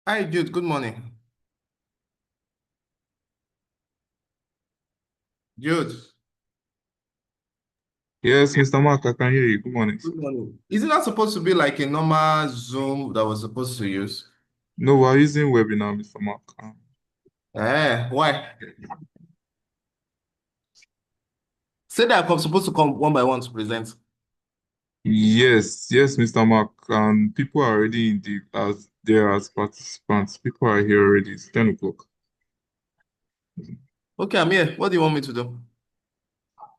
Hi, Jude. Good morning. Jude, Yes, Mr. Mark, I can hear you. Good morning, sir. good morning. Isn't that supposed to be like a normal Zoom that we're supposed to use? No, we're using webinar, Mr. Mark. Why? Say that I'm supposed to come one by one to present. Yes, Mr. Mark. And people are already in the as there as participants. People are here already. It's 10 o'clock. Okay, I'm here. What do you want me to do?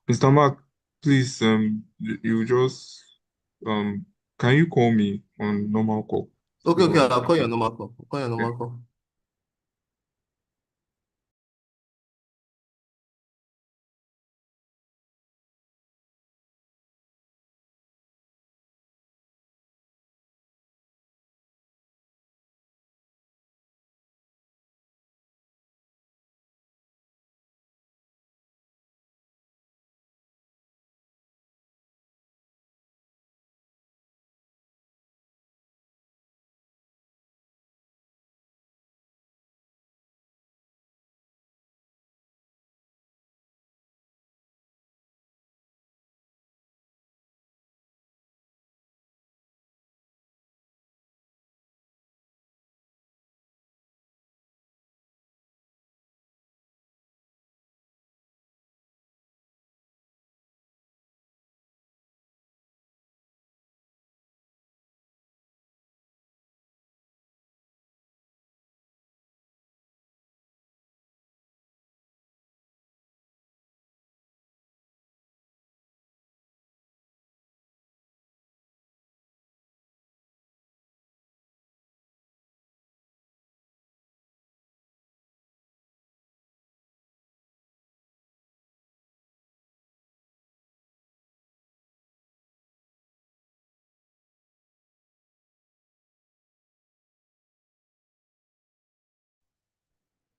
Mr. Mark, please, you just um, can you call me on normal call Okay, okay, so I'll I call your can? normal call. I'll call your Yeah. normal call.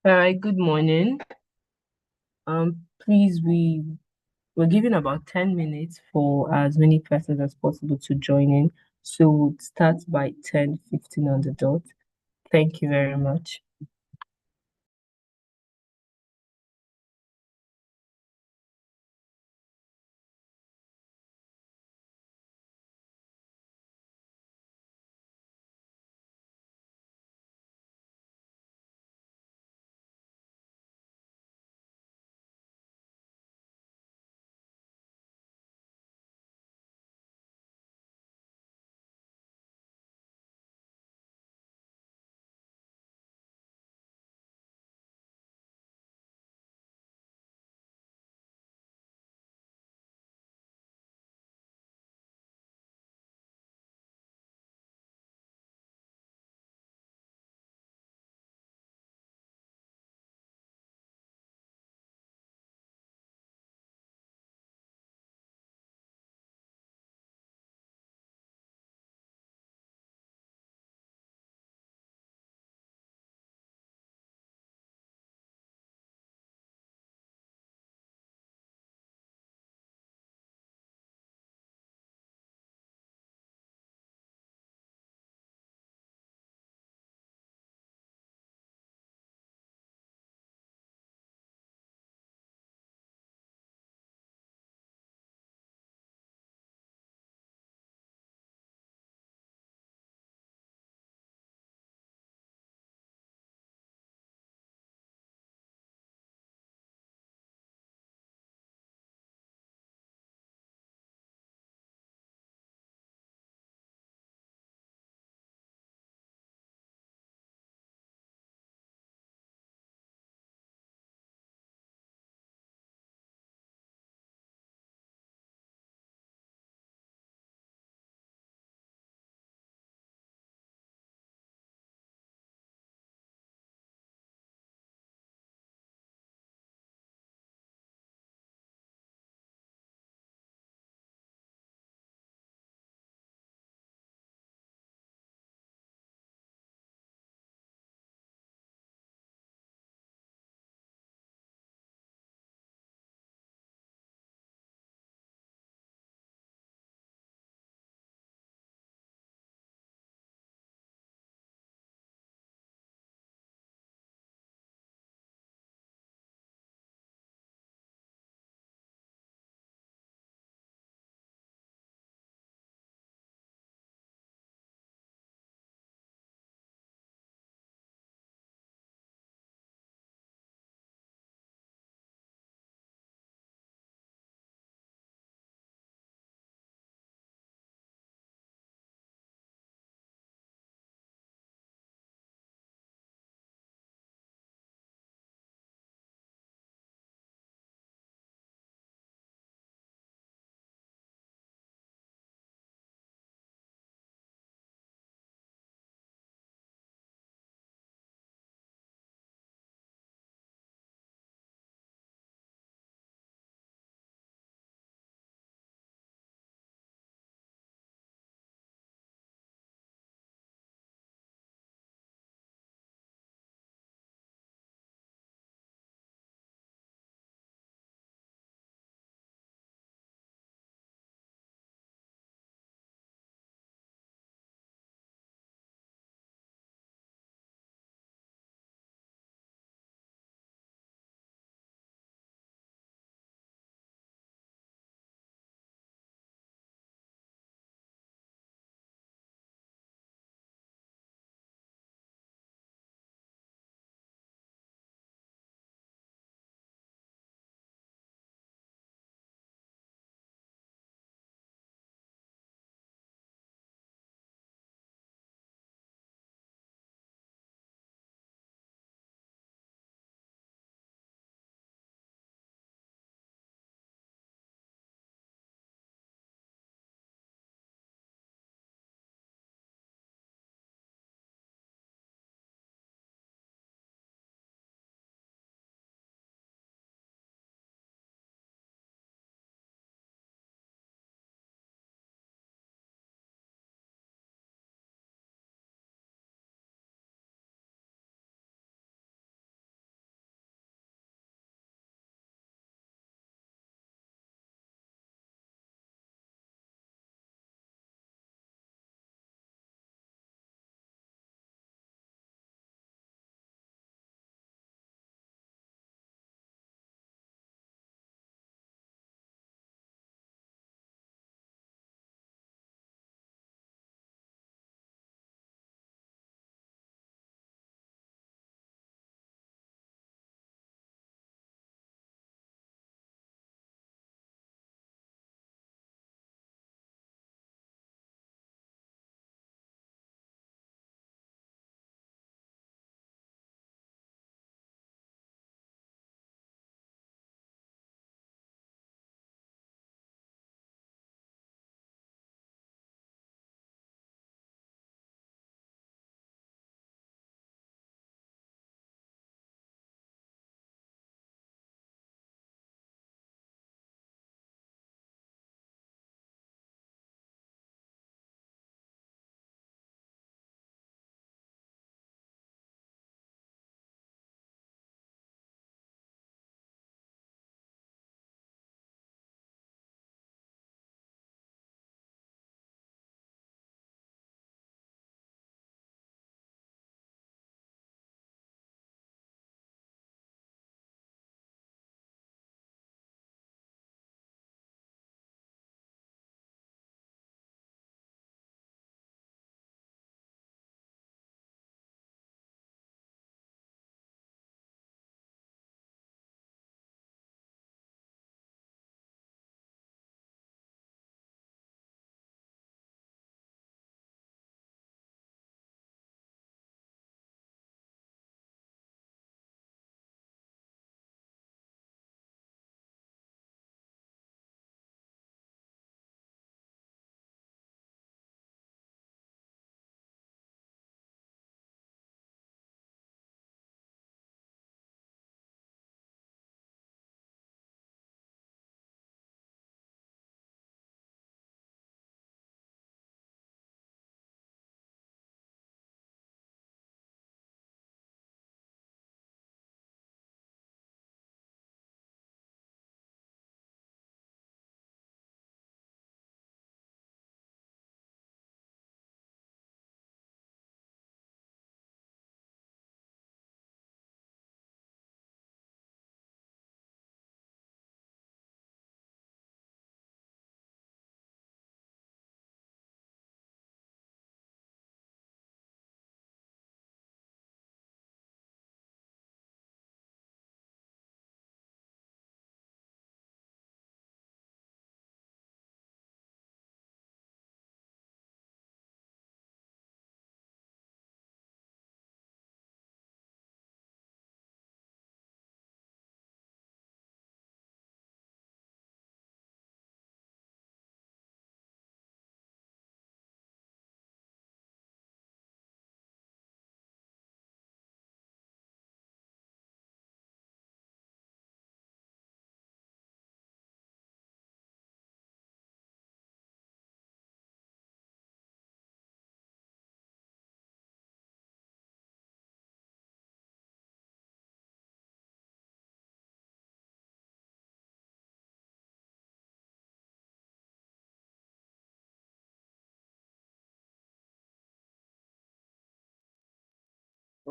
All right, good morning. Please, we're giving about 10 minutes for as many persons as possible to join in. So we'll start by 10:15 on the dot. Thank you very much.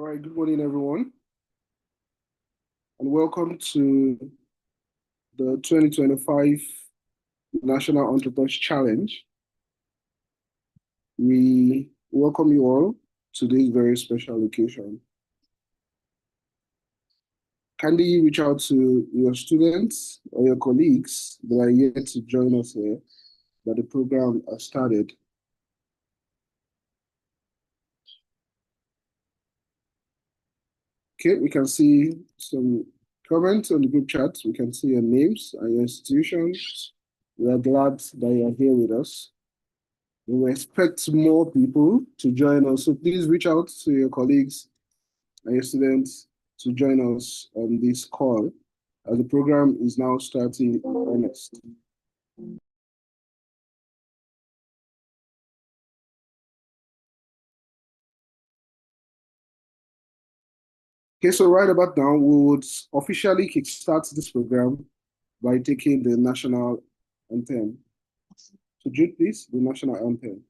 All right, good morning, everyone, and welcome to the 2025 National Entrepreneurs Challenge. We welcome you all to this very special occasion. Kindly reach out to your students or your colleagues that are yet to join us here, that the program has started. Okay, we can see some comments on the group chat. We can see your names and your institutions. We are glad that you are here with us. We expect more people to join us. So please reach out to your colleagues and your students to join us on this call, as the program is now starting in earnest. Okay, so right about now, we would officially kickstart this program by taking the national anthem. So Jude, please, the national anthem.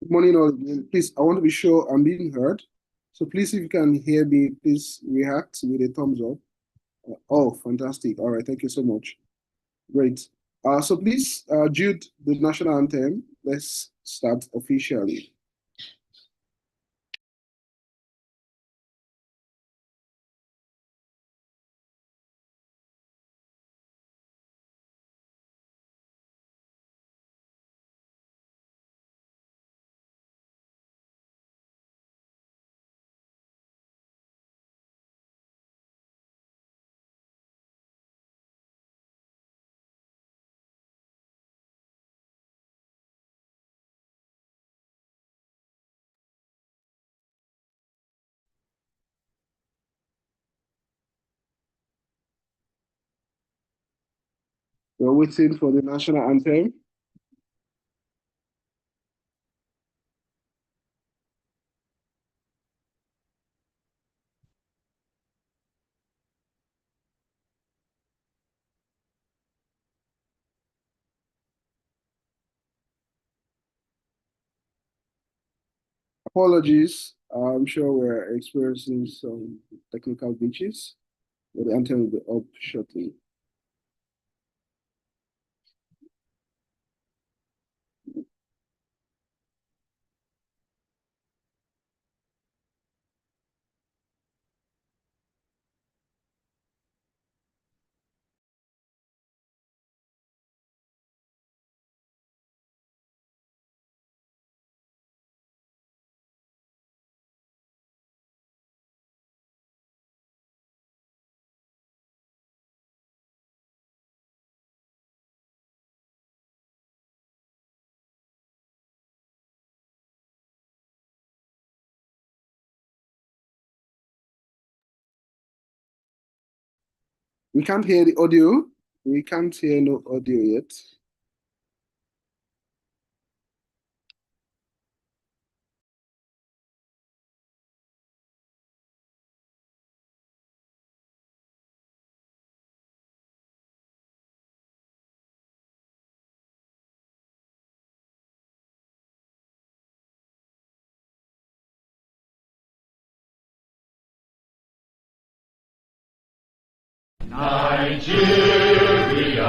Good morning, all. Please, I want to be sure I'm being heard. So please, if you can hear me, please react with a thumbs up. Oh, fantastic. All right, thank you so much. Great. So please, Jude, the national anthem, let's start officially. We're waiting for the national anthem. Apologies, I'm sure we're experiencing some technical glitches, but the anthem will be up shortly. We can't hear the audio. We can't hear no audio yet. Nigeria,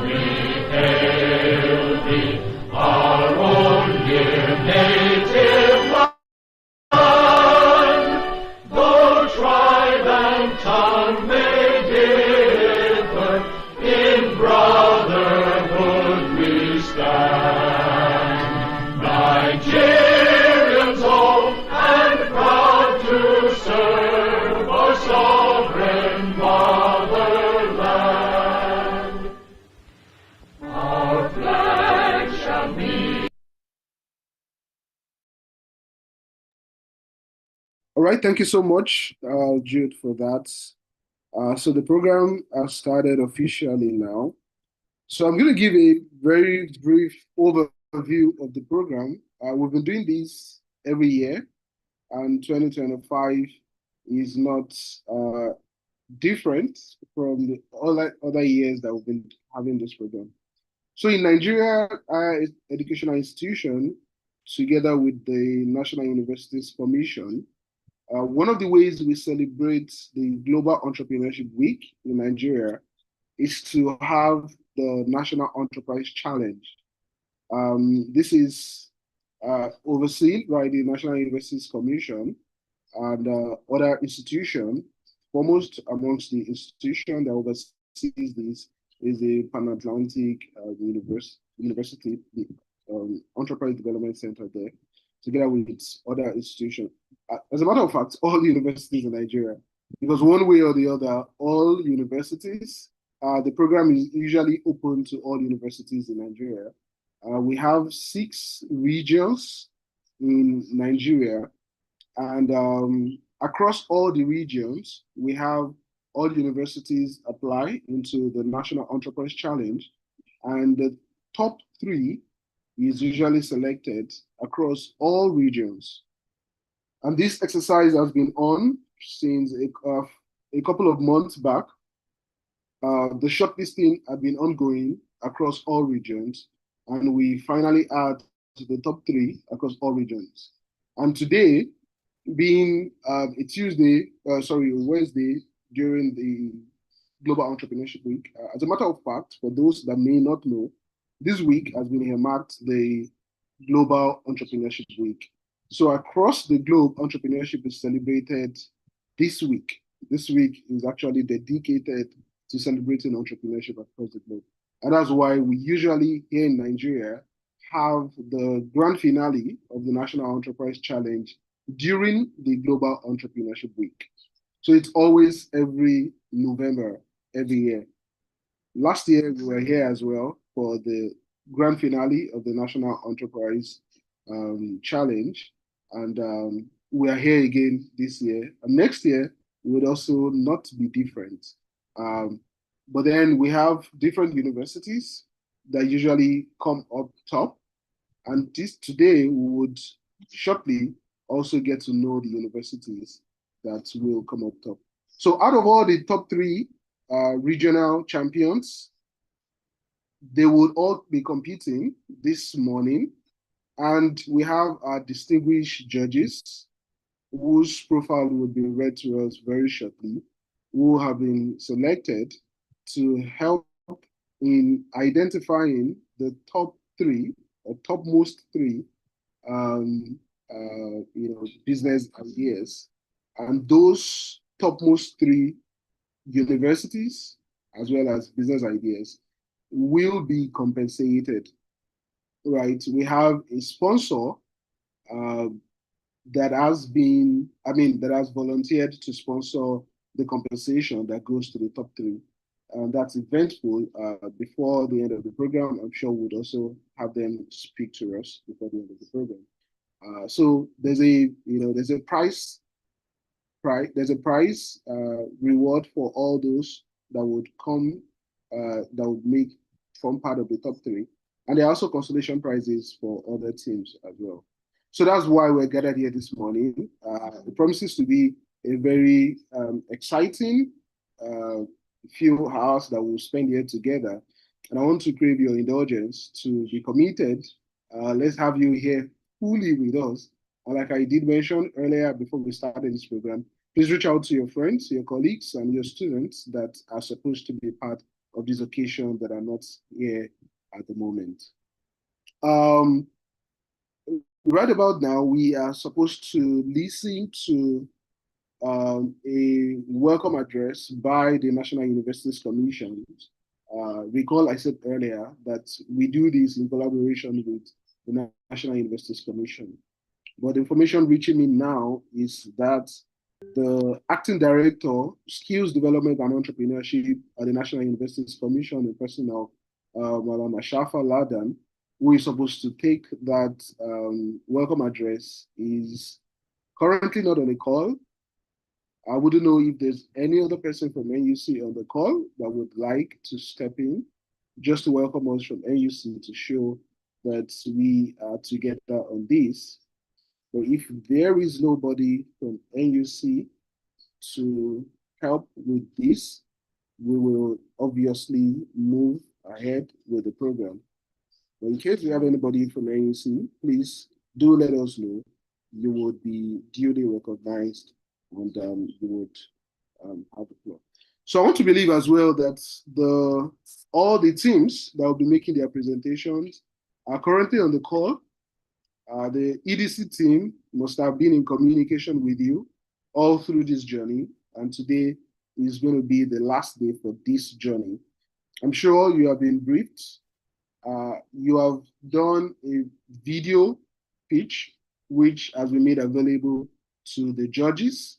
we hail thee, our own dear native land. Though tribe and tongue may differ, in brotherhood we stand. Nigerians old and proud to serve our sovereign motherland. All right, thank you so much, Jude, for that. So the program has started officially now. So I'm going to give a very brief overview of the program. We've been doing this every year, and 2025 is not different from the other years that we've been having this program. So in Nigeria, our educational institution, together with the National Universities Commission, one of the ways we celebrate the Global Entrepreneurship Week in Nigeria is to have the National Enterprise Challenge. This is overseen by the National Universities Commission and other institutions. Foremost amongst the institution that oversees this is the Pan-Atlantic University, the Enterprise Development Center there, together with other institutions. As a matter of fact, all universities in Nigeria, because one way or the other, all universities, the program is usually open to all universities in Nigeria. We have 6 regions in Nigeria, and across all the regions, we have all universities apply into the National Enterprise Challenge, and the top 3 is usually selected across all regions. And this exercise has been on since a couple of months back. The shortlisting had been ongoing across all regions, and we finally add to the top 3 across all regions. And today, being a Wednesday during the Global Entrepreneurship Week, as a matter of fact, for those that may not know, this week has been earmarked the Global Entrepreneurship Week. So across the globe, entrepreneurship is celebrated this week. This week is actually dedicated to celebrating entrepreneurship across the globe. And that's why we usually here in Nigeria have the grand finale of the National Enterprise Challenge during the Global Entrepreneurship Week. So it's always every November, every year. Last year, we were here as well for the grand finale of the National Enterprise Challenge. And we are here again this year. And next year would also not be different. But then we have different universities that usually come up top. And today we would shortly also get to know the universities that will come up top. So out of all the top 3 regional champions, they would all be competing this morning. And we have our distinguished judges whose profile will be read to us very shortly, who have been selected to help in identifying the top 3 or topmost 3 business ideas. And those topmost 3 universities, as well as business ideas, will be compensated, right? We have a sponsor that has volunteered to sponsor the compensation that goes to the top 3. And that's eventful. Before the end of the program, I'm sure we'll also have them speak to us before the end of the program. So there's a prize reward for all those that would form part of the top 3. And there are also consolation prizes for other teams as well. So that's why we're gathered here this morning. It promises to be a very exciting few hours that we'll spend here together. And I want to crave your indulgence to be committed. Let's have you here fully with us. And like I did mention earlier before we started this program, please reach out to your friends, your colleagues, and your students that are supposed to be part of this occasion that are not here at the moment. Right about now, we are supposed to listen to a welcome address by the National Universities Commission. Recall I said earlier that we do this in collaboration with the National Universities Commission. But the information reaching me now is that the Acting Director, Skills Development and Entrepreneurship at the National Universities Commission, in person of Madam Ashafa Ladan, who is supposed to take that welcome address, is currently not on a call. I wouldn't know if there's any other person from NUC on the call that would like to step in just to welcome us from NUC to show that we are together on this. But if there is nobody from NUC to help with this, we will obviously move ahead with the program. But in case we have anybody from NUC, please do let us know. You would be duly recognized and you would have the floor. So I want to believe as well that all the teams that will be making their presentations are currently on the call. The EDC team must have been in communication with you all through this journey, and today is going to be the last day for this journey. I'm sure you have been briefed. You have done a video pitch, which has been made available to the judges.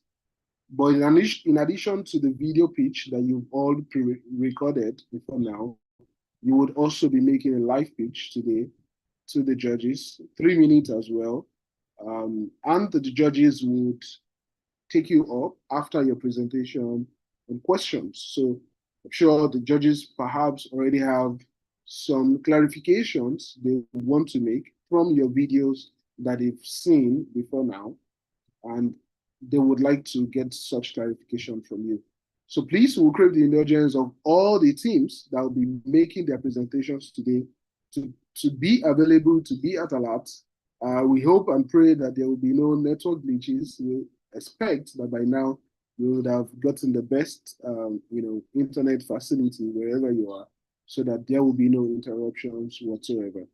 But in addition to the video pitch that you've all pre-recorded before now, you would also be making a live pitch today to the judges, 3 minutes as well. And the judges would take you up after your presentation and questions. So I'm sure the judges perhaps already have some clarifications they want to make from your videos that they've seen before now, and they would like to get such clarification from you. So please, we'll crave the indulgence of all the teams that will be making their presentations today to be available, to be at alert. We hope and pray that there will be no network glitches. We expect that by now you would have gotten the best internet facility wherever you are, so that there will be no interruptions whatsoever.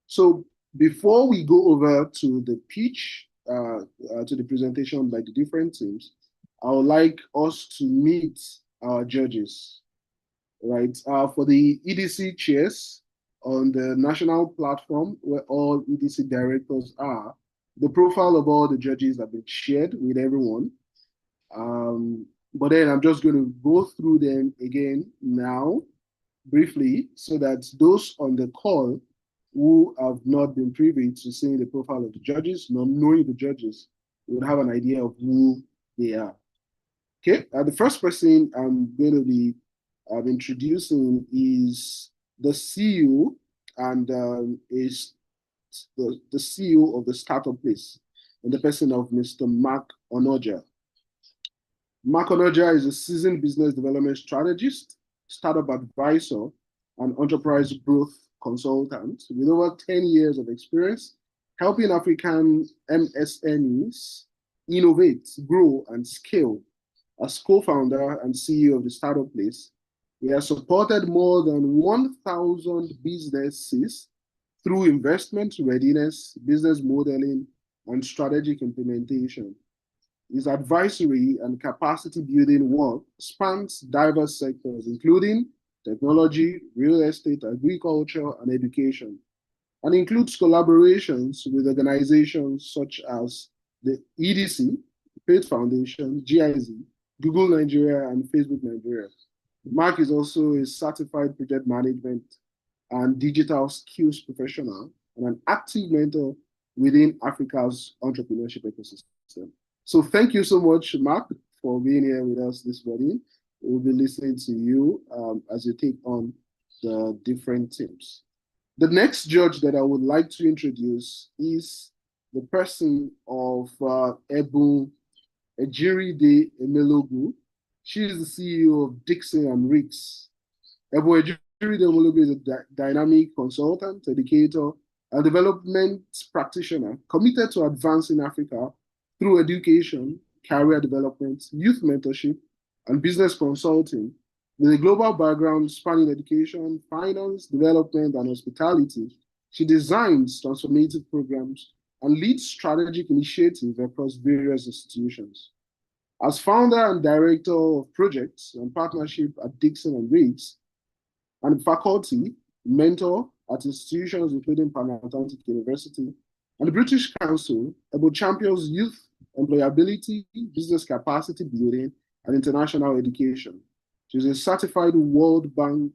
So before we go over to the pitch, to the presentation by the different teams, I would like us to meet our judges, right? For the EDC chairs on the national platform where all EDC directors are, the profile of all the judges have been shared with everyone. But then I'm just going to go through them again now, briefly, so that those on the call who have not been privy to seeing the profile of the judges, not knowing the judges, would have an idea of who they are. Okay, the first person I'm going to be introducing is the CEO and is the CEO of the startup place, and the person of Mr. Mark Onoja. Mark Onoja is a seasoned business development strategist, startup advisor, and enterprise growth consultant with over 10 years of experience helping African MSMEs innovate, grow, and scale. As co-founder and CEO of the startup place, he has supported more than 1,000 businesses through investment readiness, business modeling, and strategic implementation. His advisory and capacity building work spans diverse sectors, including technology, real estate, agriculture, and education, and includes collaborations with organizations such as the EDC, Faith Foundation, GIZ, Google Nigeria, and Facebook Nigeria. Mark is also a certified project management and digital skills professional and an active mentor within Africa's entrepreneurship ecosystem. So thank you so much, Mark, for being here with us this morning. We'll be listening to you as you take on the different teams. The next judge that I would like to introduce is the person of Ebu Ejiride Emelogu. She is the CEO of Dixon and Riggs. Ebu Ejiride Emelogu is a dynamic consultant, educator, and development practitioner committed to advancing Africa through education, career development, youth mentorship, and business consulting. With a global background spanning education, finance, development, and hospitality, she designs transformative programs and leads strategic initiatives across various institutions. As founder and director of projects and partnership at Dixon and Riggs, and faculty mentor at institutions including Pan-Atlantic University and the British Council, Ebu champions youth employability, business capacity building, and international education. She's a certified World Bank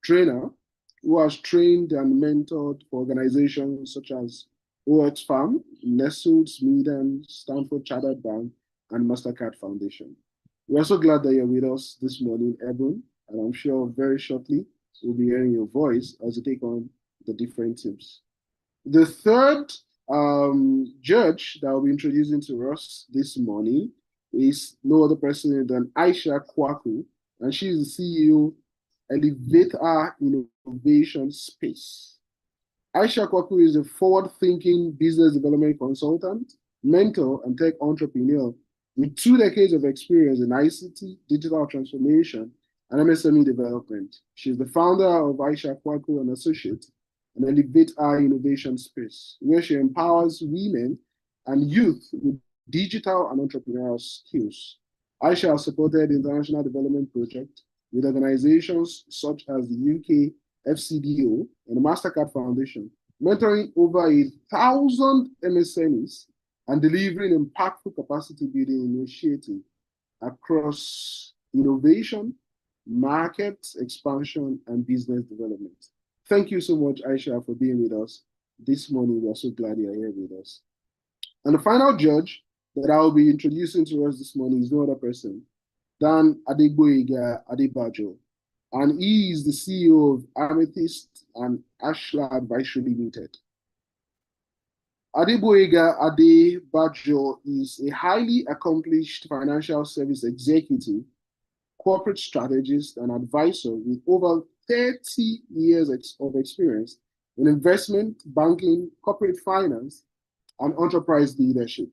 trainer who has trained and mentored for organizations such as OX Farm, Nestled, Sweden, Stanford Chartered Bank, and MasterCard Foundation. We're so glad that you're with us this morning, Eben, and I'm sure very shortly we'll be hearing your voice as you take on the different teams. The third judge that I'll be introducing to us this morning is no other person than Aisha Kwaku, and she is the CEO Elevate Our Innovation Space. Aisha Kwaku is a forward-thinking business development consultant, mentor, and tech entrepreneur with 2 decades of experience in ICT, digital transformation, and MSME development. She's the founder of Aisha Kwaku and Associates, and Elevate Our Innovation Space, where she empowers women and youth with digital and entrepreneurial skills. Aisha has supported international development projects with organizations such as the UK FCDO and the MasterCard Foundation, mentoring over 1,000 MSMEs and delivering impactful capacity building initiatives across innovation, market expansion, and business development. Thank you so much, Aisha, for being with us this morning. We are so glad you're here with us. And the final judge that I'll be introducing to us this morning is no other person than Adegboyega Adebajo. And he is the CEO of Amethyst and Ashla Advisory Limited. Adegboyega Adebajo is a highly accomplished financial service executive, corporate strategist, and advisor with over 30 years of experience in investment, banking, corporate finance, and enterprise leadership.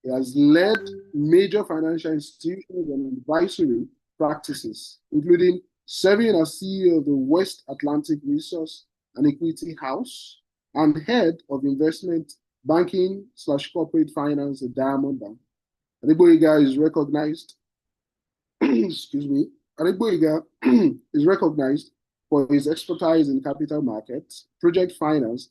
He has led major financial institutions and advisory practices, including serving as CEO of the West Atlantic Resource and Equity House and head of investment banking / corporate finance at Diamond Bank. Adegboyega is recognized excuse me, Adegboyega is recognized for his expertise in capital markets, project finance,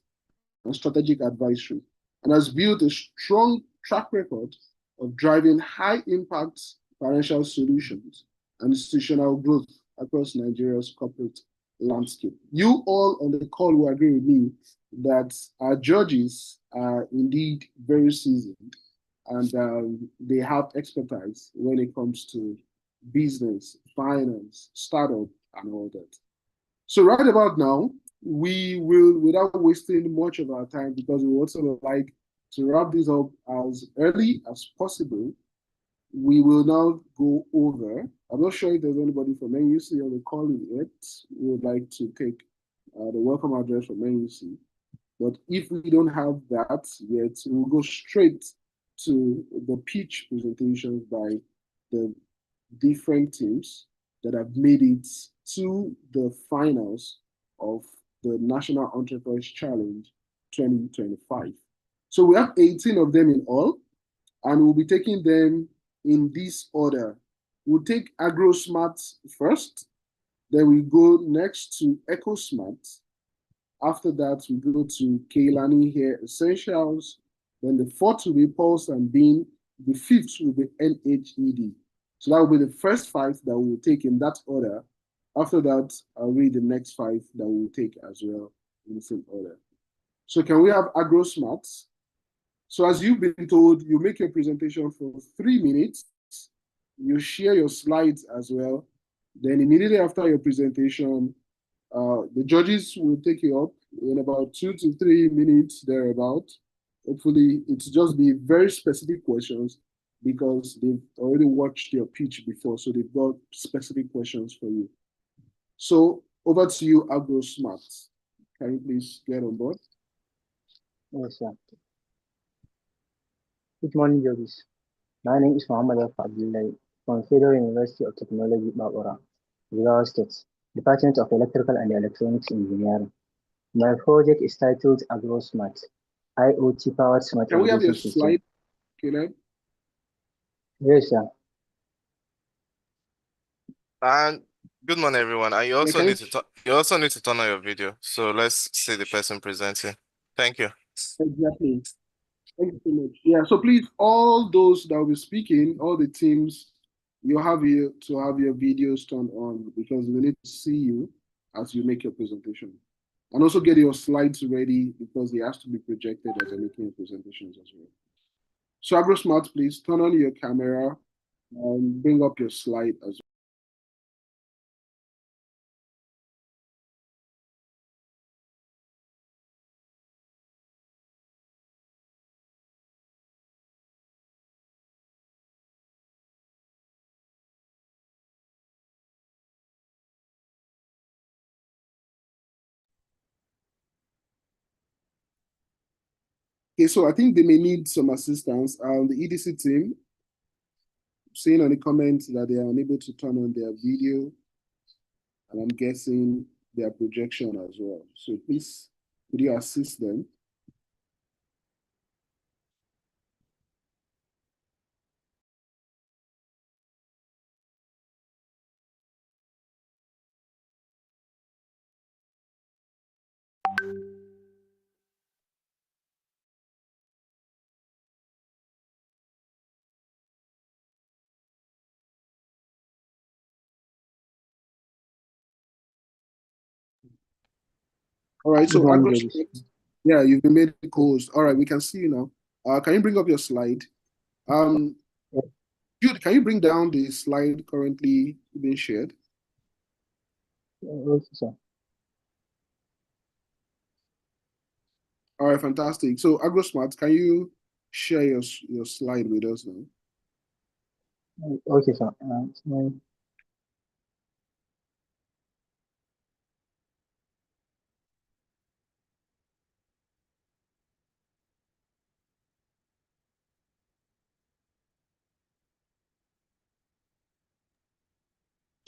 and strategic advisory, and has built a strong track record of driving high-impact financial solutions and institutional growth across Nigeria's corporate landscape. You all on the call will agree with me that our judges are indeed very seasoned, and they have expertise when it comes to business, finance, startup, and all that. So right about now, we will, without wasting much of our time, because we also like to wrap this up as early as possible, we will now go over. I'm not sure if there's anybody from NUC on the call yet. We would like to take the welcome address from NUC. But if we don't have that yet, we'll go straight to the pitch presentations by the different teams that have made it to the finals of the National Enterprise Challenge 2025. So we have 18 of them in all, and we'll be taking them in this order. We'll take AgroSmart first, then we go next to EcoSmart. After that, we go to Keilani Hair Essentials. Then the fourth will be Pulse and Bean. The fifth will be NHED. So that will be the first 5 that we will take in that order. After that, I'll read the next 5 that we will take as well in the same order. So can we have AgroSmart? So as you've been told, you make your presentation for 3 minutes. You share your slides as well. Then immediately after your presentation, the judges will take you up in about 2 to 3 minutes thereabout. Hopefully, it's just be very specific questions because they've already watched your pitch before, so they've got specific questions for you. So over to you, AgroSmart. Can you please get on board? Yes, sir. Good morning, judges. My name is Muhammad Abdullahi from Federal University of Technology, Babura, Jigawa State, Department of Electrical and Electronics Engineering. My project is titled AgroSmart, IoT powered smart. Can we have your slide, Caleb? Yes, sir. And good morning, everyone. And you also need to turn on your video. So let's see the person presenting. Thank you. Exactly. Thank you so much. Yeah, so please, all those that will be speaking, all the teams, you have to have your videos turned on because we need to see you as you make your presentation. And also get your slides ready because they have to be projected as you're making your presentations as well. So AgroSmart, please turn on your camera and bring up your slide as well. Okay, so I think they may need some assistance. The EDC team saying on the comments that they are unable to turn on their video, and I'm guessing their projection as well. So please, could you assist them? All right, so Good morning, ladies. yeah, you've been made co-host. All right, we can see you now. Can you bring up your slide? Jude, can you bring down the slide currently being shared? Okay, sir. All right, fantastic. So AgroSmart, can you share your slide with us now? Okay, sir.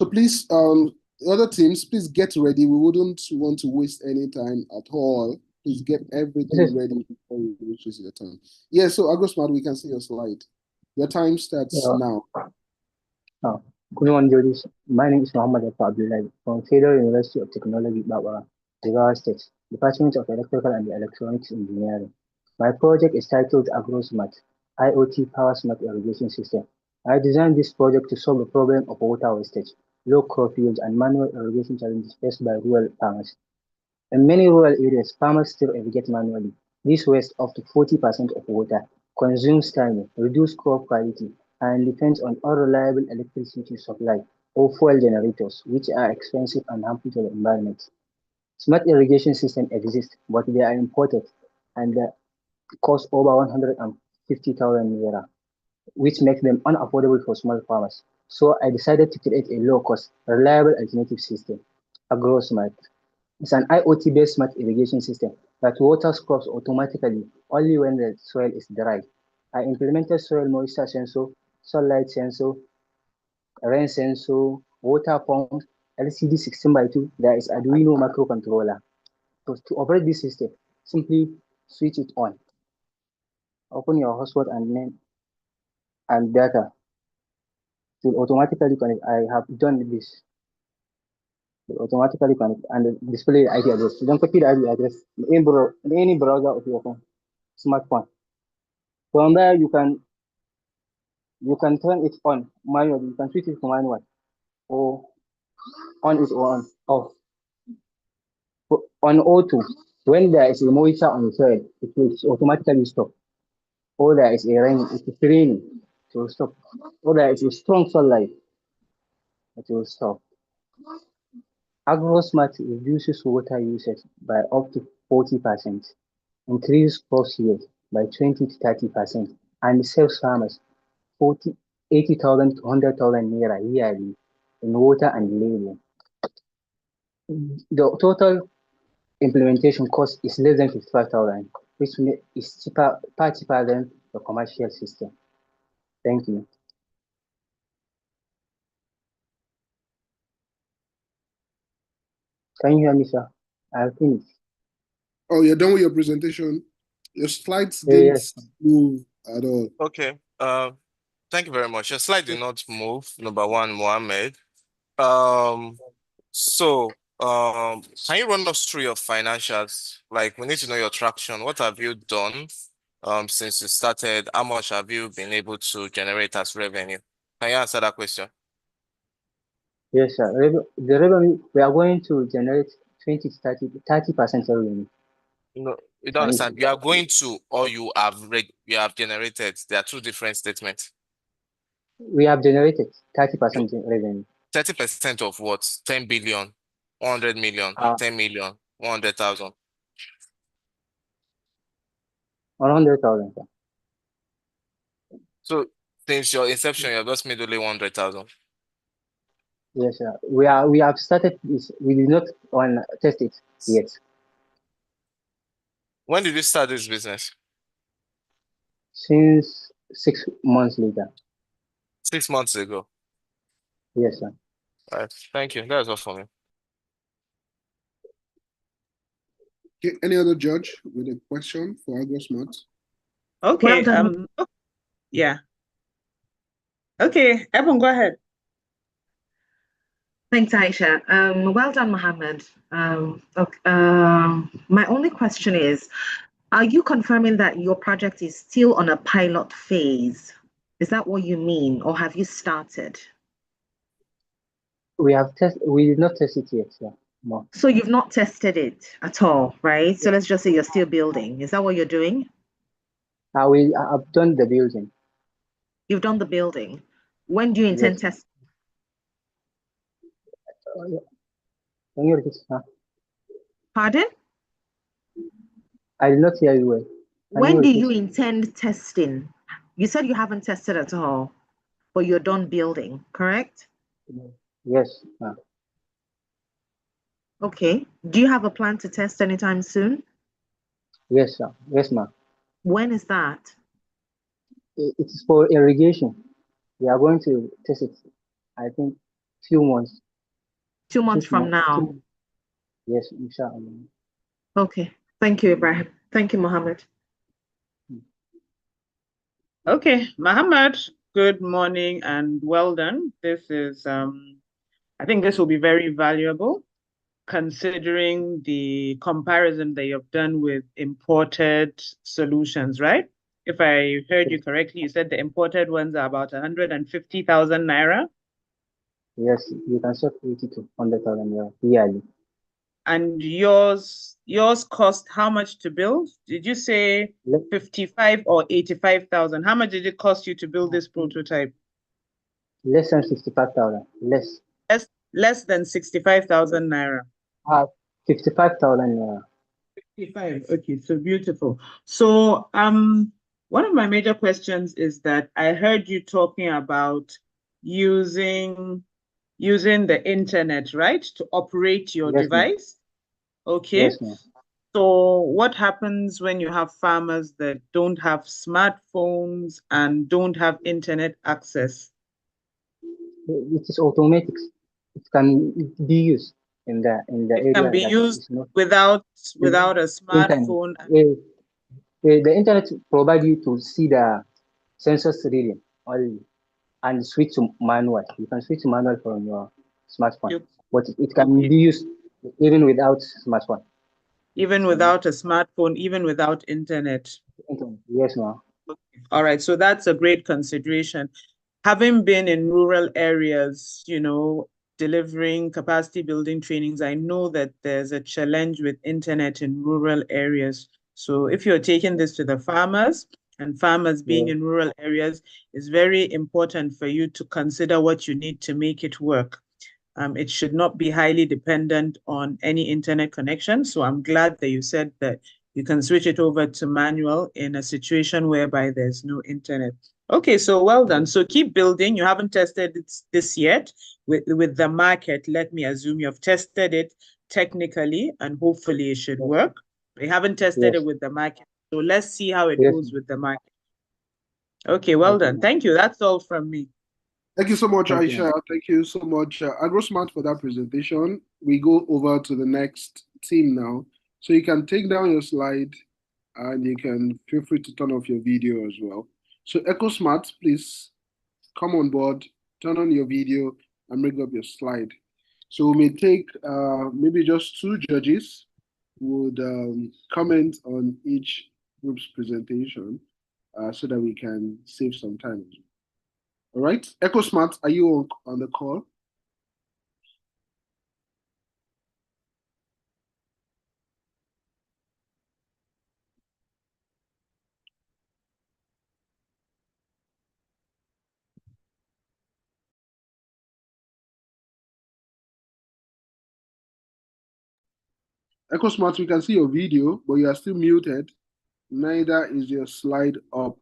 So please, the other teams, please get ready. We wouldn't want to waste any time at all. Please get everything ready before we reach your turn. Yeah, so AgroSmart, we can see your slide. Your time starts now. Good morning, ladies. My name is Muhammad Abdullahi from Federal University of Technology, Babara, Jigawa State, Department of Electrical and Electronics Engineering. My project is titled AgroSmart, IoT Power Smart Irrigation System. I designed this project to solve the problem of water wastage, low crop yields, and manual irrigation challenges faced by rural farmers. In many rural areas, farmers still irrigate manually. This wastes up to 40% of water, consumes time, reduces crop quality, and depends on unreliable electricity supply or fuel generators, which are expensive and harmful to the environment. Smart irrigation systems exist, but they are imported and cost over 150,000 naira, which makes them unaffordable for small farmers. So I decided to create a low-cost, reliable alternative system, AgroSmart. It's an IoT-based smart irrigation system that waters crops automatically only when the soil is dry. I implemented soil moisture sensor, sunlight sensor, rain sensor, water pump, LCD 16x2. There is Arduino microcontroller. To operate this system, simply switch it on. Open your hotspot and name and data. It will automatically connect. I have done this. It will automatically connect and display the IP address. You don't copy the IP address in any browser of your phone, smartphone. From there, you can turn it on manually. You can switch it to manual or on it or on off. On auto, when there is a moisture on the soil, it will automatically stop. Or there is a rain, it is raining, it will stop. Or there is a strong sunlight, it will stop. AgroSmart reduces water usage by up to 40%, increases crop yield by 20 to 30%, and saves farmers 80,000 to 100,000 naira yearly in water and labor. The total implementation cost is less than 55,000, which is far cheaper than the commercial system. Thank you. Can you hear me, sir? I've finished. Oh, you're done with your presentation? Your slides didn't move at all. Okay. Thank you very much. Your slide did not move, number one, Mohammed. Can you run us through your financials? Like, we need to know your traction. What have you done since you started? How much have you been able to generate as revenue? Can you answer that question? Yes, sir. The revenue, we are going to generate 20 to 30% revenue. No, you don't understand. You are going to, or you have generated. There are two different statements. We have generated 30% revenue. 30% of what? 10 billion, 100 million, 10 million, 100,000. 100,000. So since your inception, you have just made only 100,000. Yes, sir. We have started this. We did not test it yet. When did you start this business? Since 6 months later. 6 months ago. Yes, sir. All right. Thank you. That's all for me. Okay, any other judge with a question for AgroSmart? Okay. Well done. Yeah. Okay, Evan, go ahead. Thanks, Aisha. Well done, Mohammed. My only question is, are you confirming that your project is still on a pilot phase? Is that what you mean, or have you started? We did not test it yet, sir. No. So you've not tested it at all, right? So let's just say you're still building. Is that what you're doing? We have done the building. You've done the building. When do you intend Yes. testing? Can you repeat, sir? Pardon? I did not hear you well. When do you intend testing? You said you haven't tested at all, but you're done building, correct? Yes, sir. Okay. Do you have a plan to test anytime soon? Yes, sir. Yes, ma'am. When is that? It is for irrigation. We are going to test it, I think, few months. 2 months from now. Yes, inshallah. Okay. Thank you, Ibrahim. Thank you, Mohammed. Okay, Mohammed, good morning and well done. This is, I think this will be very valuable considering the comparison that you've done with imported solutions, right? If I heard you correctly, you said the imported ones are about 150,000 naira. Yes, you can sell 80 to 100,000 naira yearly. And yours cost how much to build? Did you say 55 or 85,000? How much did it cost you to build this prototype? Less than 65,000. Less than 65,000 naira. 55,000 naira. 55. Okay, so beautiful. So one of my major questions is that I heard you talking about using the internet, right, to operate your device. Okay. Yes, ma'am. So what happens when you have farmers that don't have smartphones and don't have internet access? It is automatic. It can be used in the area. It can be used without a smartphone. The internet provides you to see the sensors reading only and switch to manual. You can switch to manual from your smartphone, but it can be used even without smartphone. Even without a smartphone, even without internet. Yes, ma'am. All right, so that's a great consideration. Having been in rural areas, delivering capacity building trainings, I know that there's a challenge with internet in rural areas. So if you're taking this to the farmers, and farmers being in rural areas, it's very important for you to consider what you need to make it work. It should not be highly dependent on any internet connection. So I'm glad that you said that you can switch it over to manual in a situation whereby there's no internet. Okay, so well done. So keep building. You haven't tested this yet with the market. Let me assume you've tested it technically and hopefully it should work. We haven't tested it with the market. So let's see how it goes with the market. Okay, well done. Thank you. That's all from me. Thank you so much, Aisha. Thank you so much, AgroSmart, for that presentation. We go over to the next team now. So you can take down your slide and you can feel free to turn off your video as well. So EcoSmart, please come on board, turn on your video and bring up your slide. So we may take maybe just 2 judges who would comment on each group's presentation so that we can save some time. All right, EcoSmart, are you on the call? EcoSmart, we can see your video, but you are still muted. Neither is your slide up.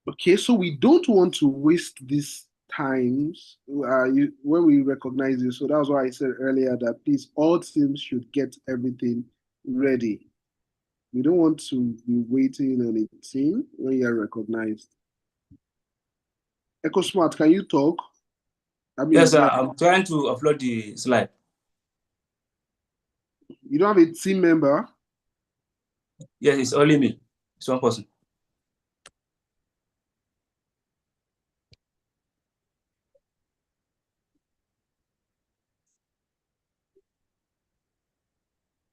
Okay, so we don't want to waste these times when we recognize this. So that's why I said earlier that please, all teams should get everything ready. We don't want to be waiting on a team when you're recognized. EcoSmart, can you talk? I mean, Yes, sir. I'm trying to upload the slide. you don't have a team member? Yes, it's only me. It's one person.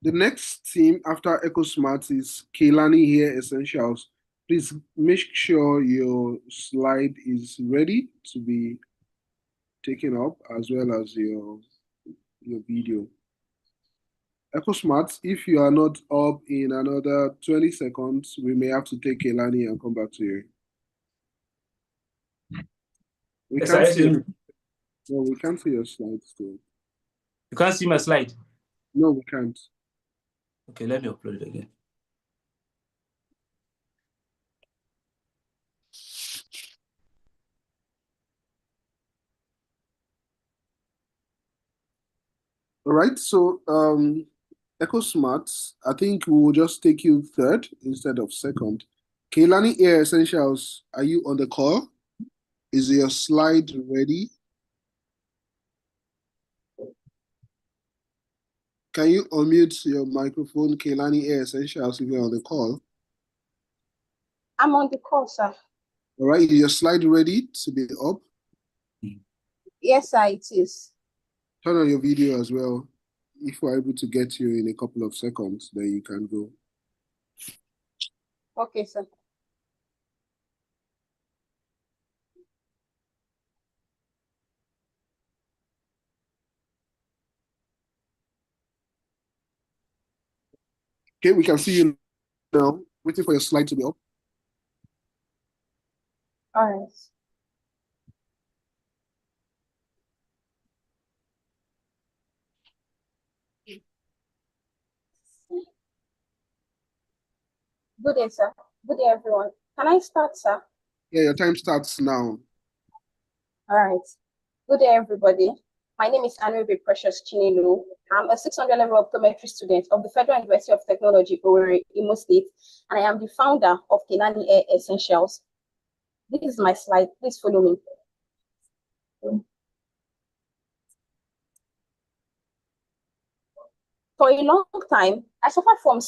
The next team after EcoSmart is Kehlani Hair Essentials. Please make sure your slide is ready to be taken up as well as your video. EcoSmart, if you are not up in another 20 seconds, we may have to take Kehlani and come back to you. We Yes, can't sir. see your, no, we can't see your slide still. You can't see my slide. No, we can't. Okay, let me upload it again. All right, so EcoSmart, I think we will just take you third instead of second. Kehlani Hair Essentials, are you on the call? Is your slide ready? Can you unmute your microphone, Kehlani Hair Essentials, if you're on the call? I'm on the call, sir. All right, is your slide ready to be up? Yes, sir, it is. Turn on your video as well. If we're able to get you in a couple of seconds, then you can go. Okay, sir. Okay, we can see you now. Waiting for your slide to be up. All right. Good day, sir. Good day, everyone. Can I start, sir? Yeah, your time starts now. All right. Good day, everybody. My name is Anubi Precious Chinelu. I'm a 600 level optometry student of the Federal University of Technology, Owerri, Imo State, and I am the founder of Kehlani Hair Essentials. This is my slide. Please follow me. For a long time, I suffered from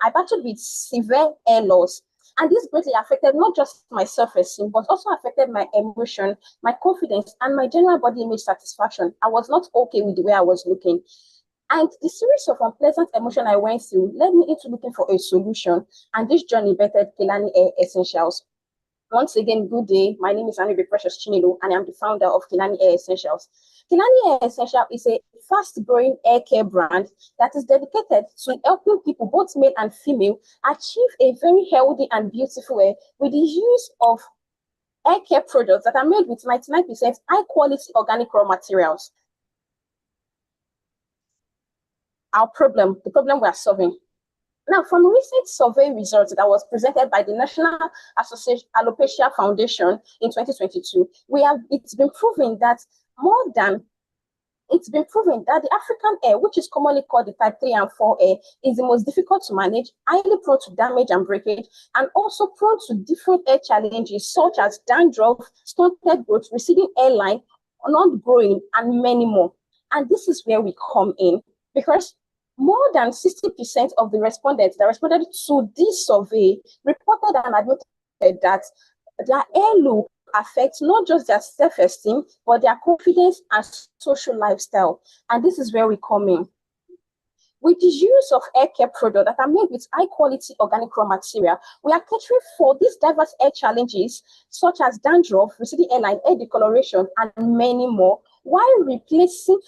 I battled with severe hair loss. And this greatly affected not just my self-esteem, but also affected my emotion, my confidence, and my general body image satisfaction. I was not okay with the way I was looking. And the series of unpleasant emotions I went through led me into looking for a solution. And this journey bettered Kehlani Hair Essentials. Once again, good day. My name is Anubi Precious Chinelu, and I'm the founder of Kehlani Hair Essentials. Kehlani Hair Essentials is a fast-growing hair care brand that is dedicated to helping people, both male and female, achieve a very healthy and beautiful hair with the use of hair care products that are made with 99% high-quality organic raw materials. The problem we are solving. Now, from recent survey results that was presented by the National Alopecia Foundation in 2022, it's been proven that the African hair, which is commonly called the type 3 and 4 hair, is the most difficult to manage, highly prone to damage and breakage, and also prone to different hair challenges such as dandruff, stunted growth, receding hairline, not growing, and many more. And this is where we come in, because more than 60% of the respondents that responded to this survey reported and admitted that their hair look affects not just their self-esteem, but their confidence and social lifestyle. And this is where we come in. With the use of hair care products that are made with high-quality organic raw material, we are catering for these diverse hair challenges, such as dandruff, receding hairline, hair discoloration, and many more, while replacing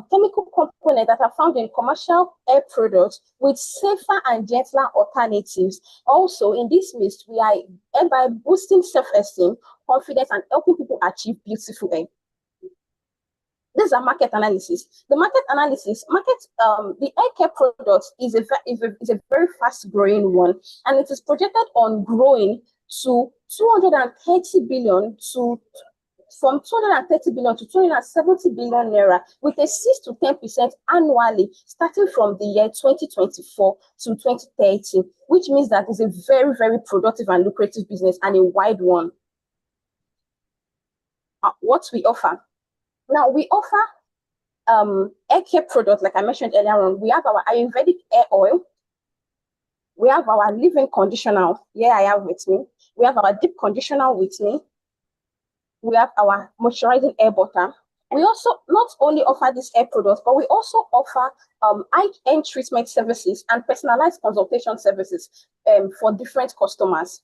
chemical components that are found in commercial air products with safer and gentler alternatives. Also, in this midst, we are thereby boosting self-esteem, confidence, and helping people achieve beautiful air. This is a market analysis. The market analysis, the air care product is a very fast-growing one, and it is projected on growing to 230 billion to from 230 billion to 270 billion naira with a 6 to 10% annually starting from the year 2024 to 2030, which means that it's a very, very productive and lucrative business and a wide one. What we offer. Now, we offer air care products, like I mentioned earlier on. We have our Ayurvedic air oil. We have our leave-in conditioner. Here I have with me. We have our deep conditioner with me. We have our moisturizing air butter. We also not only offer these air products, but we also offer high-end treatment services and personalized consultation services for different customers.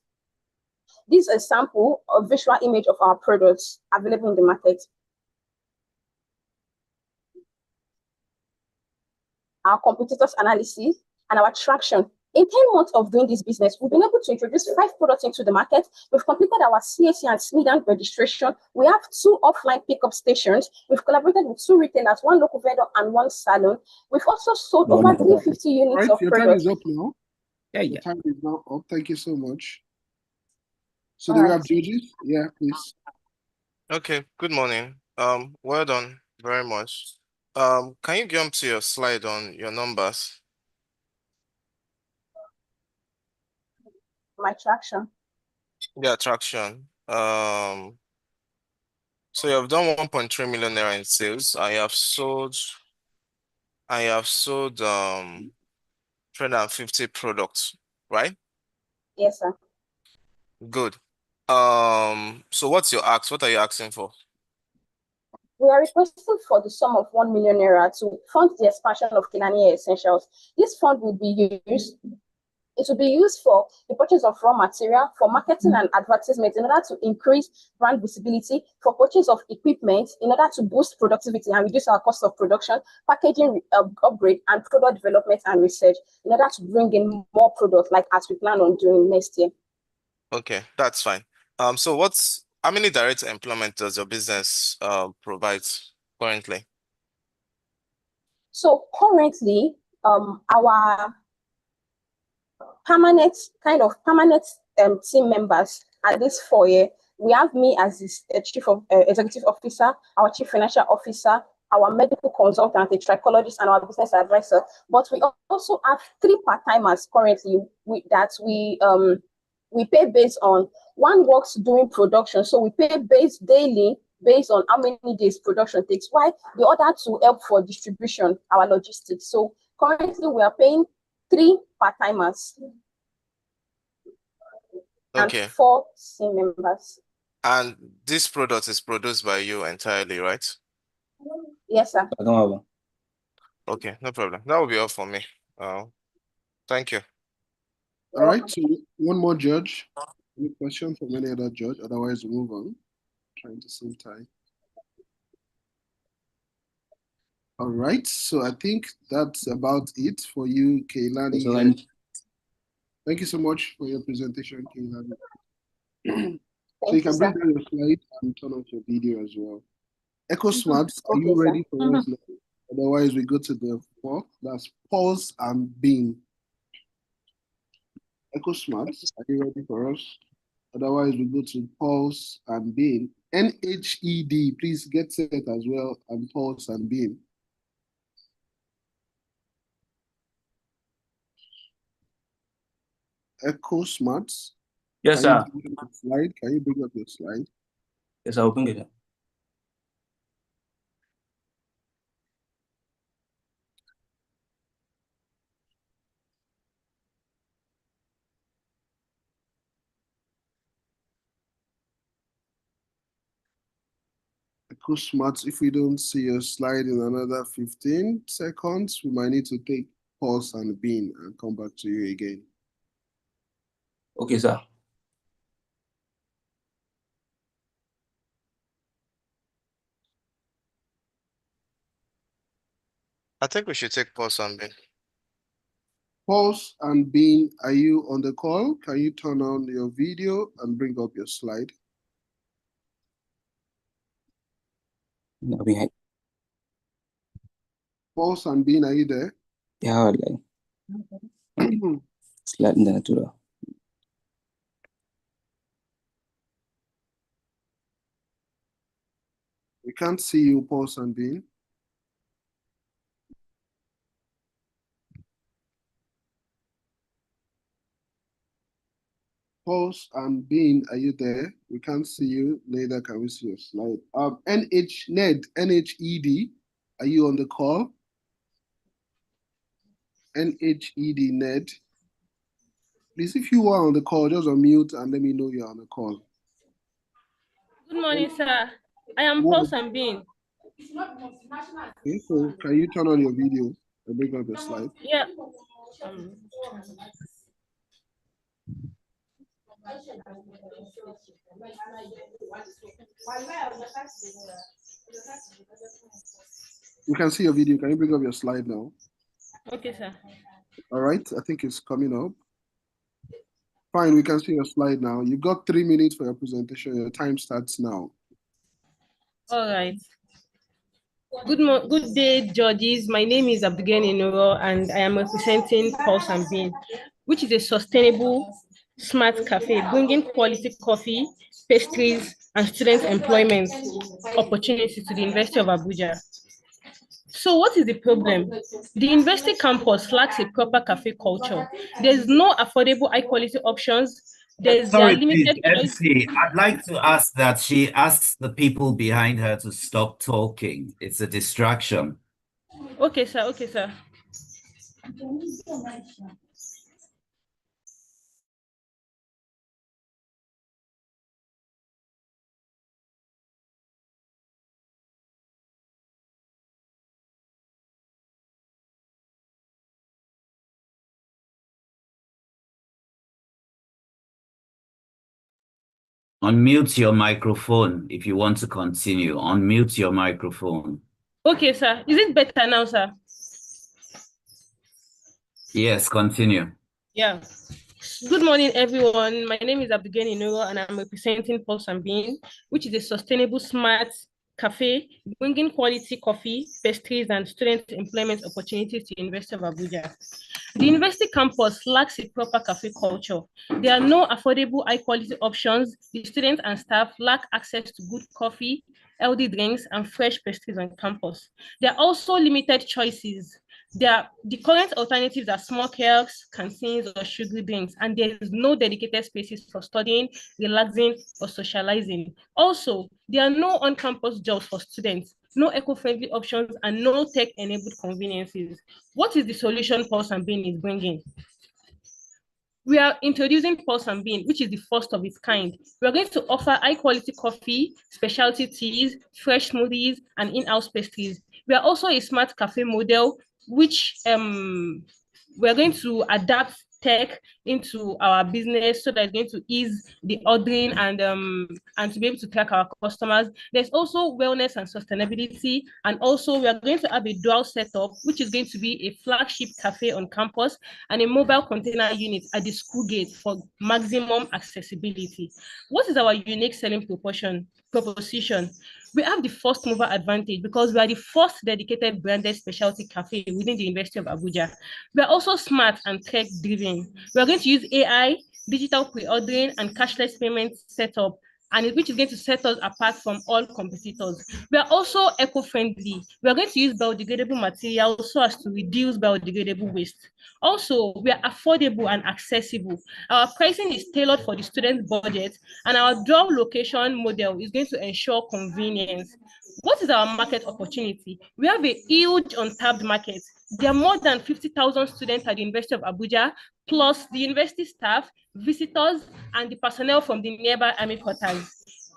This is a sample of visual image of our products available in the market. Our competitors analysis and our traction. In 10 months of doing this business, we've been able to introduce 5 products into the market. We've completed our CAC and SMIDAN registration. We have 2 offline pickup stations. We've collaborated with 2 retailers, 1 local vendor and 1 salon. We've also sold over 350 units of your products. Time is up now. Your time is now up. Thank you so much. So do we have judges? Yeah, please. Okay, good morning. Well done very much. Can you jump to your slide on your numbers? My traction. Yeah, traction. So you have done 1.3 million naira in sales. I have sold 350 products, right? Yes, sir. Good. So what's your ask? What are you asking for? We are requesting for the sum of 1 million naira to fund the expansion of Kilani Essentials. This fund will be used. It will be used for the purchase of raw material, for marketing and advertisement in order to increase brand visibility, for purchase of equipment in order to boost productivity and reduce our cost of production, packaging upgrade, and product development and research in order to bring in more products like as we plan on doing next year. Okay, that's fine. So how many direct employment does your business provide currently? So currently, our permanent team members at this 4 year, we have me as this chief of executive officer, our chief financial officer, our medical consultant, a trichologist, and our business advisor. But we also have 3 part-timers currently that we pay based on. One works doing production, so we pay daily based on how many days production takes, while the other 2 help for distribution, our logistics. So currently we are paying 3 part-timers and 4 team members. And this product is produced by you entirely, right? Yes, sir. Okay, no problem. That will be all for me. Thank you. All right, so one more judge. Any question from any other judge? Otherwise, we'll move on. Trying to save time. All right, so I think that's about it for you, Keilani. Thank you so much for your presentation, Keilani. So you can bring down your slide and turn off your video as well. EcoSmart, are you ready for us now? Otherwise, we go to the 4. That's pause and beam. EcoSmart, are you ready for us? Otherwise, we go to pause and beam. NHED, please get set as well and pause and beam. EcoSmart. Yes, sir. Can you bring up your slide? Yes, I'll bring it up. EcoSmart, if we don't see your slide in another 15 seconds, we might need to take pause and beam and come back to you again. Okay, sir. I think we should take pause and bin. Pulse and Bean, are you on the call? Can you turn on your video and bring up your slide? No, we had. Pulse and Bean, are you there? Yeah, like slide in the natura. We can't see you, Pulse and Bean. Pulse and Bean, are you there? We can't see you, neither can we see your slide. NHED, are you on the call? NHED Ned. Please, if you are on the call, just unmute and let me know you're on the call. Good morning, sir. I am Pulse and Bean. Okay, so can you turn on your video and bring up your slide? Yeah. We can see your video. Can you bring up your slide now? Okay, sir. All right, I think it's coming up. Fine, we can see your slide now. You've got 3 minutes for your presentation. Your time starts now. All right. Good day, judges. My name is Abigail Inoro, and I am representing Pulse and Bean, which is a sustainable, smart cafe bringing quality coffee, pastries, and student employment opportunities to the University of Abuja. So what is the problem? The university campus lacks a proper cafe culture. There's no affordable, high-quality options. There Sorry, are limited please, choice. MC. I'd like to ask that she asks the people behind her to stop talking. It's a distraction. Okay, sir. Okay, sir. Unmute your microphone if you want to continue. Unmute your microphone. Okay, sir. Is it better now, sir? Yes, continue. Yeah. Good morning, everyone. My name is Abigail Inoro, and I'm representing Pulse and Bean, which is a sustainable, smart cafe bringing quality coffee, pastries, and student employment opportunities to the University of Abuja. The university campus lacks a proper cafe culture. There are no affordable, high-quality options. The students and staff lack access to good coffee, healthy drinks, and fresh pastries on campus. There are also limited choices. The current alternatives are small kiosks, canteens, or sugary drinks, and there is no dedicated spaces for studying, relaxing, or socializing. Also, there are no on-campus jobs for students, no eco-friendly options, and no tech-enabled conveniences. What is the solution Pulse and Bean is bringing? We are introducing Pulse and Bean, which is the first of its kind. We are going to offer high-quality coffee, specialty teas, fresh smoothies, and in-house pastries. We are also a smart cafe model, which we're going to adapt tech into our business so that it's going to ease the ordering and to be able to track our customers. There's also wellness and sustainability, and also we are going to have a dual setup, which is going to be a flagship cafe on campus and a mobile container unit at the school gate for maximum accessibility. What is our unique selling proposition? We have the first mover advantage because we are the first dedicated branded specialty cafe within the University of Abuja. We are also smart and tech-driven. We are going to use AI, digital pre-ordering, and cashless payment setup, and which is going to set us apart from all competitors. We are also eco-friendly. We are going to use biodegradable materials so as to reduce biodegradable waste. Also, we are affordable and accessible. Our pricing is tailored for the student budget, and our dual location model is going to ensure convenience. What is our market opportunity? We have a huge untapped market. There are more than 50,000 students at the University of Abuja, plus the university staff, visitors, and the personnel from the nearby army quarters.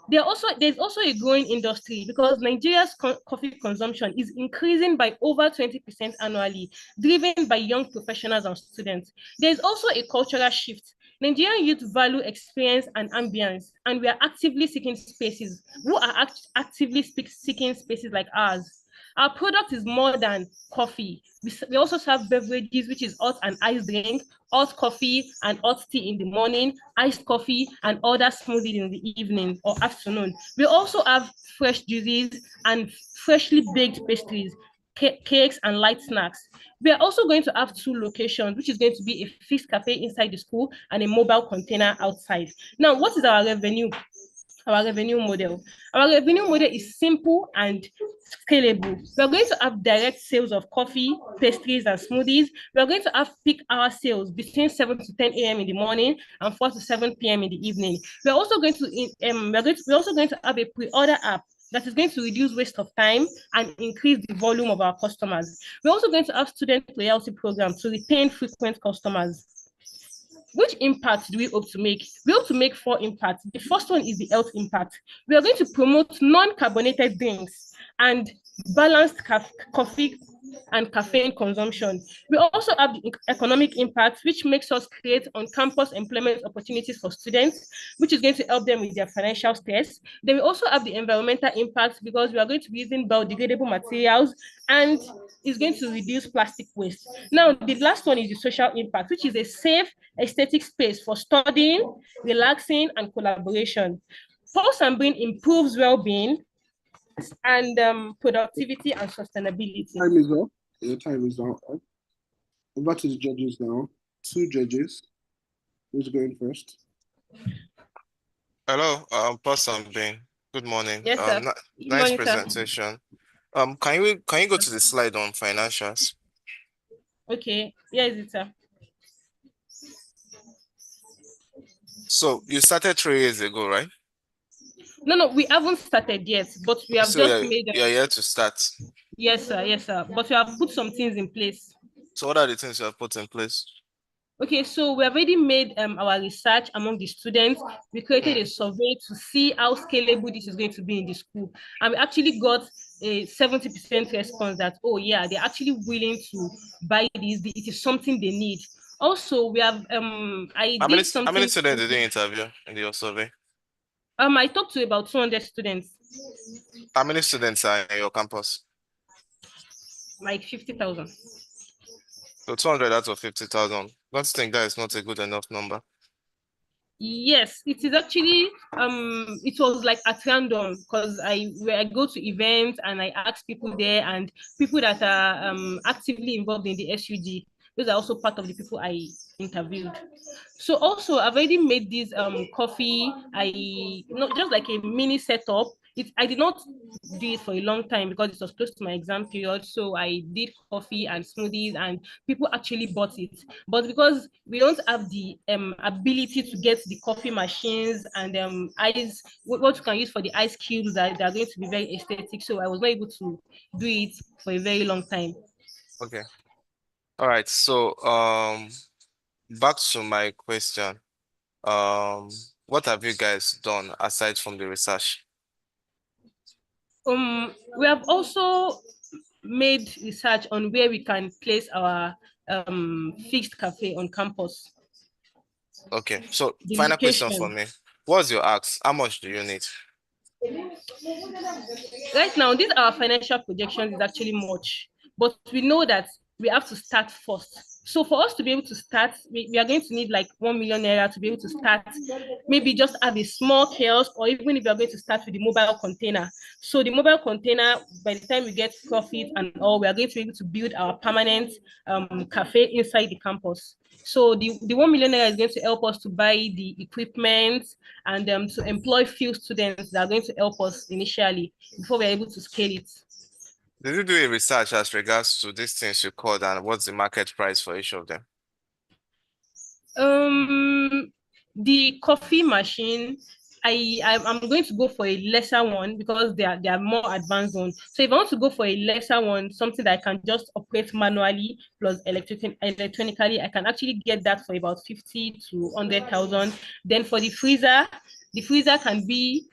There's also a growing industry because Nigeria's coffee consumption is increasing by over 20% annually, driven by young professionals and students. There's also a cultural shift. Nigerian youth value experience and ambience, and we are actively seeking spaces like ours. Our product is more than coffee. We also serve beverages, which is hot and iced drink, hot coffee and hot tea in the morning, iced coffee and other smoothies in the evening or afternoon. We also have fresh juices and freshly baked pastries, cakes and light snacks. We are also going to have 2 locations, which is going to be a fixed cafe inside the school and a mobile container outside. Now, what is our revenue? Our revenue model. Our revenue model is simple and scalable. We are going to have direct sales of coffee, pastries, and smoothies. We are going to have peak hour sales between 7 to 10 a.m. in the morning and 4 to 7 p.m. in the evening. We are also going to have a pre-order app that is going to reduce waste of time and increase the volume of our customers. We're also going to have student loyalty programs to retain frequent customers. Which impact do we hope to make? We hope to make 4 impacts. The first one is the health impact. We are going to promote non-carbonated drinks and balanced coffee and caffeine consumption. We also have the economic impact, which makes us create on-campus employment opportunities for students, which is going to help them with their financial stress. Then we also have the environmental impact because we are going to be using biodegradable materials and it's going to reduce plastic waste. Now, the last one is the social impact, which is a safe aesthetic space for studying, relaxing, and collaboration. Pulse and Brain improves well-being and productivity and sustainability. Time is up. Your time is now up. Over to the judges now. 2 judges. Who's going first? Hello, Pulse and Brain. Good morning. Yes, sir. Nice morning, presentation. Can you go to the slide on financials? Okay, here is it, sir. So you started 3 years ago, right? No, we haven't started yet, but we have just made. You're here to start. Yes, sir. But we have put some things in place. So what are the things you have put in place? Okay, so we have already made our research among the students. We created a survey to see how scalable this is going to be in the school. And we actually got a 70% response that, oh yeah, they're actually willing to buy this. It is something they need. Also, we have, How many students did you interview in your survey? I talked to about 200 students. How many students are in your campus? Like 50,000. So 200 out of 50,000. Don't you think that is not a good enough number? Yes, it is actually it was like at random because I go to events and I ask people there and people that are actively involved in the SUG. Those are also part of the people I interviewed. So also I've already made this coffee. Just like a mini setup. I did not do it for a long time because it was close to my exam period. So I did coffee and smoothies and people actually bought it. But because we don't have the ability to get the coffee machines and ice, what you can use for the ice cubes that are going to be very aesthetic. So I was not able to do it for a very long time. Okay. All right. So back to my question. What have you guys done aside from the research? We have also made research on where we can place our fixed cafe on campus. Okay, so final question for me. What's your ask? How much do you need? Right now, these our financial projections is actually much, but we know that we have to start first. So for us to be able to start, we are going to need like 1 million naira to be able to start, maybe just have a small kiosk, or even if we are going to start with the mobile container. So the mobile container, by the time we get profit and all, we are going to be able to build our permanent cafe inside the campus. So the 1 million naira is going to help us to buy the equipment and to employ few students that are going to help us initially before we're able to scale it. Did you do a research as regards to these things you called and what's the market price for each of them? The coffee machine, I'm going to go for a lesser one because they are more advanced ones. So if I want to go for a lesser one, something that I can just operate manually plus electronically, I can actually get that for about 50 to 100,000. Then for the freezer can be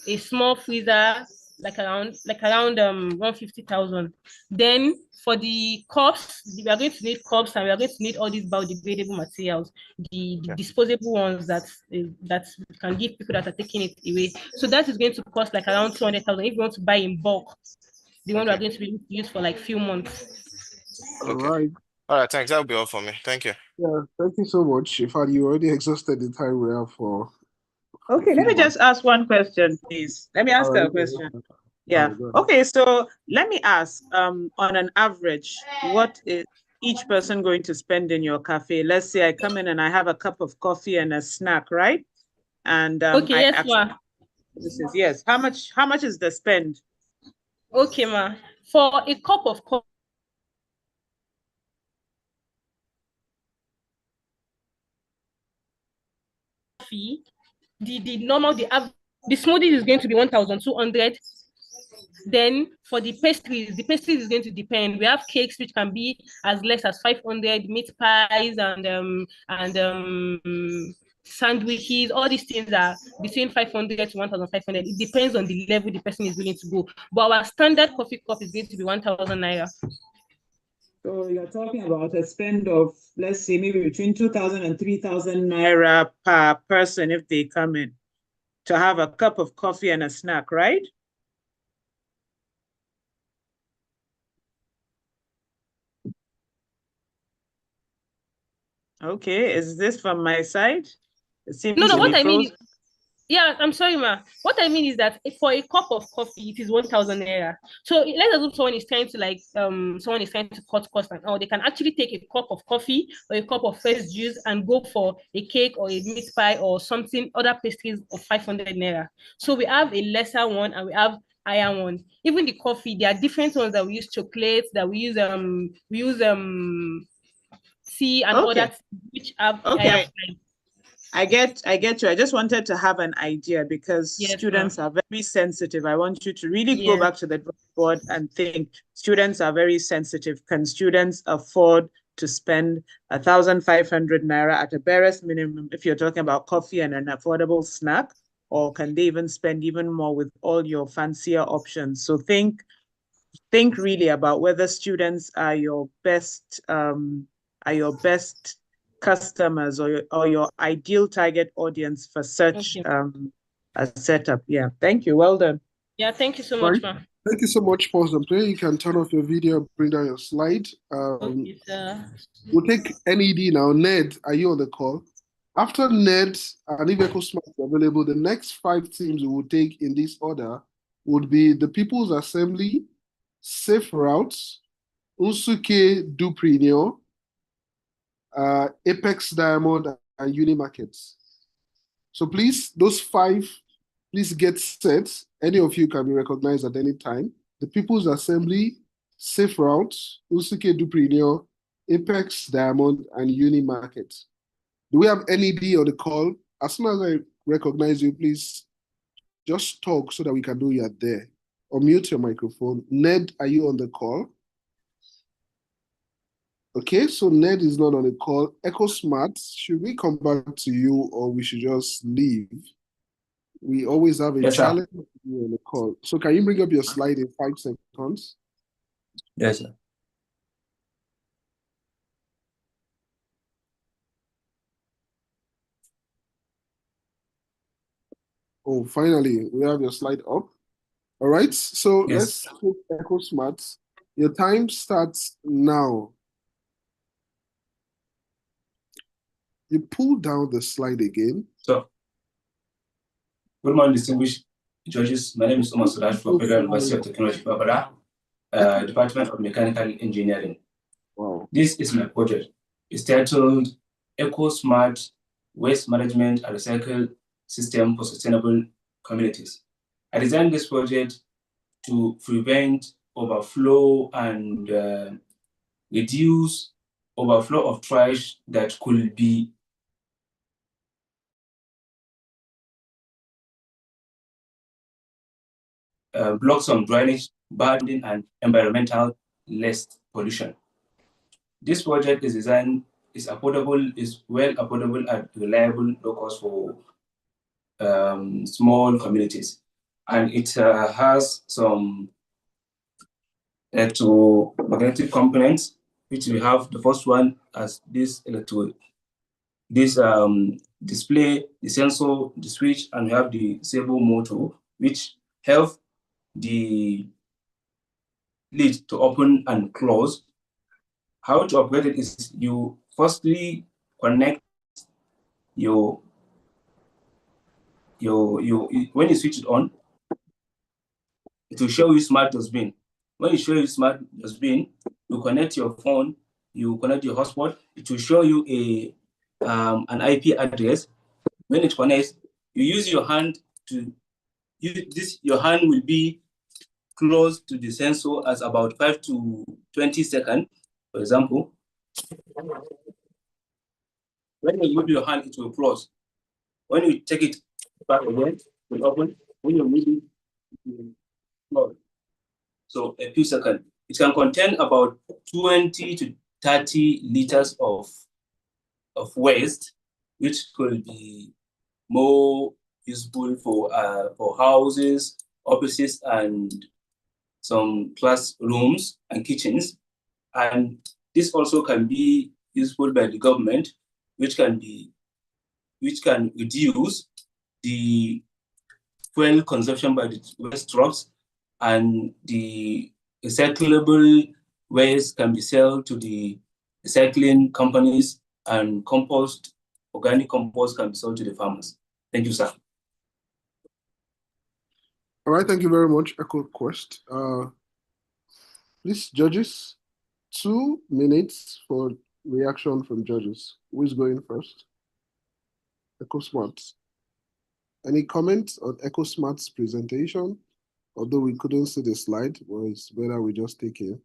a small freezer like around 150,000. Then for the cups, we are going to need cups and we are going to need all these biodegradable materials, the disposable ones that can give people that are taking it away. So that is going to cost like around 200,000 if you want to buy in bulk. the one we are going to be able to use for like few months. All right. All right, thanks. That'll be all for me. Thank you. Yeah, thank you so much. In fact, you already exhausted the time we have for. Okay, let me just ask one question, please. Let me ask a question. Yeah. Okay, so let me ask, on an average, what is each person going to spend in your cafe? Let's say I come in and I have a cup of coffee and a snack, right? And okay, yes, ma. This is yes. How much is the spend? Okay, ma. For a cup of coffee, the normal, the smoothie is going to be 1,200. Then for the pastries is going to depend. We have cakes which can be as less as 500, meat pies and sandwiches. All these things are between 500 to 1,500. It depends on the level the person is willing to go. But our standard coffee cup is going to be 1,000 naira. So you're talking about a spend of, let's say, maybe between 2,000 and 3,000 naira per person if they come in to have a cup of coffee and a snack, right? Okay, is this from my side? It seems No, what I mean is, yeah, I'm sorry, ma. What I mean is that for a cup of coffee, it is 1,000 naira. So let's assume someone is trying to cut costs and all. They can actually take a cup of coffee or a cup of fresh juice and go for a cake or a meat pie or something, other pastries of 500 naira. So we have a lesser one and we have higher one. Even the coffee, there are different ones that we use chocolates, that we use tea and other which have higher price. I get you. I just wanted to have an idea because students are very sensitive. I want you to really go back to the board and think. Students are very sensitive. Can students afford to spend 1,500 naira at a barest minimum if you're talking about coffee and an affordable snack? Or can they even spend even more with all your fancier options? So think really about whether students are your best customers or your ideal target audience for such a setup. Yeah, thank you. Well done. Yeah, thank you so much, ma'am. Thank you so much, Pause and Play. You can turn off your video and bring down your slide. Okay, sir. We'll take NED now. Ned, are you on the call? After Ned and if EcoSmart is available, the next 5 teams we will take in this order would be the People's Assembly, Safe Routes, Unsuke Dupreneur, Apex Diamond, and Unimarkets. So please, those 5, please get set. Any of you can be recognized at any time. The People's Assembly, Safe Routes, Unsuke Dupreneur, Apex Diamond, and Unimarkets. Do we have NED on the call? As soon as I recognize you, please just talk so that we can know you are there. Or mute your microphone. Ned, are you on the call? Okay, so Ned is not on the call. EcoSmart, should we come back to you or we should just leave? We always have a challenge with you on the call. So can you bring up your slide in 5 seconds? Yes, sir. Oh, finally, we have your slide up. All right, so let's take EcoSmart. Your time starts now. You pull down the slide again. So, good morning, distinguished judges. My name is Omar Suraj from Federal University of Technology, Barbara, Department of Mechanical Engineering. Wow. This is my project. It's titled EcoSmart Waste Management and Recycle System for Sustainable Communities. I designed this project to prevent overflow and reduce overflow of trash that could be block some drainage, burden, and environmental less pollution. This project is designed, is affordable, is well affordable and reliable, low cost for small communities. And it has some electromagnetic components, which we have. The first one as this display, the sensor, the switch, and we have the servo motor, which help the lid to open and close. How to operate it is you firstly connect your when you switch it on, it will show you smart dustbin. When you show you smart dustbin, you connect your phone, you connect your hotspot, it will show you an IP address. When it connects, you use your hand to use this. Your hand will be close to the sensor as about 5 to 20 seconds. For example, when you move your hand, it will close. When you take it back again, it will open. When you move it, it will close. So a few seconds. It can contain about 20 to 30 liters of waste, which could be more useful for houses, offices, and some classrooms and kitchens. And this also can be useful by the government, which can reduce the fuel consumption by the waste trucks, and the recyclable waste can be sold to the recycling companies, and organic compost can be sold to the farmers. Thank you, sir. All right, thank you very much, EcoQuest. Please, judges, 2 minutes for reaction from judges. Who is going first? EcoSmart. Any comments on EcoSmart's presentation? Although we couldn't see the slide, well, it's better we just take it.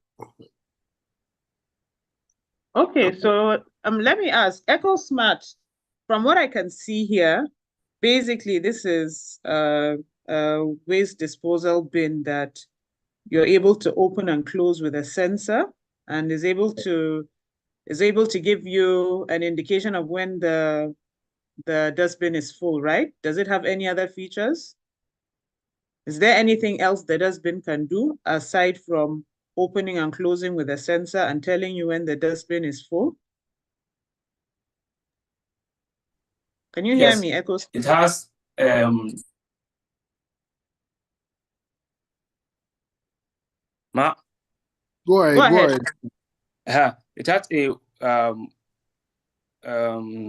Okay, so let me ask, EcoSmart, from what I can see here, basically this is a waste disposal bin that you're able to open and close with a sensor, and is able to give you an indication of when the dustbin is full, right? Does it have any other features? Is there anything else the dustbin can do aside from opening and closing with a sensor and telling you when the dustbin is full? Can you hear me, Echo? It has Go ahead. It has a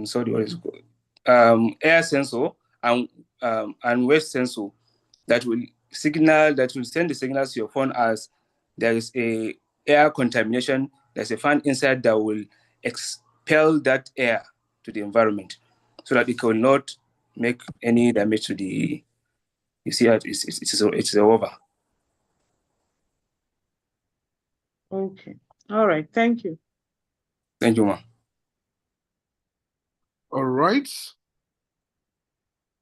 sorry, what is it called? Air sensor and waste sensor that will send the signals to your phone as there is a air contamination. There's a fan inside that will expel that air to the environment, so that it will not make any damage to the. You see, it's over. Okay. All right. Thank you. Thank you, ma'am. All right.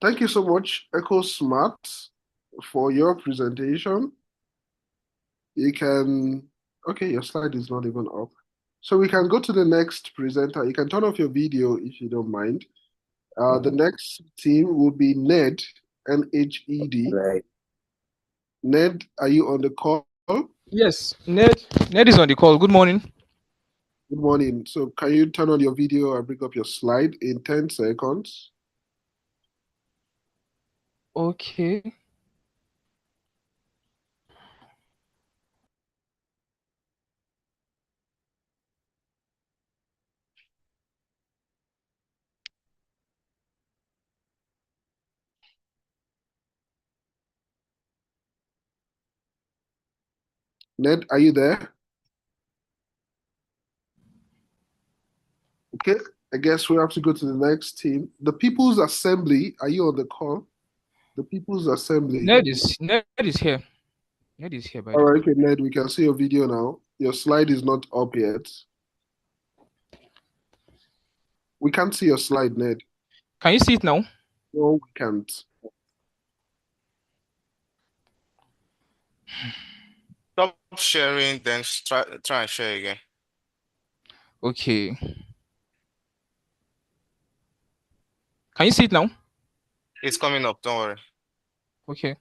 Thank you so much, EcoSmart, for your presentation. You can, okay, your slide is not even up. So we can go to the next presenter. You can turn off your video if you don't mind. The next team will be NED, N-H-E-D. Right. NED, are you on the call? Yes, Ned is on the call. Good morning. Good morning. So can you turn on your video and bring up your slide in 10 seconds? Okay. Ned, are you there? Okay, I guess we have to go to the next team. The People's Assembly, are you on the call? The People's Assembly. Ned is here. Ned is here, by the All way. right, okay, Ned, we can see your video now. Your slide is not up yet. We can't see your slide, Ned. Can you see it now? No, we can't. Stop sharing, then try and share again. Okay. Can you see it now? It's coming up, don't worry. Okay.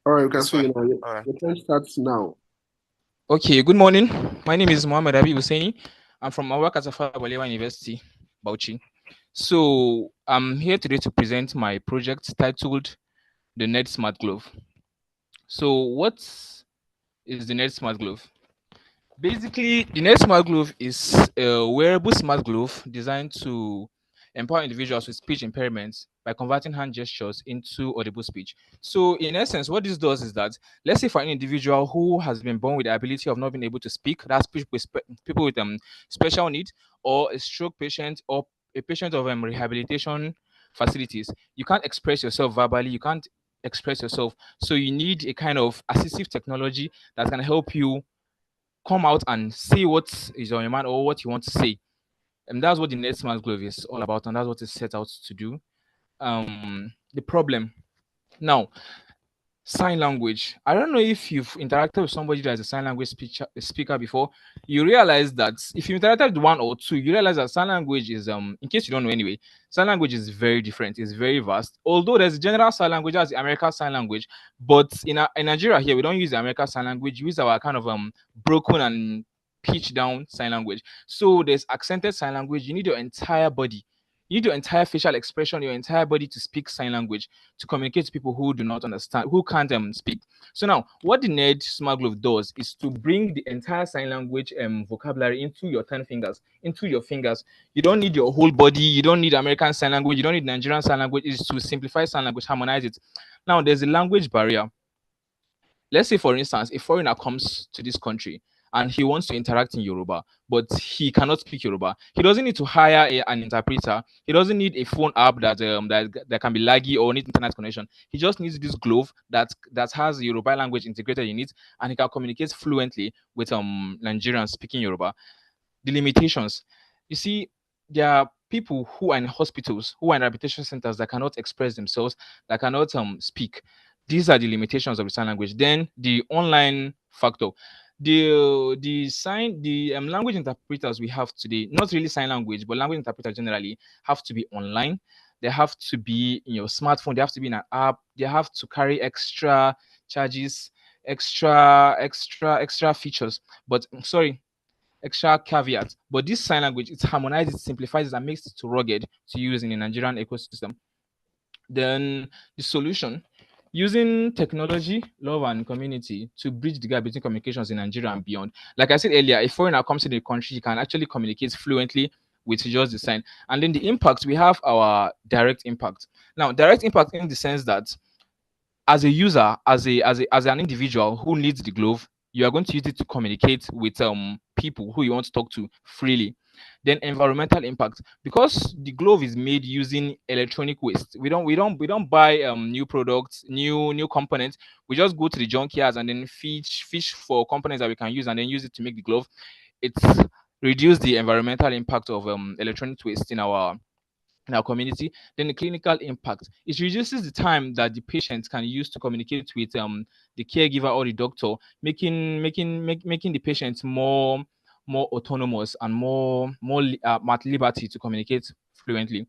All right, we can It's see you fine. now. All right. The time starts now. Okay, good morning. My name is Mohammed Abi Husseini. I'm from Awaka Tafawa Balewa University, Bauchi. So I'm here today to present my project titled the NED Smart Glove. So what is the NED Smart Glove? Basically, the NEC Smart Glove is a wearable smart glove designed to empower individuals with speech impairments by converting hand gestures into audible speech. So, in essence, what this does is that, let's say for an individual who has been born with the ability of not being able to speak, that's people with special needs, or a stroke patient, or a patient of rehabilitation facilities, you can't express yourself verbally, you can't express yourself. So, you need a kind of assistive technology that can help you come out and say what is on your mind or what you want to say. And that's what the NEC Smart Glove is all about, and that's what it's set out to do. The problem now, sign language. I don't know if you've interacted with somebody that is a sign language speaker before. You realize that if you interacted with one or two, you realize that sign language is in case you don't know anyway, sign language is very different. It's very vast. Although there's a general sign language as the American Sign Language, but in Nigeria here we don't use the American Sign Language. We use our kind of broken and pitch down sign language. So there's accented sign language. You need your entire body. You need your entire facial expression, your entire body to speak sign language, to communicate to people who do not understand, who can't speak. So now, what the NED Smart Glove does is to bring the entire sign language vocabulary into your 10 fingers, into your fingers. You don't need your whole body. You don't need American Sign Language. You don't need Nigerian Sign Language. It's to simplify sign language, harmonize it. Now, there's a language barrier. Let's say, for instance, a foreigner comes to this country and he wants to interact in Yoruba, but he cannot speak Yoruba. He doesn't need to hire an interpreter. He doesn't need a phone app that can be laggy or need internet connection. He just needs this glove that has Yoruba language integrated in it, and he can communicate fluently with Nigerians speaking Yoruba. The limitations, you see, there are people who are in hospitals, who are in rehabilitation centers that cannot express themselves, that cannot speak. These are the limitations of the sign language. Then the online factor, the language interpreters we have today, not really sign language, but language interpreters generally have to be online. They have to be in your smartphone. They have to be in an app. They have to carry extra charges, extra features. But sorry, extra caveat. But this sign language, it harmonizes, it simplifies it, and makes it too rugged to use in the Nigerian ecosystem. Then the solution, using technology, love, and community to bridge the gap between communications in Nigeria and beyond. Like I said earlier, if foreigner comes to the country, he can actually communicate fluently with just the sign. And then the impact, we have our direct impact. Now, direct impact in the sense that as a user, as an individual who needs the glove, you are going to use it to communicate with people who you want to talk to freely. Then environmental impact, because the glove is made using electronic waste. We don't buy new products, new components. We just go to the junkyards and then fish for components that we can use and then use it to make the glove. It's reduce the environmental impact of electronic waste in our community. Then the clinical impact, it reduces the time that the patient can use to communicate with the caregiver or the doctor, making the patient more autonomous and more at liberty to communicate fluently.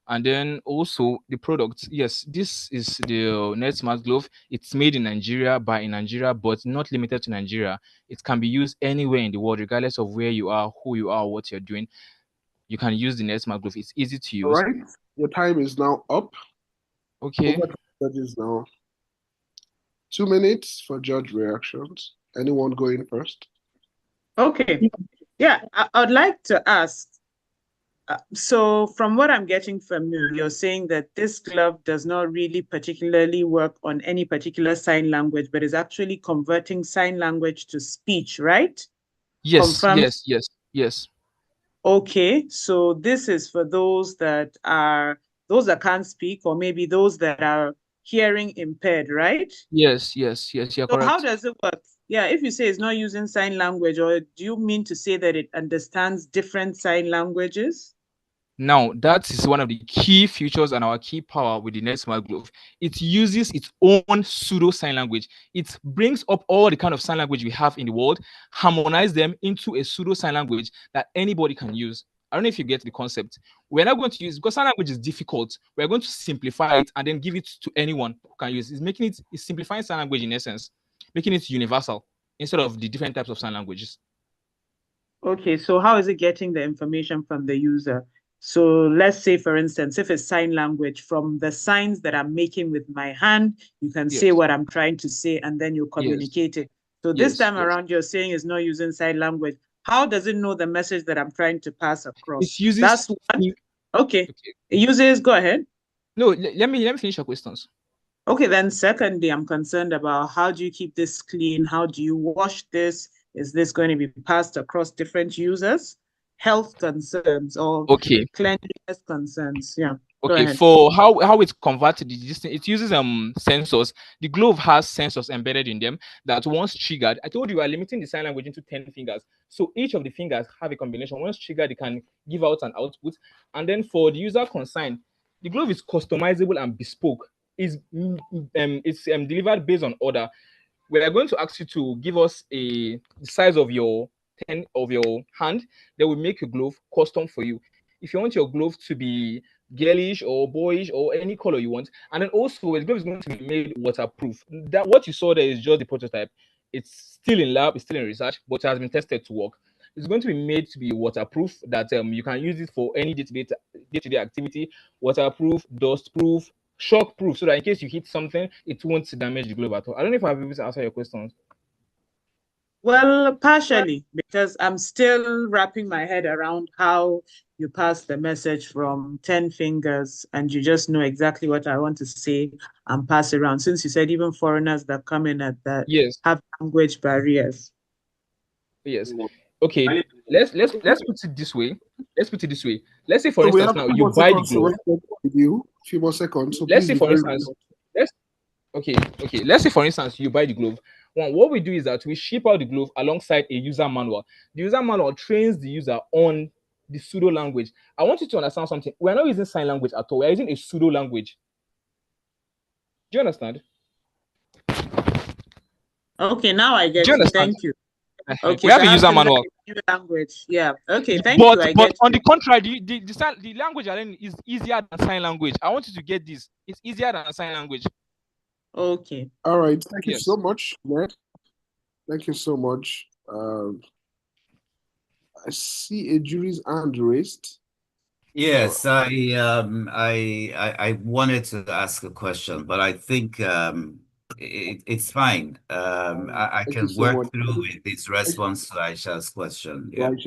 And then also the product. Yes, this is the NEC Smart Glove. It's made in Nigeria by in Nigeria, but not limited to Nigeria. It can be used anywhere in the world, regardless of where you are, who you are, what you're doing. You can use the NEC Smart Glove. It's easy to use. All right, your time is now up. Okay. Over to judges now. 2 minutes for judge reactions. Anyone going first? Okay. Yeah, I'd like to ask. So from what I'm getting from you, you're saying that this glove does not really particularly work on any particular sign language, but is actually converting sign language to speech, right? Yes, yes. Okay, so this is for those that can't speak, or maybe those that are hearing impaired, right? Yes, you're So correct. how does it work? Yeah, if you say it's not using sign language, or do you mean to say that it understands different sign languages? Now, that is one of the key features and our key power with the NEC Smart Glove. It uses its own pseudo sign language. It brings up all the kind of sign language we have in the world, harmonize them into a pseudo sign language that anybody can use. I don't know if you get the concept. We're not going to use, because sign language is difficult, we're going to simplify it and then give it to anyone who can use it. It's simplifying sign language in essence, making it universal instead of the different types of sign languages. Okay, so how is it getting the information from the user? So let's say, for instance, if it's sign language, from the signs that I'm making with my hand, you can say what I'm trying to say, and then you communicate it. So this Yes, time yes. around, you're saying it's not using sign language. How does it know the message that I'm trying to pass across? It uses That's one. Okay. It uses, go ahead. No, let me finish your questions. Okay, then secondly, I'm concerned about how do you keep this clean? How do you wash this? Is this going to be passed across different users? Health concerns or Okay. cleanliness concerns. Yeah. Go Okay, ahead. for how it's converted, it uses sensors. The glove has sensors embedded in them that once triggered, I told you we are limiting the sign language into 10 fingers. So each of the fingers have a combination. Once triggered, they can give out an output. And then for the user concerned, the glove is customizable and bespoke. It's delivered based on order. We are going to ask you to give us the size of your hand. Then we make a glove custom for you. If you want your glove to be girlish or boyish or any color you want, and then also the glove is going to be made waterproof. That what you saw there is just the prototype. It's still in lab, it's still in research, but it has been tested to work. It's going to be made to be waterproof, that you can use it for any day-to-day activity, waterproof, dustproof, shockproof, so that in case you hit something, it won't damage the glove at all. I don't know if I've been able to answer your questions. Well, partially, because I'm still wrapping my head around how you pass the message from 10 fingers and you just know exactly what I want to say and pass around. Since you said even foreigners that come in at that have language barriers. Yes. Okay. Let's put it this way. Let's put it this way. Let's say, for So we instance, have now two you more buy the seconds to glove. respond with you. A few more seconds. So Let's please say, be for very instance, brief. let's say, for instance, you buy the glove. What we do is that we ship out the glove alongside a user manual. The user manual trains the user on the pseudo language. I want you to understand something. We're not using sign language at all. We're using a pseudo language. Do you understand? Okay, now I Do get you you. understand? Thank you. Okay, We have so a I have user to learn manual. a new language. Yeah. Okay, thank But you. I but get on you. the contrary, the language you're learning is easier than sign language. I want you to get this. It's easier than sign language. Okay. All right. Thank you Yes. so much, Ned. Thank you so much. I see a jury's hand raised. Yes, I wanted to ask a question, but I think it's fine. I Thank you can so work much. through with this response to Aisha's question. Yeah. Right,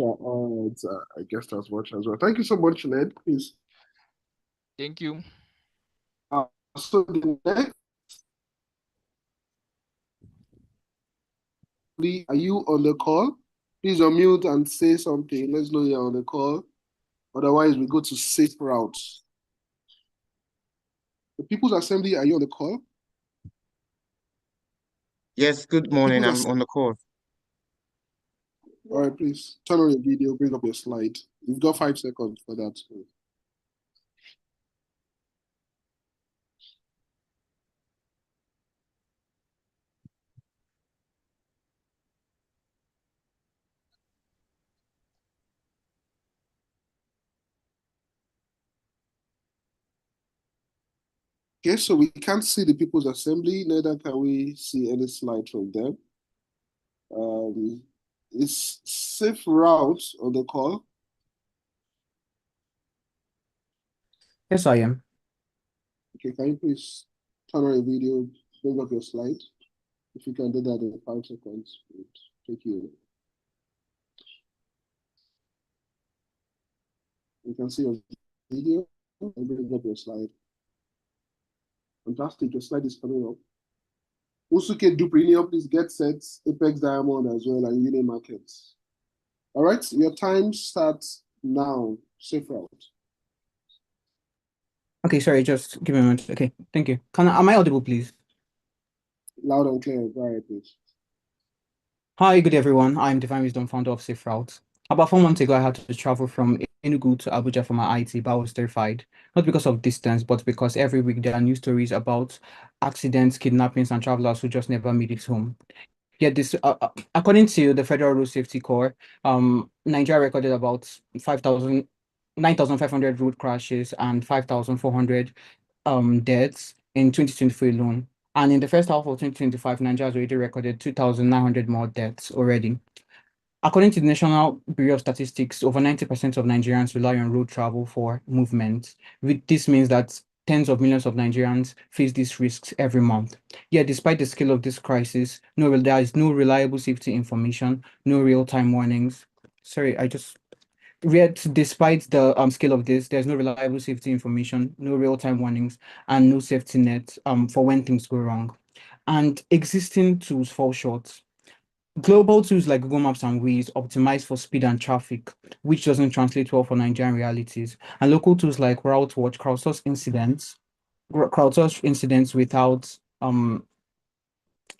I guess that's much as well. Thank you so much, Ned. Please. Thank you. So the next, are you on the call? Please unmute and say something. Let's know you're on the call. Otherwise, we go to safe routes. The People's Assembly, are you on the call? Yes, good morning. I'm on the call. All right, please turn on your video, bring up your slide. You've got 5 seconds for that. Okay, so we can't see the People's Assembly, neither can we see any slide from them. Is Safe Routes on the call? Yes, I am. Okay, can you please turn on your video, bring up your slide? If you can do that in 5 seconds, it would take you. You can see your video and bring up your slide. Fantastic, your slide is coming up. Usuke Duprinio, please get set, Apex Diamond as well, and Union Markets. All right, your time starts now. Safe route. Okay, sorry, just give me a moment. Okay, thank you. Am I audible, please? Loud and clear. Go ahead, please. Hi, good everyone. I'm Divine Wisdom, founder of Safe Route. About 4 months ago, I had to travel from Enugu to Abuja for my IT, but I was terrified. Not because of distance, but because every week there are news stories about accidents, kidnappings, and travelers who just never made it home. Yet this, according to the Federal Road Safety Corps, Nigeria recorded about 9,500 road crashes and 5,400 deaths in 2024 alone. And in the first half of 2025, Nigeria has already recorded 2,900 more deaths already. According to the National Bureau of Statistics, over 90% of Nigerians rely on road travel for movement. This means that tens of millions of Nigerians face these risks every month. Yet, despite the scale of this crisis, there is no reliable safety information, no real-time warnings. Sorry, Yet, despite the scale of this, there's no reliable safety information, no real-time warnings, and no safety net for when things go wrong. And existing tools fall short. Global tools like Google Maps and Waze optimize for speed and traffic, which doesn't translate well for Nigerian realities. And local tools like RouteWatch crowdsource incidents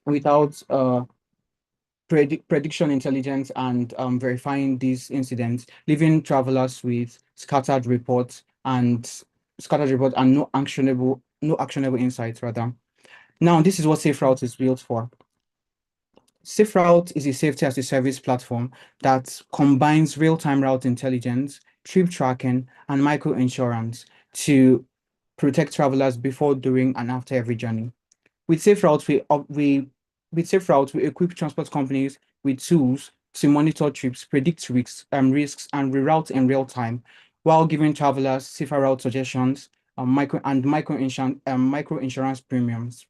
without prediction intelligence and verifying these incidents, leaving travelers with scattered reports and no actionable insights rather. Now, this is what SafeRoute is built for. SafeRoute is a safety as a service platform that combines real-time route intelligence, trip tracking, and micro insurance to protect travelers before, during, and after every journey. With SafeRoute, we equip transport companies with tools to monitor trips, predict risks, and reroute in real time, while giving travelers safer route suggestions, micro insurance premiums.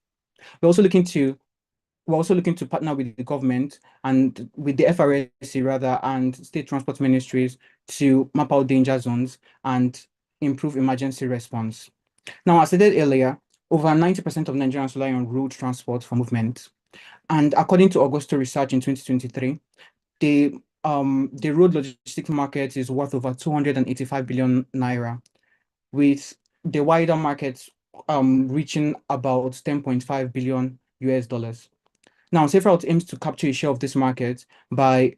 We're also looking to partner with the government and with the FRSC rather and state transport ministries to map out danger zones and improve emergency response. Now, as I said earlier, over 90% of Nigerians rely on road transport for movement. And according to Augusto research in 2023, the road logistics market is worth over 285 billion naira, with the wider market reaching about 10.5 billion US dollars. Now, SafeRoute aims to capture a share of this market through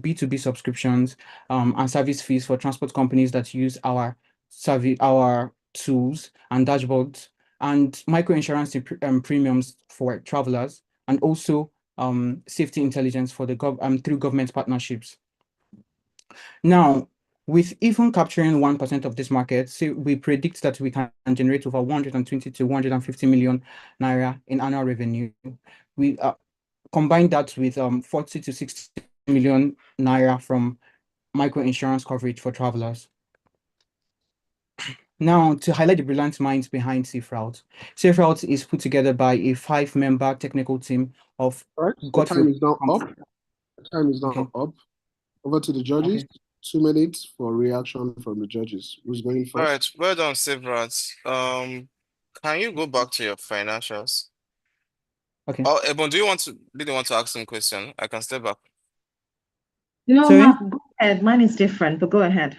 B2B subscriptions and service fees for transport companies that use our tools and dashboards, and micro insurance premiums for travelers, and also safety intelligence for through government partnerships. Now, with even capturing 1% of this market, we predict that we can generate over 120 to 150 million naira in annual revenue. We combine that with 40 to 60 million naira from micro insurance coverage for travelers. Now, to highlight the brilliant minds behind SafeRoute. SafeRoute is put together by a 5-member technical team of All right, the time is now up. The time is now up. Over to the judges. Okay. 2 minutes for reaction from the judges. Who's going first? All right, well done, SafeRoute. Can you go back to your financials? Okay. Oh, Ebon, do you want to ask some question? I can step back. No, Sorry? Mark, go ahead. Mine is different, but go ahead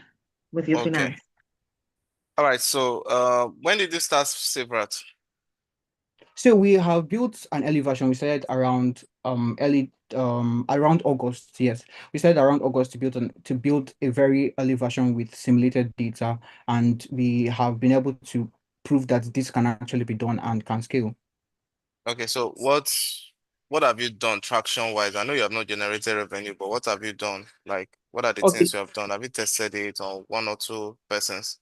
with your Okay. finance. All right, so when did you start SafeRoute? So we have built an early version. We started around around August. Yes, we started around August to build a very early version with simulated data, and we have been able to prove that this can actually be done and can scale. Okay, so what have you done traction wise? I know you have not generated revenue, but what have you done? Like, what are the Okay. things you have done? Have you tested it on 1 or 2 persons?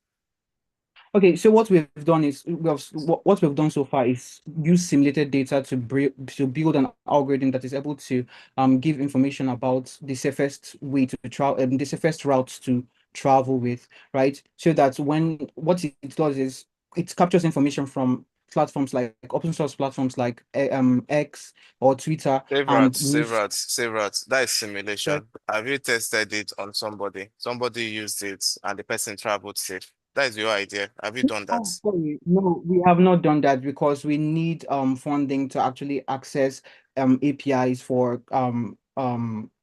Okay, so what we've done is what we've done so far is use simulated data to build an algorithm that is able to give information about the safest way to travel, the safest routes to travel with, right? So that what it does is it captures information from platforms like open source platforms like X or Twitter and SafeRoute. That is simulation. Right. Have you tested it on somebody? Somebody used it and the person traveled safe. That is your idea. Have you done that? Oh, sorry. No, we have not done that because we need funding to actually access APIs for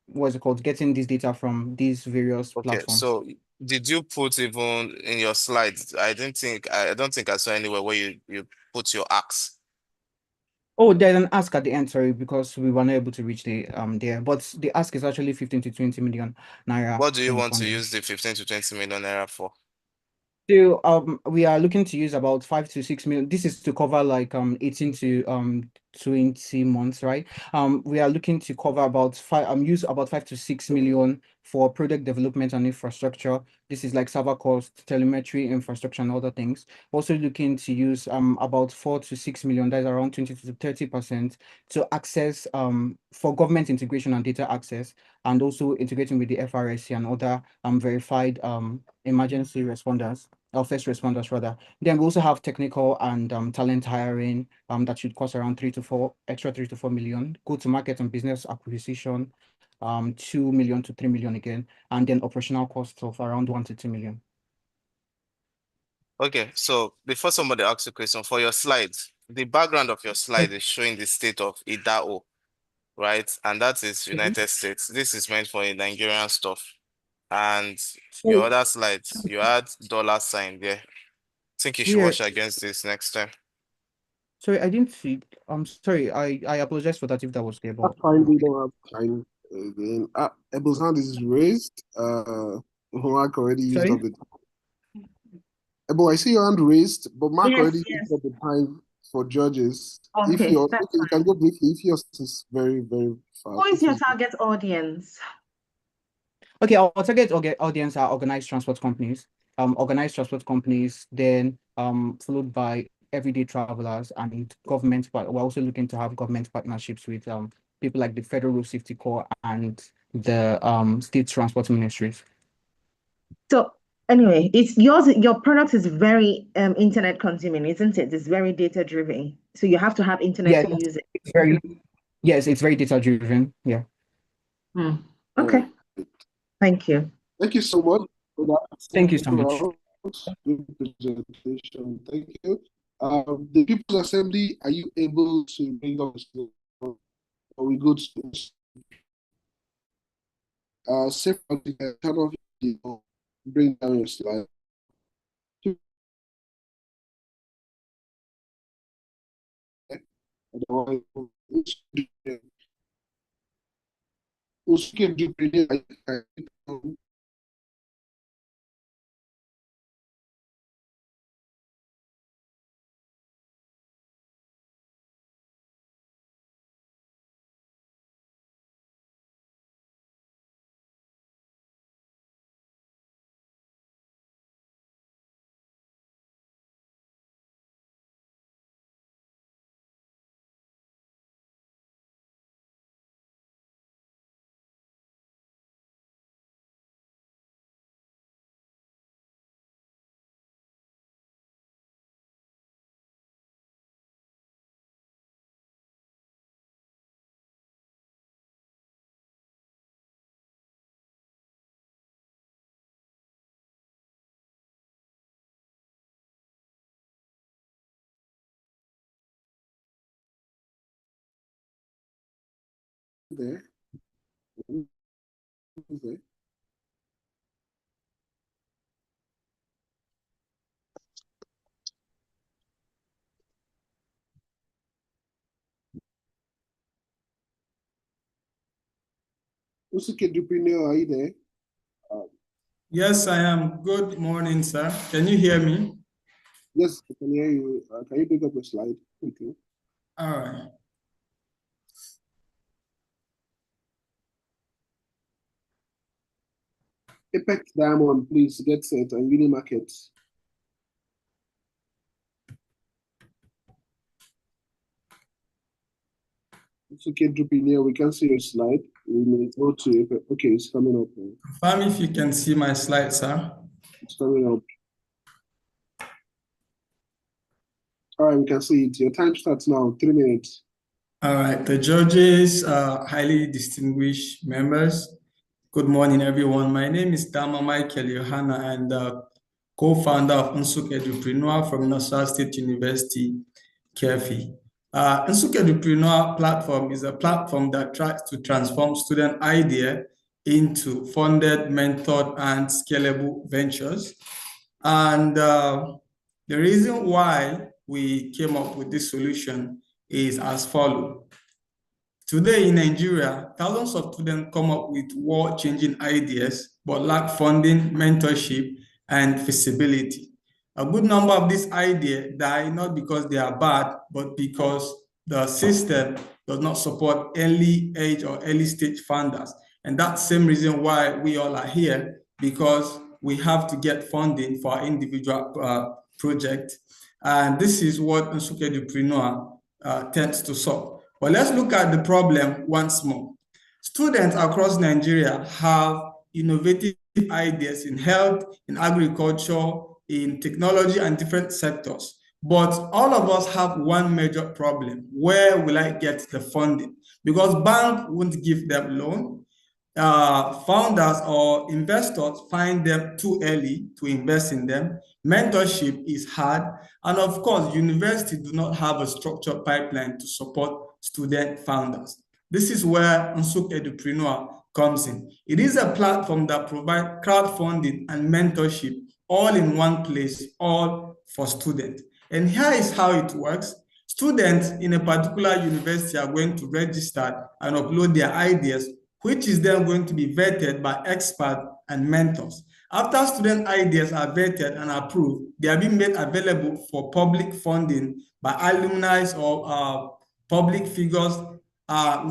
what's it called, getting this data from these various Okay, platforms. so did you put even in your slides? I don't think I saw anywhere where you put your axe. Oh, there's an ask at the end, sorry, because we were not able to reach the there. But the ask is actually 15 to 20 million naira What do you in want to funding. use the 15 to 20 million naira for? So we are looking to use about 5 to 6 million. This is to cover like 18 to 20 months, right? We are looking to cover about use about 5 to 6 million for product development and infrastructure. This is like server cost, telemetry, infrastructure, and other things. Also looking to use about 4 to 6 million, that's around 20 to 30% to access for government integration and data access, and also integrating with the FRSC and other verified emergency responders. or first responders rather. Then we also have technical and talent hiring that should cost around 3 to 4 million. Go to market and business acquisition, 2 million to 3 million again, and then operational costs of around 1 to 2 million. Okay, so before somebody asks a question, for your slides, the background of your slide is showing the state of Idaho, right? And that is United States. This is meant for Nigerian stuff. And your other slides, you add $sign there. I think you should watch against this next time. Sorry, I didn't see. I'm sorry. I apologize for that if that was there. But That's fine. We don't have time again. Ebel's hand is raised. Mark already used up the time. Ebel, I see your hand raised, but Mark already used up the time for judges. Okay, if you can go briefly. If yours is very, very fast. Who is your target audience? Okay, our target audience are organized transport companies. Then followed by everyday travelers and government. But we're also looking to have government partnerships with people like the Federal Road Safety Corps and the state transport ministries. So anyway, it's yours. Your product is very internet consuming, isn't it? It's very data driven. So you have to have internet to use it. It's very data driven. Yeah. Okay. Thank you. Thank you so much for that. Thank you so much. Good presentation. Thank you. The People's Assembly, are you able to bring up or we go to safe turn off your bring down your slide. There. Okay. Usuke Dupineo, are you there? Yes, I am. Good morning, sir. Can you hear me? Yes, I can hear you. Can you pick up the slide? Thank you. All right. Apex Diamond, please get set, and Uni Market. It's okay, Dupineo. We can see your slide. We may go to Apex. Okay, it's coming up. Confirm if you can see my slide, sir. It's coming up. All right, we can see it. Your time starts now. 3 minutes. All right. The judges are highly distinguished members. Good morning, everyone. My name is Dama Michael Yohana, and co-founder of Nsuk Edupreneur from Nassau State University, Kefi. Nsuk Edupreneur platform is a platform that tries to transform student idea into funded, mentored, and scalable ventures. And the reason why we came up with this solution is as follows. Today in Nigeria, thousands of students come up with world-changing ideas, but lack funding, mentorship, and feasibility. A good number of these ideas die not because they are bad, but because the system does not support early age or early stage funders. And that's the same reason why we all are here, because we have to get funding for our individual project. And this is what Nsuk Edupreneur tends to solve. But let's look at the problem once more. Students across Nigeria have innovative ideas in health, in agriculture, in technology and different sectors. But all of us have one major problem. Where will I get the funding? Because bank won't give them loan. Founders or investors find them too early to invest in them. Mentorship is hard. And of course, universities do not have a structured pipeline to support student founders. This is where Nsuk Edupreneur comes in. It is a platform that provides crowdfunding and mentorship all in one place, all for students. And here is how it works. Students in a particular university are going to register and upload their ideas, which is then going to be vetted by experts and mentors. After student ideas are vetted and approved, they are being made available for public funding by alumni or public figures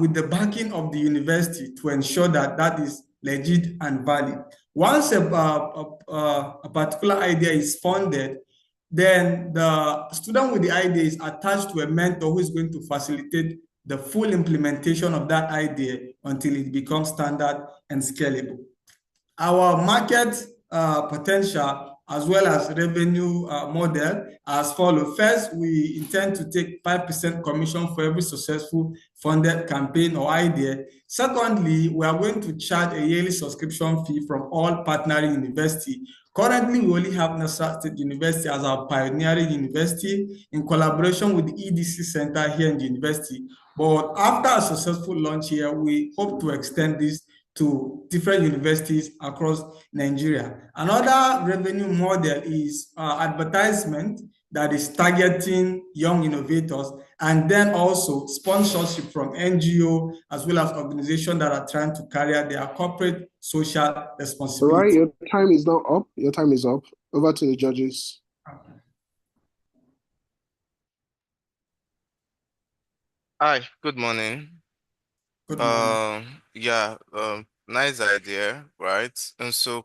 with the backing of the university to ensure that that is legit and valid. Once a particular idea is funded, then the student with the idea is attached to a mentor who is going to facilitate the full implementation of that idea until it becomes standard and scalable. Our market potential as well as revenue model as follows. First, we intend to take 5% commission for every successful funded campaign or idea. Secondly, we are going to charge a yearly subscription fee from all partnering universities. Currently, we only have Nasarawa State University as our pioneering university in collaboration with the EDC Center here in the university. But after a successful launch here, we hope to extend this to different universities across Nigeria. Another revenue model is advertisement that is targeting young innovators, and then also sponsorship from NGO as well as organizations that are trying to carry out their corporate social responsibility. All right, your time is now up. Your time is up. Over to the judges. Hi, good morning. Good morning. Nice idea, right? And so,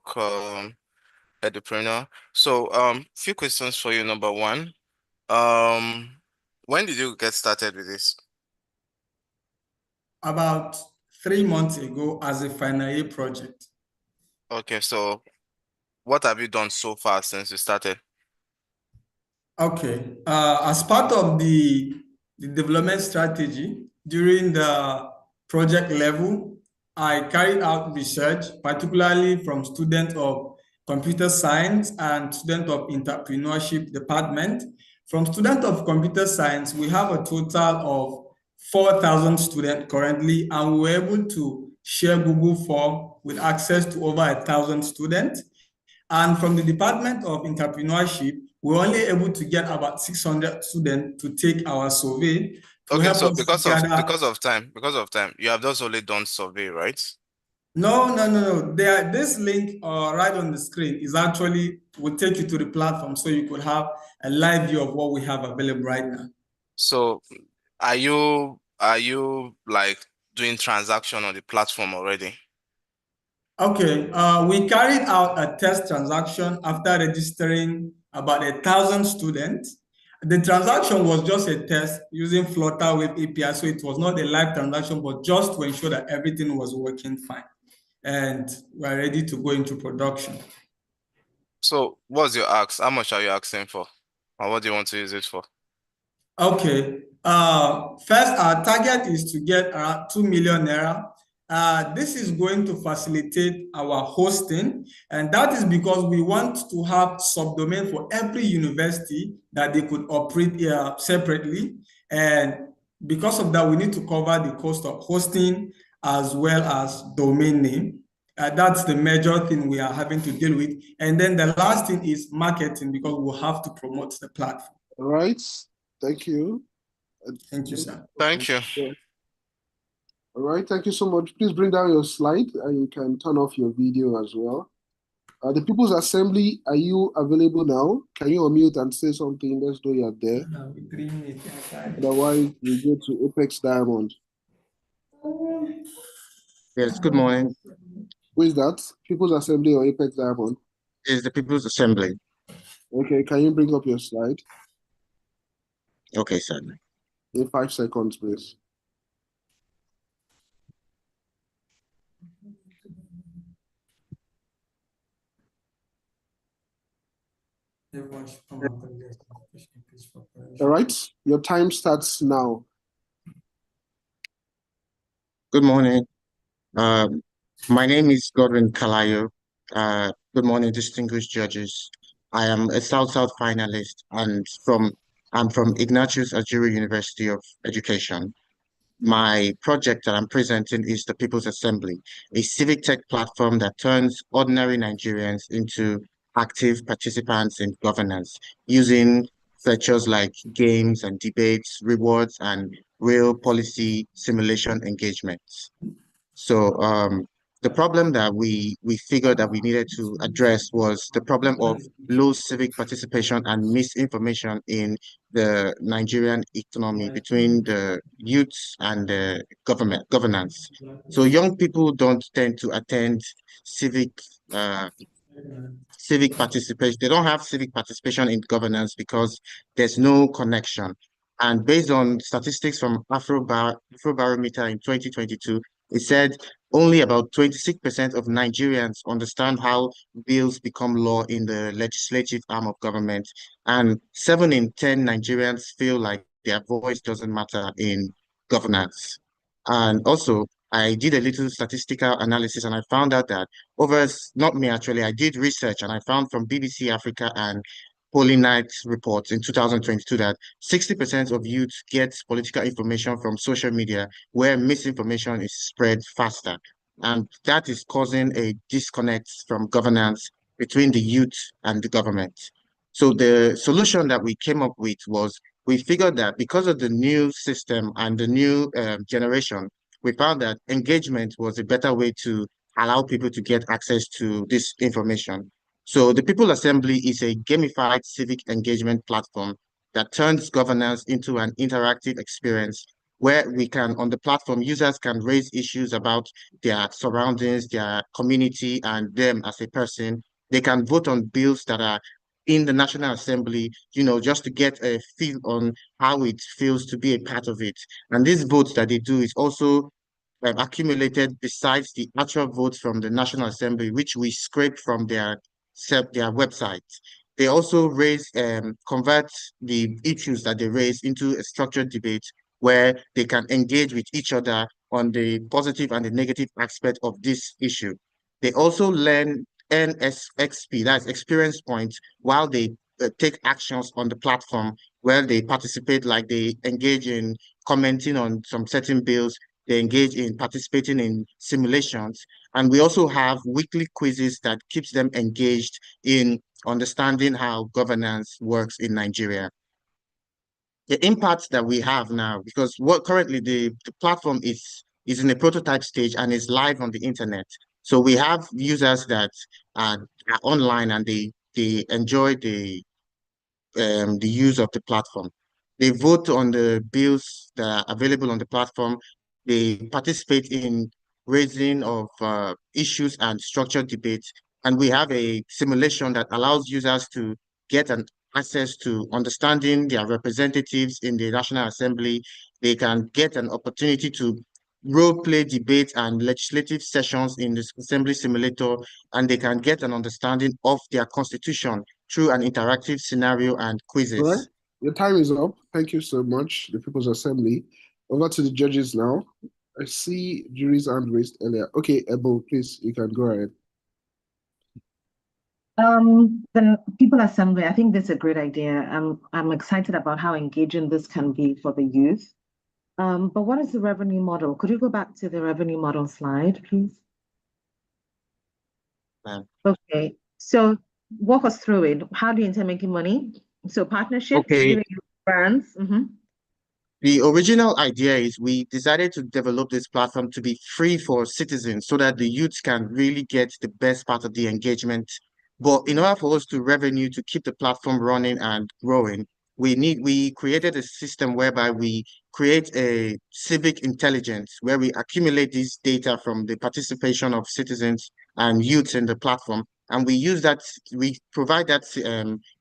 entrepreneur. So, few questions for you. Number one, when did you get started with this? About 3 months ago as a final year project. Okay, so what have you done so far since you started? Okay, as part of the development strategy during the project level, I carried out research, particularly from students of computer science and students of entrepreneurship department. From students of computer science, we have a total of 4,000 students currently, and we were able to share Google Form with access to over 1,000 students. And from the Department of Entrepreneurship, we're only able to get about 600 students to take our survey. Okay, so because of time, you have just only done survey, right? No. This link right on the screen is actually will take you to the platform, so you could have a live view of what we have available right now. So, are you like doing transaction on the platform already? Okay, we carried out a test transaction after registering about 1,000 students. The transaction was just a test using Flutter Web API, so it was not a live transaction, but just to ensure that everything was working fine. And we're ready to go into production. So, what's your ask? How much are you asking for? Or what do you want to use it for? Okay, first, our target is to get around 2 million naira. This is going to facilitate our hosting, and that is because we want to have subdomain for every university that they could operate separately. And because of that, we need to cover the cost of hosting as well as domain name. That's the major thing we are having to deal with. And then the last thing is marketing, because we'll have to promote the platform. All right. Thank you. Thank you, sir. Thank you. All right. Thank you so much. Please bring down your slide and you can turn off your video as well. The People's Assembly, are you available now? Can you unmute and say something? Let's know you're there. Otherwise, we go to Apex Diamond. Yes, good morning. Who is that? People's Assembly or Apex Diamond? Is the People's Assembly. Okay, can you bring up your slide? Okay, sir. In 5 seconds, please. Everyone should come and tell us please for All right, your time starts now. Good morning. My name is Godwin Kalayo. Good morning, distinguished judges. I am a South-South finalist and I'm from Ignatius Ajuri University of Education. My project that I'm presenting is the People's Assembly, a civic tech platform that turns ordinary Nigerians into active participants in governance using features like games and debates, rewards, and real policy simulation engagements. So the problem that we figured that we needed to address was the problem of low civic participation and misinformation in the Nigerian economy between the youths and the governance. So young people don't tend to attend civic uh, civic participation. They don't have civic participation in governance because there's no connection. And based on statistics from Afrobarometer in 2022, it said only about 26% of Nigerians understand how bills become law in the legislative arm of government. And 7 in 10 Nigerians feel like their voice doesn't matter in governance. And also, I did a little statistical analysis and I found out that not me actually, I did research and I found from BBC Africa and Polling Night reports in 2022 that 60% of youth get political information from social media where misinformation is spread faster. And that is causing a disconnect from governance between the youth and the government. So the solution that we came up with was we figured that because of the new system and the new generation, we found that engagement was a better way to allow people to get access to this information. So the People Assembly is a gamified civic engagement platform that turns governance into an interactive experience where on the platform, users can raise issues about their surroundings, their community, and them as a person. They can vote on bills that are in the National Assembly, just to get a feel on how it feels to be a part of it. And these votes that they do is also accumulated besides the actual votes from the National Assembly, which we scrape from their website. They also convert the issues that they raise into a structured debate where they can engage with each other on the positive and the negative aspect of this issue. They also learn NSXP, that's experience points, while they take actions on the platform where they participate, like they engage in commenting on some certain bills, they engage in participating in simulations. And we also have weekly quizzes that keeps them engaged in understanding how governance works in Nigeria. The impact that we have now, because what currently the platform is in a prototype stage and is live on the internet. So we have users that are online and they enjoy the use of the platform. They vote on the bills that are available on the platform. They participate in raising of issues and structured debates. And we have a simulation that allows users to get an access to understanding their representatives in the National Assembly. They can get an opportunity to role play debates and legislative sessions in the Assembly Simulator, and they can get an understanding of their constitution through an interactive scenario and quizzes. All right, your time is up. Thank you so much, the People's Assembly. Over to the judges now. I see jury's hand raised earlier. Okay, Ebo, please, you can go ahead. The People Assembly, I think that's a great idea. I'm excited about how engaging this can be for the youth. But what is the revenue model? Could you go back to the revenue model slide, please? Okay, so walk us through it. How do you intend making money? So partnerships, giving brands. The original idea is we decided to develop this platform to be free for citizens so that the youths can really get the best part of the engagement. But in order for us to revenue to keep the platform running and growing, we created a system whereby we create a civic intelligence where we accumulate this data from the participation of citizens and youths in the platform. And we provide that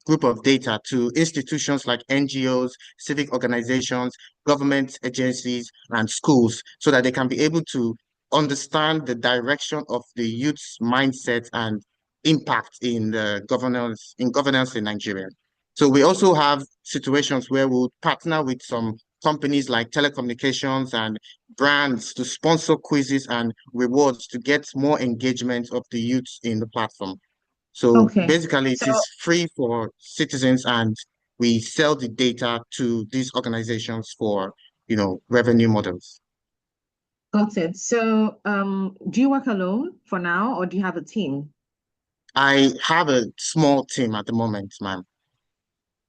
group of data to institutions like NGOs, civic organizations, government agencies, and schools so that they can be able to understand the direction of the youth's mindset and impact in the governance in Nigeria. So we also have situations where we'll partner with some companies like telecommunications and brands to sponsor quizzes and rewards to get more engagement of the youth in the platform. So Okay. basically, it So is free for citizens, and we sell the data to these organizations for, revenue models. got it. So do you work alone for now, or do you have a team? I have a small team at the moment, ma'am.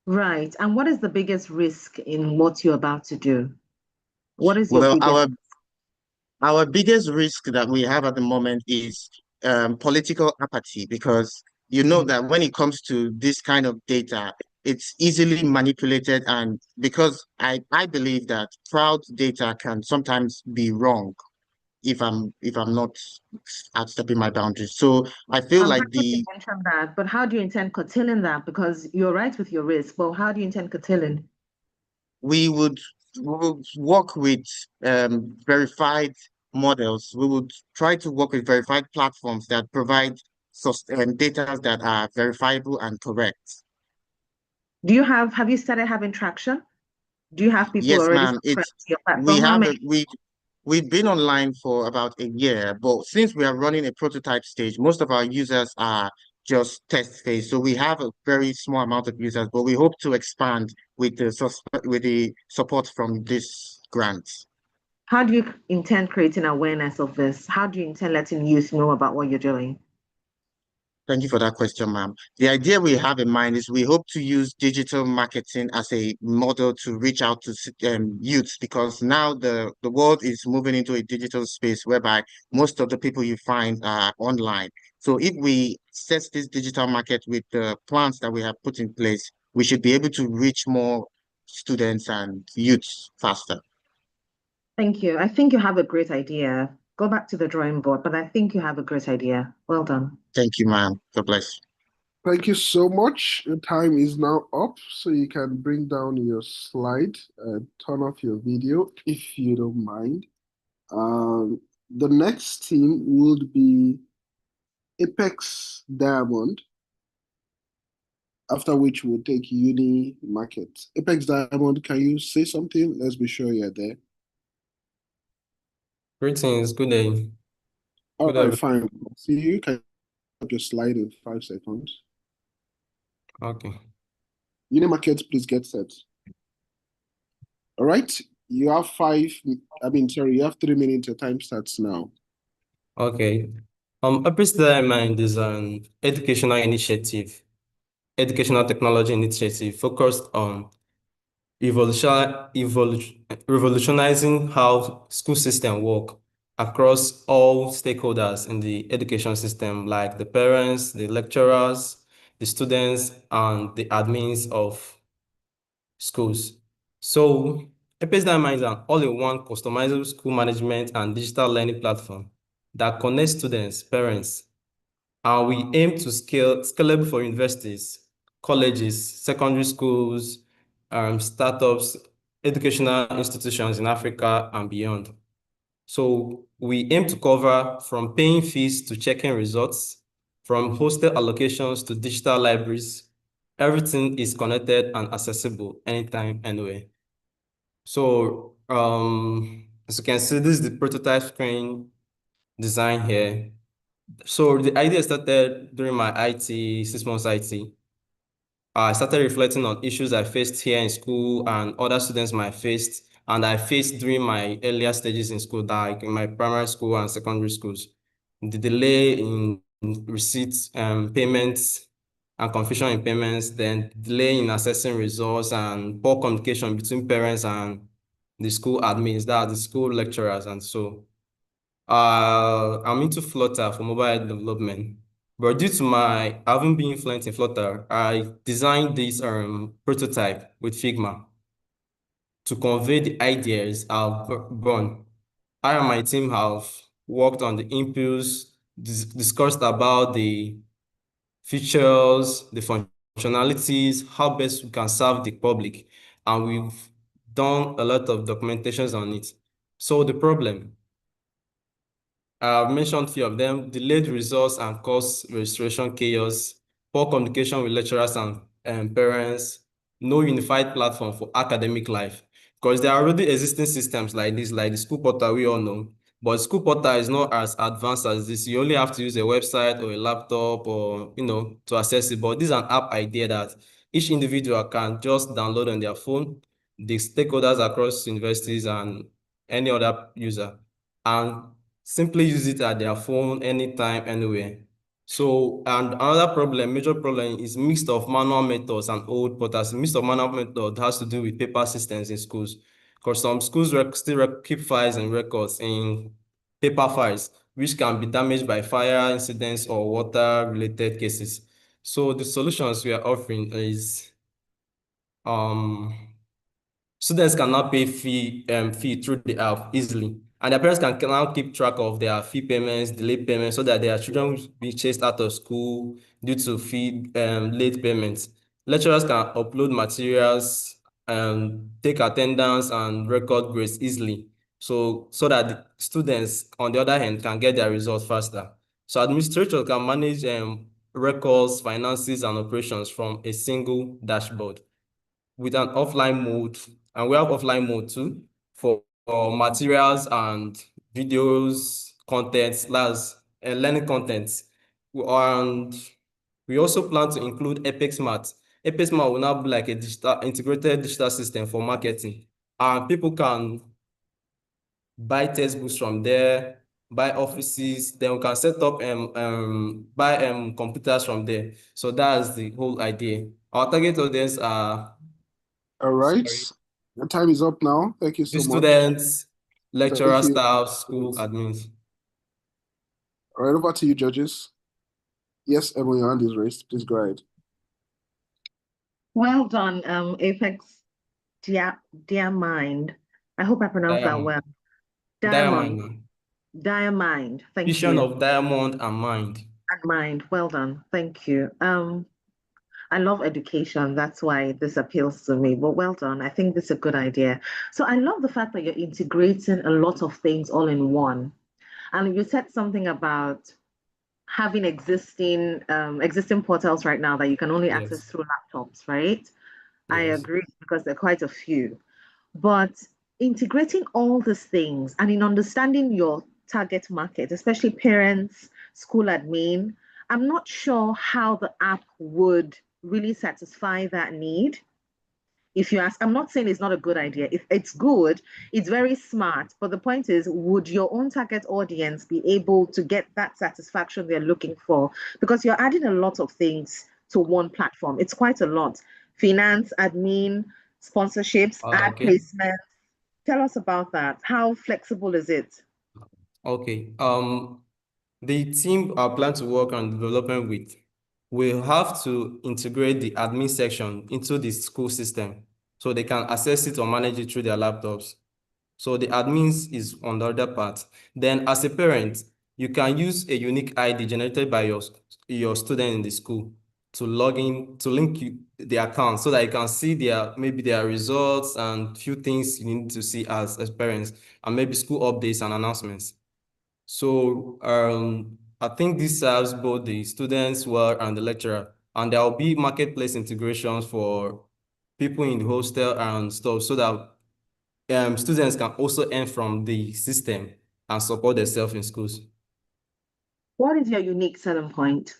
Right. And what is the biggest risk in what you're about to do? What is your Well, biggest? our biggest risk that we have at the moment is political apathy, because you know that when it comes to this kind of data, it's easily manipulated, and because I believe that crowd data can sometimes be wrong if I'm not outstepping my boundaries. So I feel I'm like happy you mentioned that, but how do you intend curtailing that? Because you're right with your risk, but how do you intend curtailing? we would work with verified models. We would try to work with verified platforms that provide data that are verifiable and correct. Have you started having traction? Do you have people Yes, already ma'am. subscribed to your We platform? How have many? we've been online for about a year, but since we are running a prototype stage, most of our users are just test phase. So we have a very small amount of users, but we hope to expand with the support from this grant. How do you intend creating awareness of this? How do you intend letting youth know about what you're doing? Thank you for that question, ma'am. The idea we have in mind is we hope to use digital marketing as a model to reach out to youths, because now the world is moving into a digital space whereby most of the people you find are online. So if we set this digital market with the plans that we have put in place, we should be able to reach more students and youths faster. Thank you. I think you have a great idea. Go back to the drawing board, but I think you have a great idea. Well done. Thank you, ma'am. God bless. Thank you so much. Your time is now up, so you can bring down your slide and turn off your video if you don't mind. The next team would be Apex Diamond, after which we'll take Uni Market. Apex Diamond, can you say something? Let's be sure you're there. Greetings, good day. All Good right, every- fine. See you. Can up your slide in 5 seconds. Okay. Uni Market, please get set. All right. You have 3 minutes. Your time starts now. Okay. Apex Diamond is an educational initiative, educational technology initiative focused on revolutionizing how school system work across all stakeholders in the education system, like the parents, the lecturers, the students, and the admins of schools. So Apex Diamond is an all-in-one customizable school management and digital learning platform that connects students, parents, and we aim to scalable for universities, colleges, secondary schools, startups, educational institutions in Africa and beyond. So we aim to cover from paying fees to checking results, from hostel allocations to digital libraries. Everything is connected and accessible anytime, anywhere. So as you can see, this is the prototype screen design here. So the idea started during my IT, 6 months IT. I started reflecting on issues I faced here in school and other students might face, and I faced during my earlier stages in school, like in my primary school and secondary schools. The delay in receipts, payments, and confusion in payments, then delay in accessing results and poor communication between parents and the school admins, that are the school lecturers, and so. I'm into Flutter for mobile development, but due to my having been fluent in Flutter, I designed this prototype with Figma to convey the ideas I've born. I and my team have worked on the inputs, discussed about the features, the functionalities, how best we can serve the public, and we've done a lot of documentations on it. So the problem. I've mentioned few of them: delayed results and course registration chaos, poor communication with lecturers and parents, no unified platform for academic life. Because there are already existing systems like this, like the school portal we all know. But school portal is not as advanced as this. You only have to use a website or a laptop or to access it. But this is an app idea that each individual can just download on their phone, the stakeholders across universities and any other user, and simply use it at their phone anytime, anywhere. So, and another problem, major problem, is mix of manual methods and old portals. Mix of manual method has to do with paper systems in schools, because some schools still keep files and records in paper files, which can be damaged by fire incidents or water-related cases. So the solutions we are offering is students cannot pay fee through the app easily, and their parents can now keep track of their fee payments, delayed payments, so that their children will be chased out of school due to fee late payments. Lecturers can upload materials, take attendance, and record grades easily, so that the students, on the other hand, can get their results faster. So administrators can manage records, finances, and operations from a single dashboard with an offline mode, and we have offline mode too for materials and videos, contents, and learning contents. And we also plan to include Epic Smart. Epic Smart will now be like a integrated digital system for marketing, and people can buy textbooks from there, buy offices, then we can set up buy computers from there. So that's the whole idea. Our target audience are, All right. sorry, Your time is up now. Thank you the so much. students, Thank lecturers, you. staff, school admins. All right, over to you, judges. Yes, Emily, your hand is raised. Please go ahead. Well done, Apex Diamond. I hope I pronounced that well. Diamond. Diamond. Diamond. Thank Vision you. of diamond and mind. And mind. Well done. Thank you. I love education. That's why this appeals to me. But well done. I think this is a good idea. So I love the fact that you're integrating a lot of things all in one. And you said something about having existing portals right now that you can only access Yes. through laptops, right? I Yes. agree, because there are quite a few. But integrating all these things and in understanding your target market, especially parents, school admin, I'm not sure how the app would really satisfy that need. If you ask, I'm not saying it's not a good idea. It's good, it's very smart. But the point is, would your own target audience be able to get that satisfaction they're looking for? Because you're adding a lot of things to one platform. It's quite a lot. Finance, admin, sponsorships, ad Okay. placement. Tell us about that. How flexible is it? Okay. The team I plan to work on development with will have to integrate the admin section into the school system so they can access it or manage it through their laptops. So the admins is on the other part. Then as a parent, you can use a unique ID generated by your student in the school to log in, to link the account so that you can see maybe their results and few things you need to see as parents, and maybe school updates and announcements. So I think this serves both the students well and the lecturer. And there will be marketplace integrations for people in the hostel and stuff, so that students can also earn from the system and support themselves in schools. What is your unique selling point?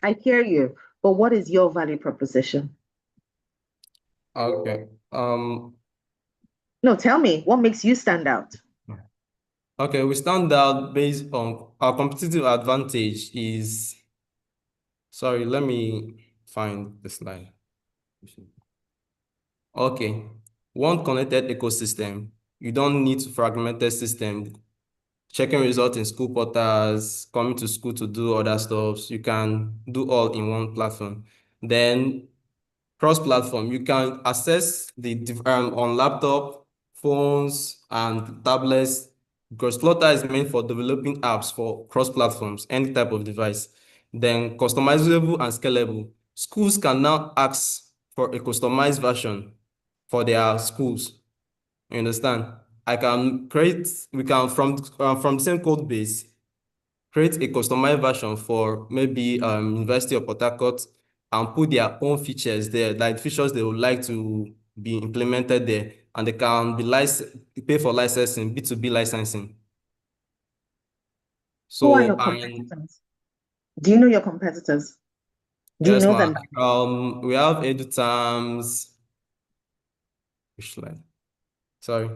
I hear you, but what is your value proposition? Okay. No, tell me, what makes you stand out? Okay, we stand out based on our competitive advantage is, sorry, let me find the slide. Okay, one connected ecosystem. You don't need fragmented system, checking results in school portals, coming to school to do other stuff. You can do all in one platform. Then cross-platform, you can access on laptop, phones, and tablets, because Flutter is meant for developing apps for cross-platforms, any type of device. Then customizable and scalable. Schools can now ask for a customized version for their schools. You understand? we can from the same code base create a customized version for maybe University of Port Harcourt and put their own features there, like features they would like to be implemented there, and they can be pay for licensing, B2B licensing. Who are So your competitors? Do you know your competitors? Do you yes, know ma'am. them? We have EduTerms. Which line? Sorry.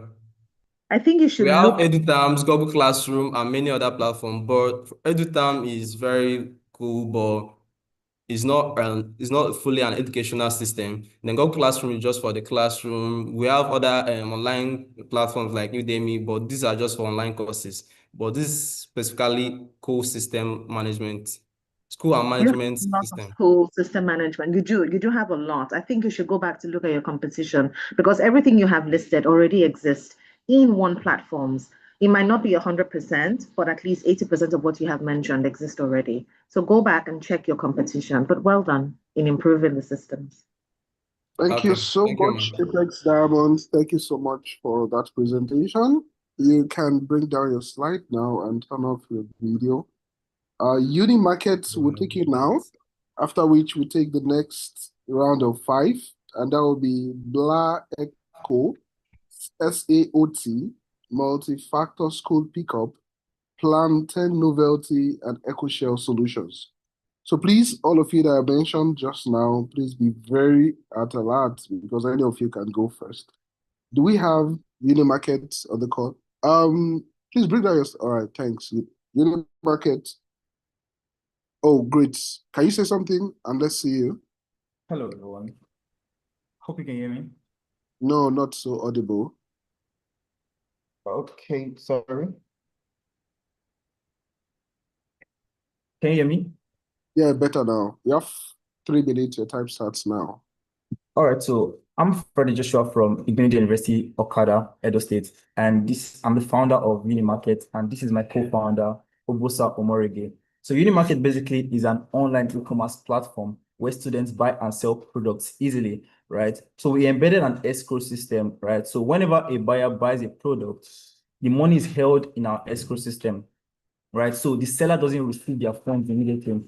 I think you should We have look. EduTerms, Google Classroom, and many other platforms. But EduTerm is very cool, but it's not fully an educational system. Then Google Classroom is just for the classroom. We have other online platforms like Udemy, but these are just for online courses. But this is specifically school system management, school and You have management a lot of system. school system management. You do have a lot. I think you should go back to look at your competition because everything you have listed already exists in one platforms. It might not be 100%, but at least 80% of what you have mentioned exists already. So go back and check your competition. But well done in improving the systems. Thank you so much, Apex Diamond. Thank you so much for that presentation. You can bring down your slide now and turn off your video. Uni Markets will take you now, after which we take the next round of 5, and that will be Bla Echo, SAOT, Multi-Factor School Pickup, Plan 10 Novelty, and EcoShell Solutions. So please, all of you that I mentioned just now, please be very alert because any of you can go first. Do we have Uni Markets on the call? Please bring down your. All right, thanks. Uni Market. Oh, great. Can you say something? And let's see you. Hello, everyone. Hope you can hear me. No, not so audible. Okay, sorry. Can you hear me? Yeah, better now. You have 3 minutes. Your time starts now. All right, so I'm Freddie Joshua from Igbenidi University, Okada, Edo State, and I'm the founder of Unimarket, and this is my co-founder, Obosa Omorege. So Unimarket basically is an online e-commerce platform where students buy and sell products easily, right? So we embedded an escrow system, right? So whenever a buyer buys a product, the money is held in our escrow system, right? So the seller doesn't receive their funds immediately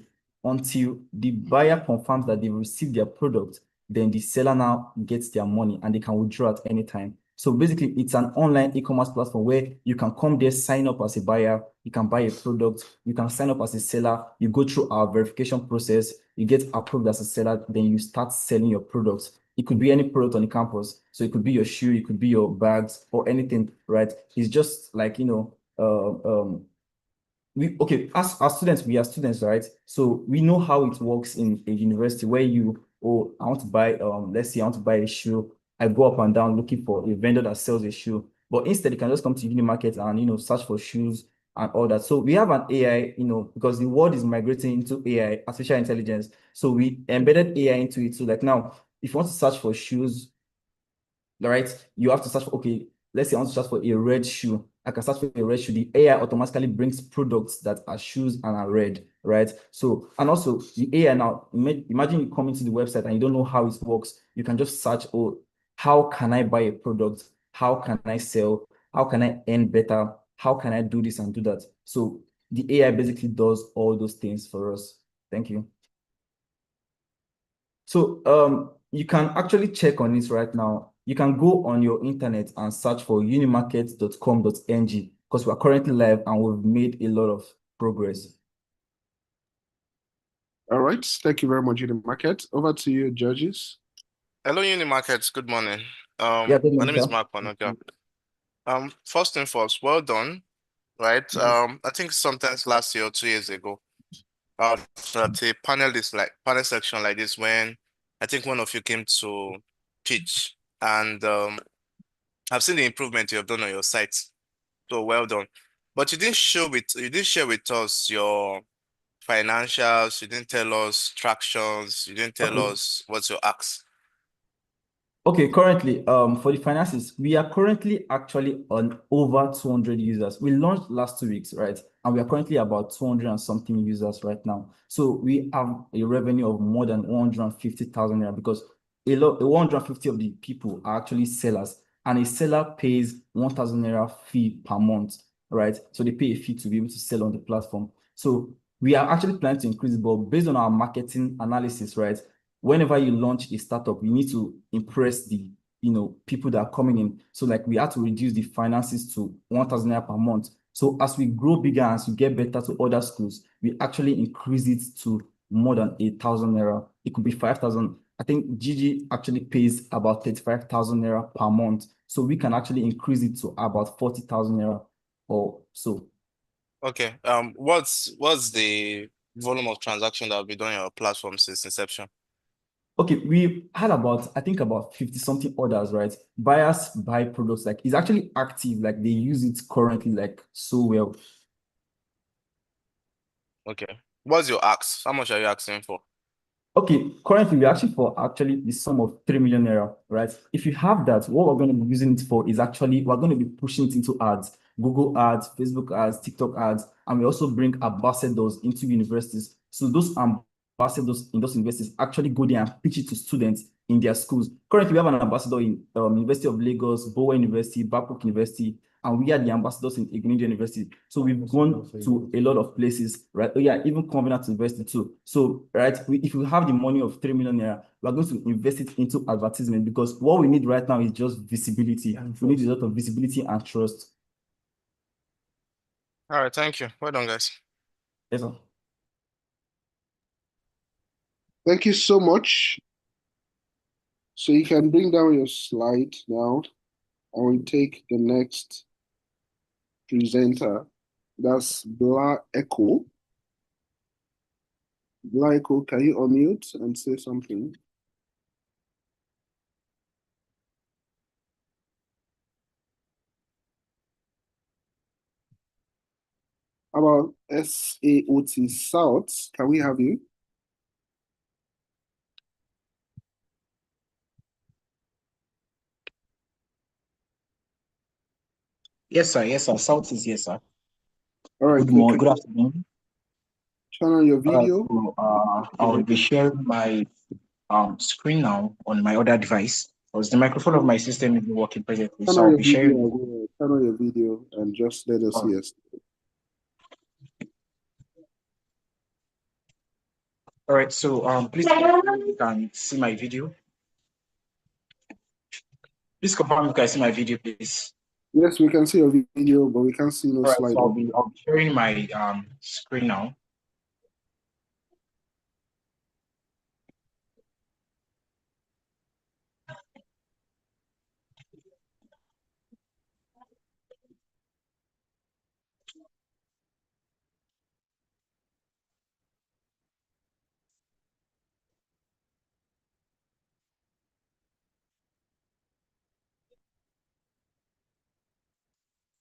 until the buyer confirms that they received their product. Then the seller now gets their money and they can withdraw at any time. So basically, it's an online e-commerce platform where you can come there, sign up as a buyer, you can buy a product, you can sign up as a seller, you go through our verification process, you get approved as a seller, then you start selling your products. It could be any product on the campus. So it could be your shoe, it could be your bags or anything, right? It's just like, as students, we are students, right? So we know how it works in a university where I want to buy, let's say I want to buy a shoe. I go up and down looking for a vendor that sells a shoe. But instead, you can just come to Unimarket and, search for shoes and all that. So we have an AI, because the world is migrating into AI, artificial intelligence. So we embedded AI into it. So like now, if you want to search for shoes, right, you have to search for, okay, let's say I want to search for a red shoe. I can search for a red shoe. The AI automatically brings products that are shoes and are red, right? So, and also the AI now, imagine you come into the website and you don't know how it works. You can just search, oh, how can I buy a product? How can I sell? How can I earn better? How can I do this and do that? So the AI basically does all those things for us. Thank you. So you can actually check on it right now. You can go on your internet and search for unimarket.com.ng because we are currently live and we've made a lot of progress. All right. Thank you very much, Unimarket. Over to you, judges. Hello, Unimarkets. Good morning. Yeah, good My morning, name is sir. Mark Panoga. First and first, well done. Right. I think sometimes last year or 2 years ago, at a panel section like this when I think one of you came to pitch, and I've seen the improvement you have done on your site. So well done. But you didn't share with us your financials, you didn't tell us tractions, you didn't tell Okay. us what's your ask. Okay, currently, for the finances, we are currently actually on over 200 users. We launched last 2 weeks, right? And we are currently about 200 and something users right now. So we have a revenue of more than 150,000 naira because 150 of the people are actually sellers. and a seller pays 1,000 naira fee per month, right? So they pay a fee to be able to sell on the platform. So we are actually planning to increase it, but based on our marketing analysis, right? Whenever you launch a startup, you need to impress the people that are coming in. So like we have to reduce the finances to 1,000 naira per month. So as we grow bigger, as we get better to other schools, we actually increase it to more than 8,000 naira. It could be 5,000. I think Gigi actually pays about 35,000 naira per month. So we can actually increase it to about 40,000 naira or so. Okay. What's the volume of transaction that will be done on your platform since inception? Okay, we had I think about 50 something orders, right? Buyers buy products, like it's actually active, like they use it currently like so well. Okay. What's your ask? How much are you asking for? Okay, currently we're actually for the sum of 3 million naira, right? If you have that, what we're going to be using it for is actually we're going to be pushing it into ads, Google ads, Facebook ads, TikTok ads, and we also bring ambassadors into universities. So those ambassadors in those universities actually go there and pitch it to students in their schools. Currently, we have an ambassador in University of Lagos, Bowen University, Babcock University, and we are the ambassadors in Ignition University. So we've gone to a lot of places, right? Oh yeah, even Covenant University too. So, right, if you have the money of 3 million naira, we're going to invest it into advertisement, because what we need right now is just visibility. We need a lot of visibility and trust. All right, thank you. Well done, guys. Yes, sir. Thank you so much. So you can bring down your slide now. I will take the next presenter. That's Bla Echo. Bla Echo, can you unmute and say something? About SAOT South, can we have you? Yes, sir. Yes, sir. South is yes, sir. All right. Good morning. Good afternoon. Turn on your video. So, I will be sharing my screen now on my other device, because the microphone of my system is not working presently. Turn So on I'll your be video. sharing. Turn on your video and just let us see us. All right. So please confirm you can see my video. Please confirm you can see my video, please. Yes, we can see your video, but we can't see no All right. slide. So I'll be sharing my screen now.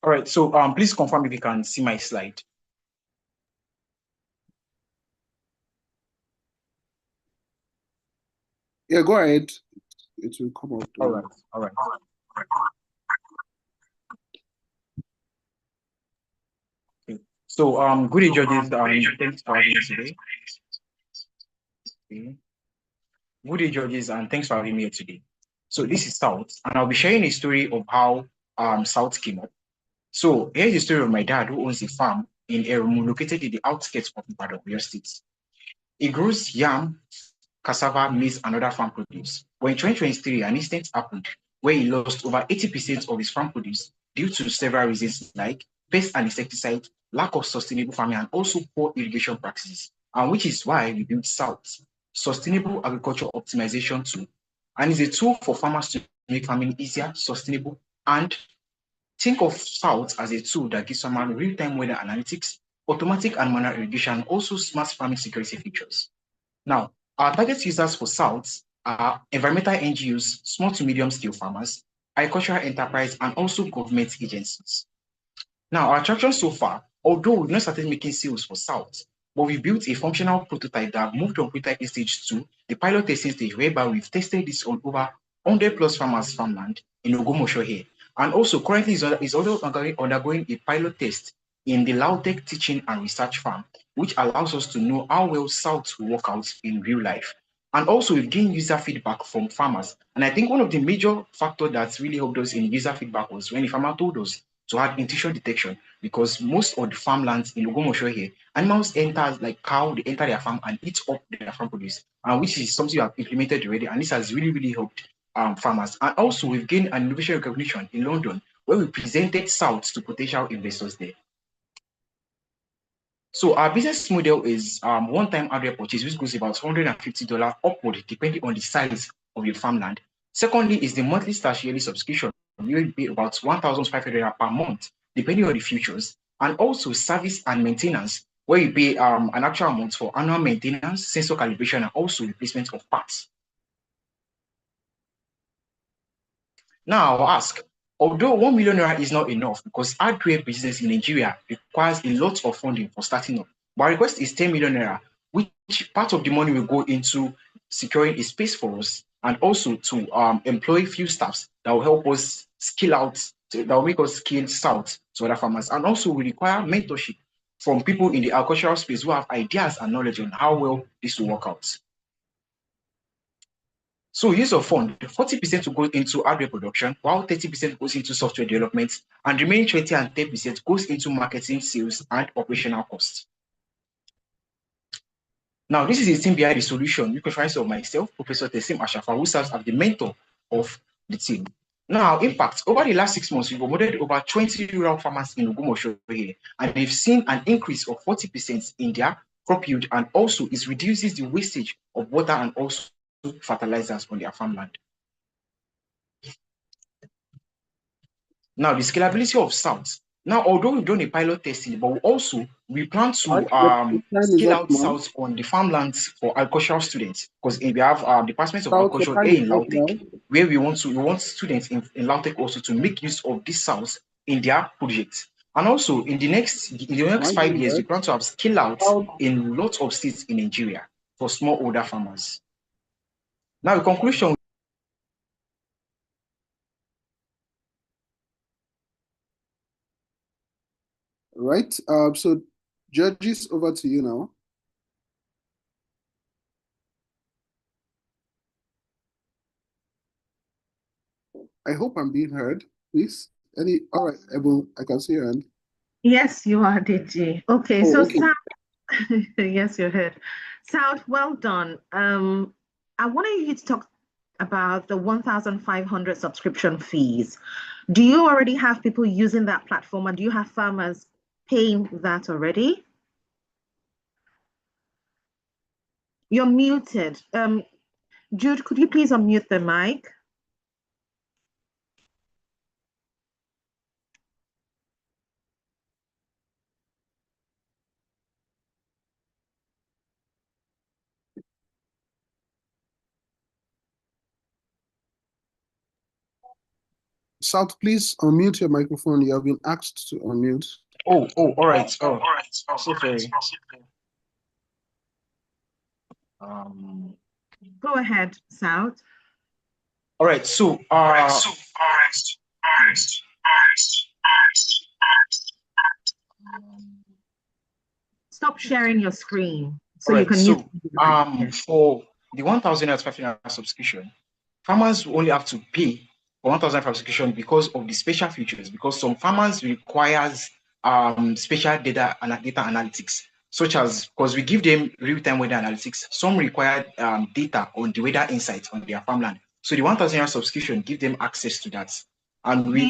All right. So please confirm if you can see my slide. Yeah, go ahead. It will come out. All right. All right. Okay. So good day, judges. Thanks for having me today. Okay. Good day, judges, and thanks for having me here today. So this is South, and I'll be sharing a story of how South came up. So here's the story of my dad, who owns a farm in Erumu, located in the outskirts of Ibadan, Oyo State. He grows yam, cassava, maize, and other farm produce. But in 2023, an incident happened where he lost over 80% of his farm produce due to several reasons like pest and insecticide, lack of sustainable farming, and also poor irrigation practices. And which is why we built SOUT, Sustainable Agriculture Optimization Tool, and is a tool for farmers to make farming easier, sustainable, and think of SOUT as a tool that gives farmers real-time weather analytics, automatic and manual irrigation, and also smart farming security features. Now, our target users for SOUT are environmental NGOs, small to medium scale farmers, agricultural enterprise, and also government agencies. Now, our traction so far, although we've not started making sales for SOUT, but we built a functional prototype that moved from prototype stage to the pilot testing stage, whereby we've tested this on over 100 plus farmers' farmland in Ogomosho here. And also currently is also undergoing a pilot test in the Lautech Teaching and Research Farm, which allows us to know how well SOUT will work out in real life. And also we've gained user feedback from farmers. And I think one of the major factors that really helped us in user feedback was when the farmer told us to add intrusion detection, because most of the farmlands in Ogomosho here, animals enter, like cow, they enter their farm and eat up their farm produce, and which is something we have implemented already, and this has really, really helped farmers. And also we've gained an innovation recognition in London, where we presented South to potential investors there. So our business model is one-time hardware purchase, which goes about $150 upward, depending on the size of your farmland. Secondly is the monthly / yearly subscription. You will pay about $1,500 per month, depending on the features. And also service and maintenance, where you pay an actual amount for annual maintenance, sensor calibration, and also replacement of parts. Now I'll ask, although ₦1 million is not enough, because hardware business in Nigeria requires a lot of funding for starting up, but our request is ₦10 million, which part of the money will go into securing a space for us, and also to employ few staffs that will help us skill out, that will make us skill out to other farmers. And also we require mentorship from people in the agricultural space who have ideas and knowledge on how well this will work out. So use of fund, 40% will go into hardware production, while 30% goes into software development, and the remaining 20 and 10% goes into marketing, sales, and operational costs. Now, this is the team behind the solution, which comprise of myself, Professor Tessim Ashafa, who serves as the mentor of the team. Now, impact. Over the last 6 months, we've promoted over 20 rural farmers in Ogomosho here, and they've seen an increase of 40% in their crop yield, and also it reduces the wastage of water and also fertilizers on their farmland. Now, the scalability of South. Now, although we've done a pilot testing, but we plan to scale out South on the farmlands for agricultural students, because we have departments of agriculture here in Lautech, where we want students in Lautech also to make use of this South in their projects. And also in the next 5 years, we plan to have scale out in lots of states in Nigeria for smallholder farmers. Now, in conclusion, right. So judges, over to you now. I hope I'm being heard, please. All right, Ebon, I can see your hand. Yes, you are, DG. Okay, Oh, so okay. South, yes, you're heard. South, well done. I wanted you to talk about the 1,500 subscription fees. Do you already have people using that platform, and do you have farmers paying that already? You're muted. Jude, could you please unmute the mic? South, please unmute your microphone. You have been asked to unmute. all right. Oh, so sorry. Go ahead, South. All right, so Stop sharing your screen so you can use. For the 1,500 subscription, farmers only have to pay for 1,000 subscription because of the special features, because some farmers requires special data analytics, such as, because we give them real-time weather analytics, some require data on the weather insights on their farmland. So the 1,000 subscription give them access to that. And we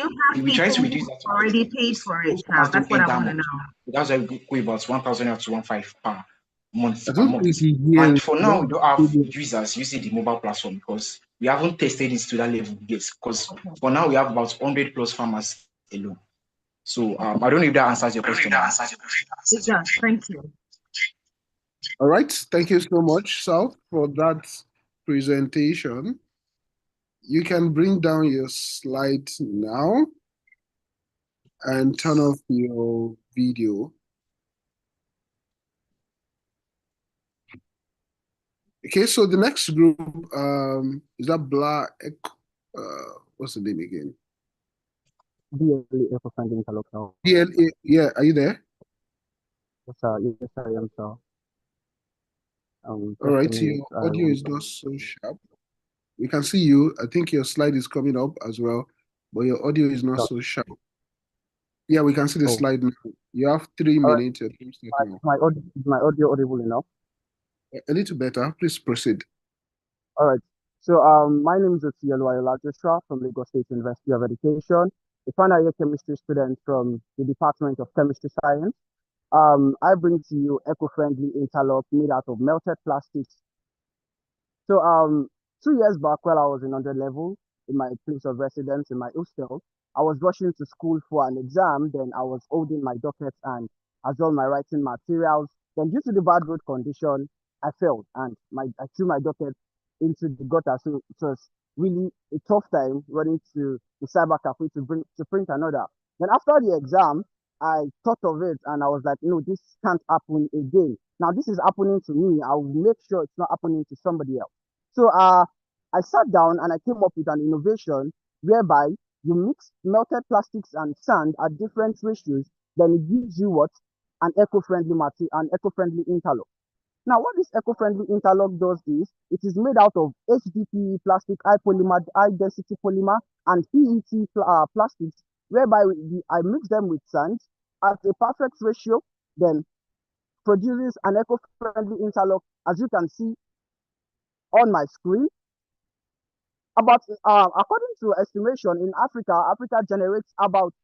try to reduce that. Already paid for it, South. That's what I want to know. That's why we go about 1,000 to 1,500 per month. And for now, we don't have users using the mobile platform because we haven't tested it to that level yet. Because for now, we have about 100 plus farmers alone. So I don't know if that answers your question. It does. Thank you. All right. Thank you so much, South, for that presentation. You can bring down your slide now and turn off your video. Okay, so the next group is that Black, what's the name again? DLA for funding local. DLA, yeah, are you there? Yes, sir. Yes, I am, sir. All Just a right, minute. your I audio want is not so sharp. We can see you. I think your slide is coming up as well, but your audio is not so sharp. Yeah, we can see the Oh, slide now. You have 3 all right. minutes. Your time start now. My audio audible enough? A little better. Please proceed. All right. So, my name is Otielo Ayola Joshua from Lagos State University of Education, a final year chemistry student from the Department of Chemistry Science. I bring to you eco-friendly interlock made out of melted plastics. So, 2 years back, while I was in 100 level in my place of residence in my hostel, I was rushing to school for an exam. Then I was holding my dockets and as well my writing materials. Then, due to the bad road condition, I failed and I threw my docket into the gutter. So it was really a tough time running to the cyber cafe to print another. Then after the exam, I thought of it and I was like, no, this can't happen again. Now this is happening to me. I will make sure it's not happening to somebody else. So I sat down and I came up with an innovation whereby you mix melted plastics and sand at different ratios, then it gives you what? An eco-friendly material, an eco-friendly interlock. Now, what this eco-friendly interlock does is, it is made out of HDPE plastic, high density polymer, and PET plastics, whereby I mix them with sand at a perfect ratio, then produces an eco-friendly interlock, as you can see on my screen. According to estimation in Africa, Africa generates about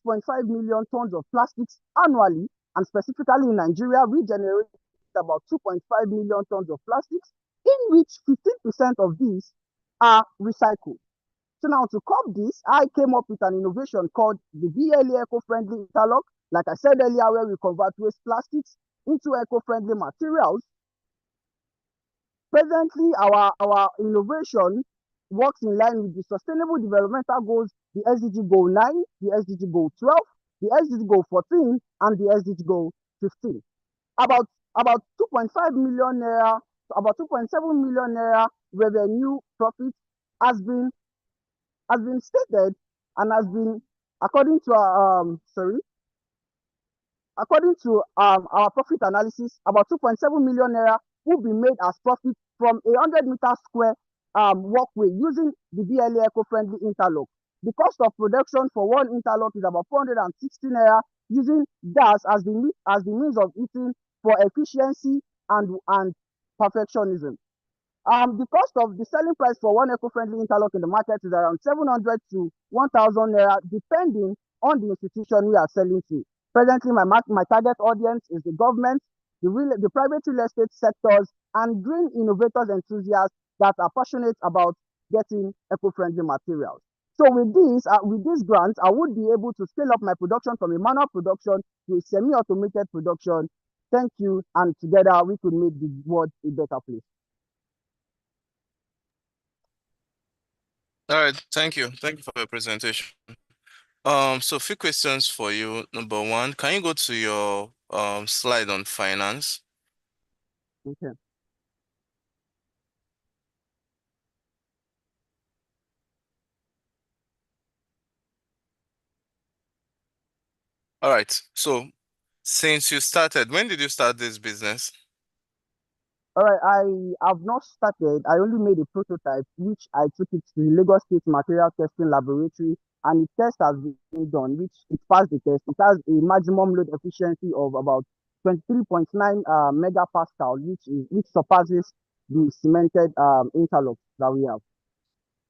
6.5 million tons of plastics annually, and specifically in Nigeria, we generate about 2.5 million tons of plastics, in which 15% of these are recycled. So now to curb this, I came up with an innovation called the VLA eco-friendly interlock. Like I said earlier, where we convert waste plastics into eco-friendly materials. Presently, our innovation works in line with the Sustainable Developmental Goals, the SDG Goal 9, the SDG Goal 12, the SDG Goal 14, and the SDG Goal 15. About 2.5 million naira, about 2.7 million naira revenue profit has been stated and has been, according to our profit analysis, about 2.7 million naira will be made as profit from a 100-meter square walkway using the VLA eco-friendly interlock. The cost of production for one interlock is about 460 naira, using gas as the means of heating for efficiency and perfectionism. The cost of the selling price for one eco-friendly interlock in the market is around 700 to 1,000 naira, depending on the institution we are selling to. Presently, my target audience is the government, the private real estate sectors, and green innovators enthusiasts that are passionate about getting eco-friendly materials. So with this grant, I would be able to scale up my production from a manual production to a semi-automated production. Thank you, and together we could make the world a better place. All right, thank you. Thank you for your presentation. So a few questions for you. Number one, can you go to your slide on finance? Okay. All right. So since you started, when did you start this business? All right, I have not started. I only made a prototype, which I took it to the Lagos State Material Testing Laboratory, and the test has been done, which it passed the test. It has a maximum load efficiency of about 23.9 megapascal, which surpasses the cemented interlock that we have.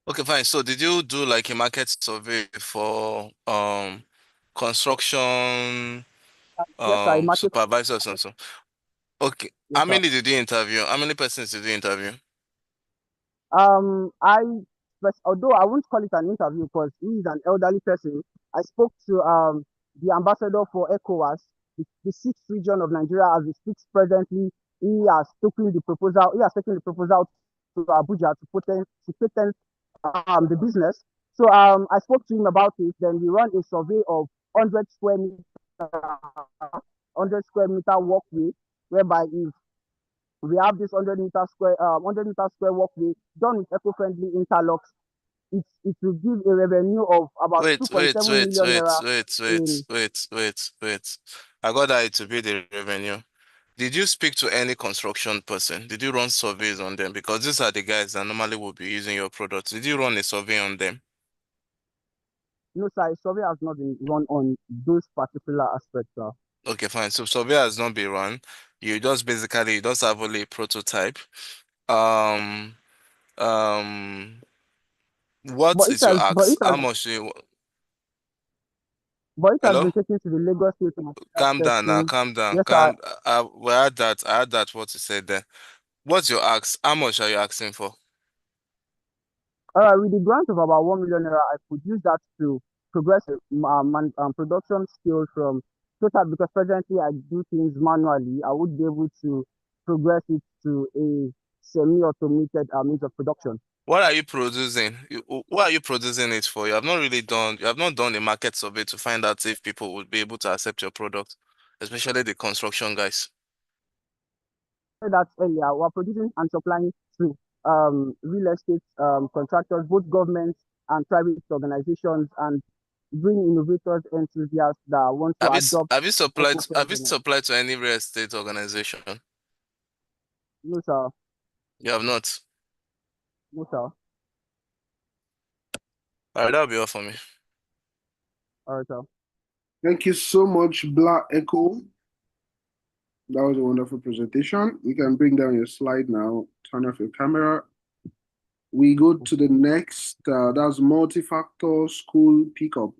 Okay, fine. So did you do like a market survey for construction Yes, sir. supervisors and so? Okay. Yes, How sir. many did you interview? How many persons did you interview? Although I won't call it an interview because he is an elderly person, I spoke to the ambassador for ECOWAS, the sixth region of Nigeria as it speaks presently. He has taken the proposal to Abuja to patent the business. So I spoke to him about it. Then we run a survey of 100 square meter, 100 square meter walkway, whereby if we have this 100 meter square walkway done with eco-friendly interlocks, it will give a revenue of about Wait, 2.7 million naira. wait. I got that it to be the revenue. Did you speak to any construction person? Did you run surveys on them? Because these are the guys that normally will be using your products. Did you run a survey on them? No, sir, a survey has not been run on those particular aspects, sir. Okay, fine. So survey has not been run. You just have only a prototype. Um, what But it is your has, but ask? it has, How much do you? but it has Hello? been taken to the Lagos State Calm down now. testing. Calm down. Yes, sir. We had that. I had that. What you said there. What's your ask? How much are you asking for? With the grant of about 1 million naira, I could use that to progress production skills from total, because presently I do things manually. I would be able to progress it to a semi-automated means of production. What are you producing? What are you producing it for? You have not done a market survey to find out if people would be able to accept your product, especially the construction guys. I said that earlier, we're producing and supplying to real estate contractors, both governments and private organizations, and bring innovators, enthusiasts that want to adopt Have you eco-friendly. supplied to any real estate organization? No, sir. You have not. No, sir. All right, that'll be all for me. All right, sir. Thank you so much, Black Echo. That was a wonderful presentation. You can bring down your slide now. Turn off your camera. We go to the next, that's multi-factor school pickup.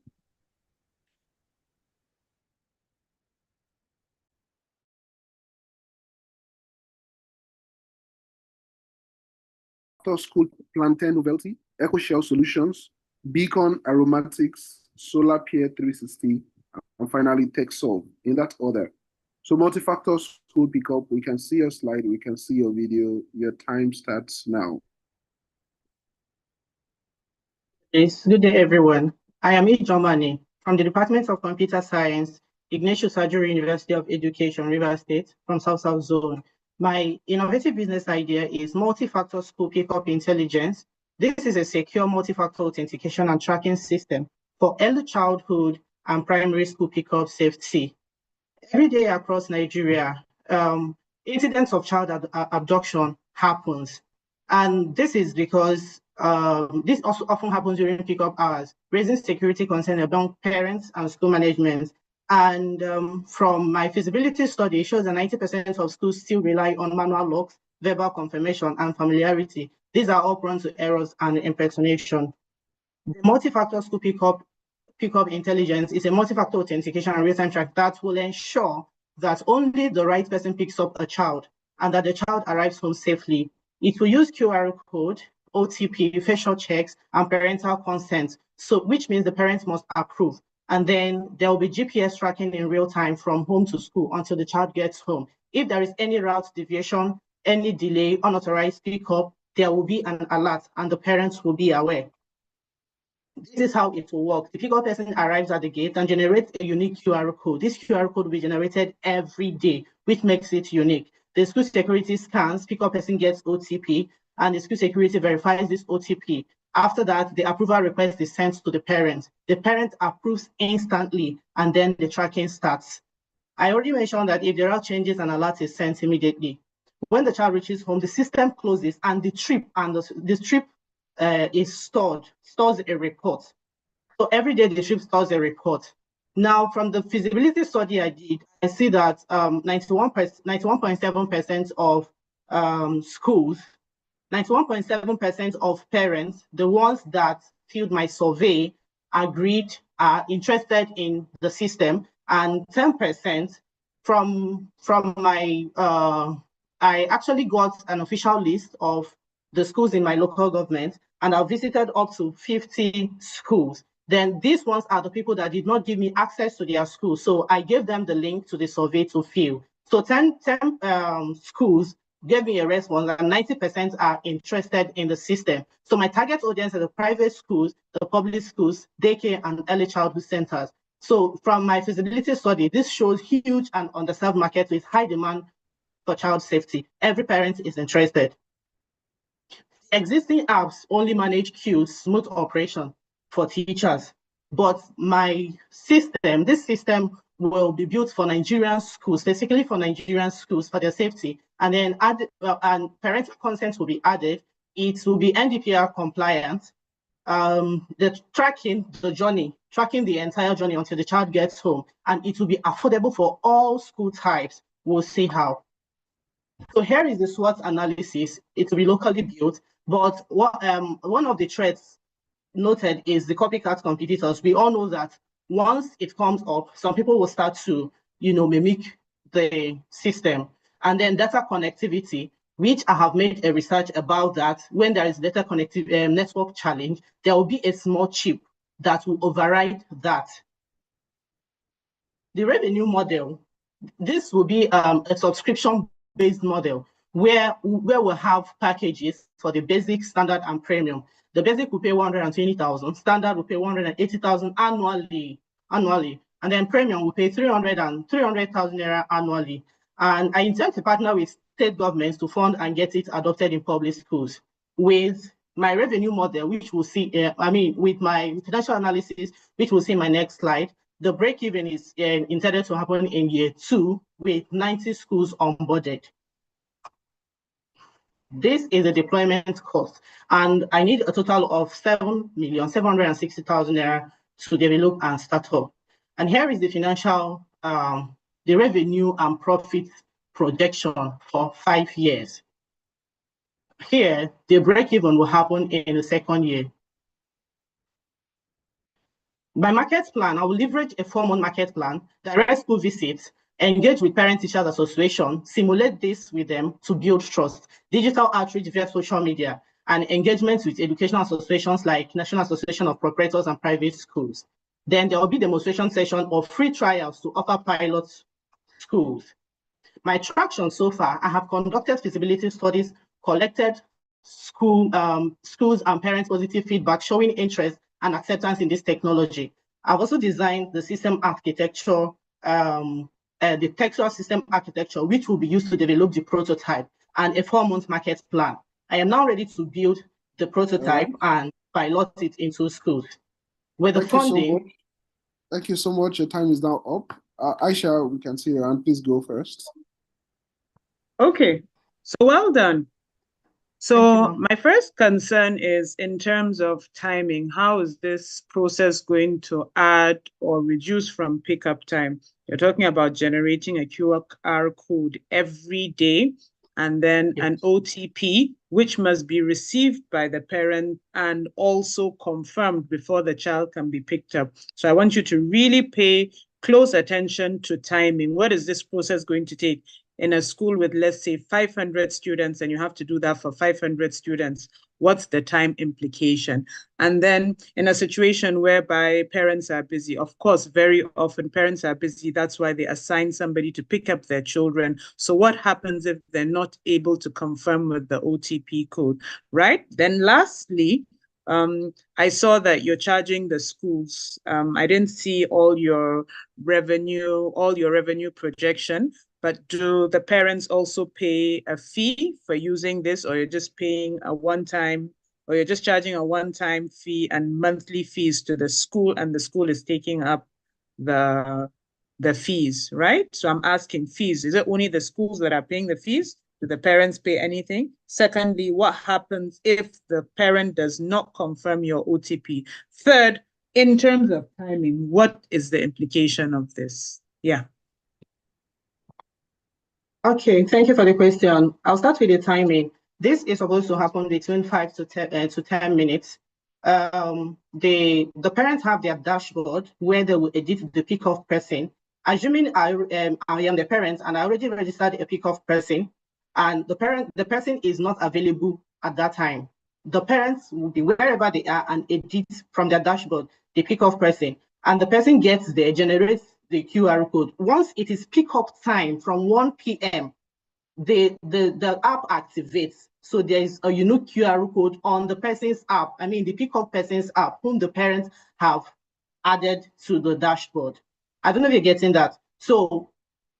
School plantain novelty, Echo Shell Solutions, Beacon Aromatics, Solar Peer 360, and finally TechSolve in that order. So multi-factor school pickup, we can see your slide, we can see your video, your time starts now. Yes, good day, everyone. I am Ijomani from the Department of Computer Science, Ignatius Ajuri University of Education, Rivers State, from South Zone. My innovative business idea is multi-factor school pickup intelligence. This is a secure multi-factor authentication and tracking system for early childhood and primary school pickup safety. Every day across Nigeria, incidents of child abduction happens. And this is because this also often happens during pickup hours, raising security concern among parents and school management. And from my feasibility study, it shows that 90% of schools still rely on manual locks, verbal confirmation, and familiarity. These are all prone to errors and impersonation. The multi-factor school pickup intelligence is a multi-factor authentication and real-time track that will ensure that only the right person picks up a child and that the child arrives home safely. It will use QR code, OTP, facial checks, and parental consent, which means the parents must approve. And then there will be GPS tracking in real time from home to school until the child gets home. If there is any route deviation, any delay, unauthorized pickup, there will be an alert and the parents will be aware. This is how it will work. The pickup person arrives at the gate and generates a unique QR code. This QR code will be generated every day, which makes it unique. The school security scans, pickup person gets OTP, and the school security verifies this OTP. After that, the approval request is sent to the parent. The parent approves instantly, and then the tracking starts. I already mentioned that if there are changes, an alert is sent immediately. When the child reaches home, the system closes, and the trip is stores a report. So every day the trip stores a report. Now, from the feasibility study I did, I see that 91.7% of schools, 91.7% of parents, the ones that filled my survey, agreed, are interested in the system, and 10% from my, I actually got an official list of the schools in my local government, and I visited up to 50 schools. Then these ones are the people that did not give me access to their school. So I gave them the link to the survey to fill. So 10 schools gave me a response, and 90% are interested in the system. So my target audience are the private schools, the public schools, daycare, and early childhood centers. So from my feasibility study, this shows huge and underserved market with high demand for child safety. Every parent is interested. Existing apps only manage queues, smooth operation for teachers. But my system, this system will be built for Nigerian schools, specifically for Nigerian schools for their safety, and then and parental consent will be added. It will be NDPR compliant. Tracking the entire journey until the child gets home, and it will be affordable for all school types. We'll see how. So here is the SWOT analysis. It will be locally built, but what one of the threats noted is the copycat competitors. We all know that once it comes up, some people will start to, mimic the system. And then data connectivity, which I have made a research about that. When there is data connectivity network challenge, there will be a small chip that will override that. The revenue model, this will be a subscription-based model where we'll have packages for the basic, standard, and premium. The basic will pay 120,000, standard will pay 180,000 annually, and then premium will pay 300,000 naira annually. And I intend to partner with state governments to fund and get it adopted in public schools. With my revenue model, which we'll see, with my financial analysis, which we'll see in my next slide, the break-even is intended to happen in year 2 with 90 schools onboarded. This is a deployment cost, and I need a total of 7,760,000 naira to develop and start up. And here is the financial, the revenue and profit projection for 5 years. Here, the break-even will happen in the second year. My market plan, I will leverage a 4-month market plan, direct school visits, engage with parent-teachers association, simulate this with them to build trust, digital outreach via social media, and engagement with educational associations like National Association of Proprietors and Private Schools. Then there will be demonstration session or free trials to offer pilot schools. My traction so far, I have conducted feasibility studies, collected schools and parents' positive feedback showing interest and acceptance in this technology. I've also designed the system architecture, the textual system architecture, which will be used to develop the prototype, and a 4-month market plan. I am now ready to build the prototype and pilot it into schools. With the funding. Thank you so much. Your time is now up. Aisha, we can see your hand. Please go first. Okay, so well done. So my first concern is in terms of timing. How is this process going to add or reduce from pickup time? You're talking about generating a QR code every day, and then an OTP, which must be received by the parent and also confirmed before the child can be picked up. So I want you to really pay close attention to timing. What is this process going to take? In a school with, let's say, 500 students, and you have to do that for 500 students, what's the time implication? And then in a situation whereby parents are busy, of course, very often parents are busy. That's why they assign somebody to pick up their children. So what happens if they're not able to confirm with the OTP code, right? Then lastly, I saw that you're charging the schools. I didn't see all your revenue projection. But do the parents also pay a fee for using this, or you're just paying a one-time, or you're just charging a one-time fee and monthly fees to the school, and the school is taking up the fees, right? So I'm asking fees. Is it only the schools that are paying the fees? Do the parents pay anything? Secondly, what happens if the parent does not confirm your OTP? Third, in terms of timing, what is the implication of this? Yeah. Okay, thank you for the question. I'll start with the timing. This is supposed to happen between 5 to 10 minutes. The parents have their dashboard where they will edit the pickoff person. Assuming I am the parent and I already registered a pickoff person, and the person is not available at that time, the parents will be wherever they are and edit from their dashboard the pickoff person, and the person gets there, generates the QR code. Once it is pickup time from 1 p.m., the app activates. So there is a unique QR code on the person's app, the pickup person's app, whom the parents have added to the dashboard. I don't know if you're getting that. So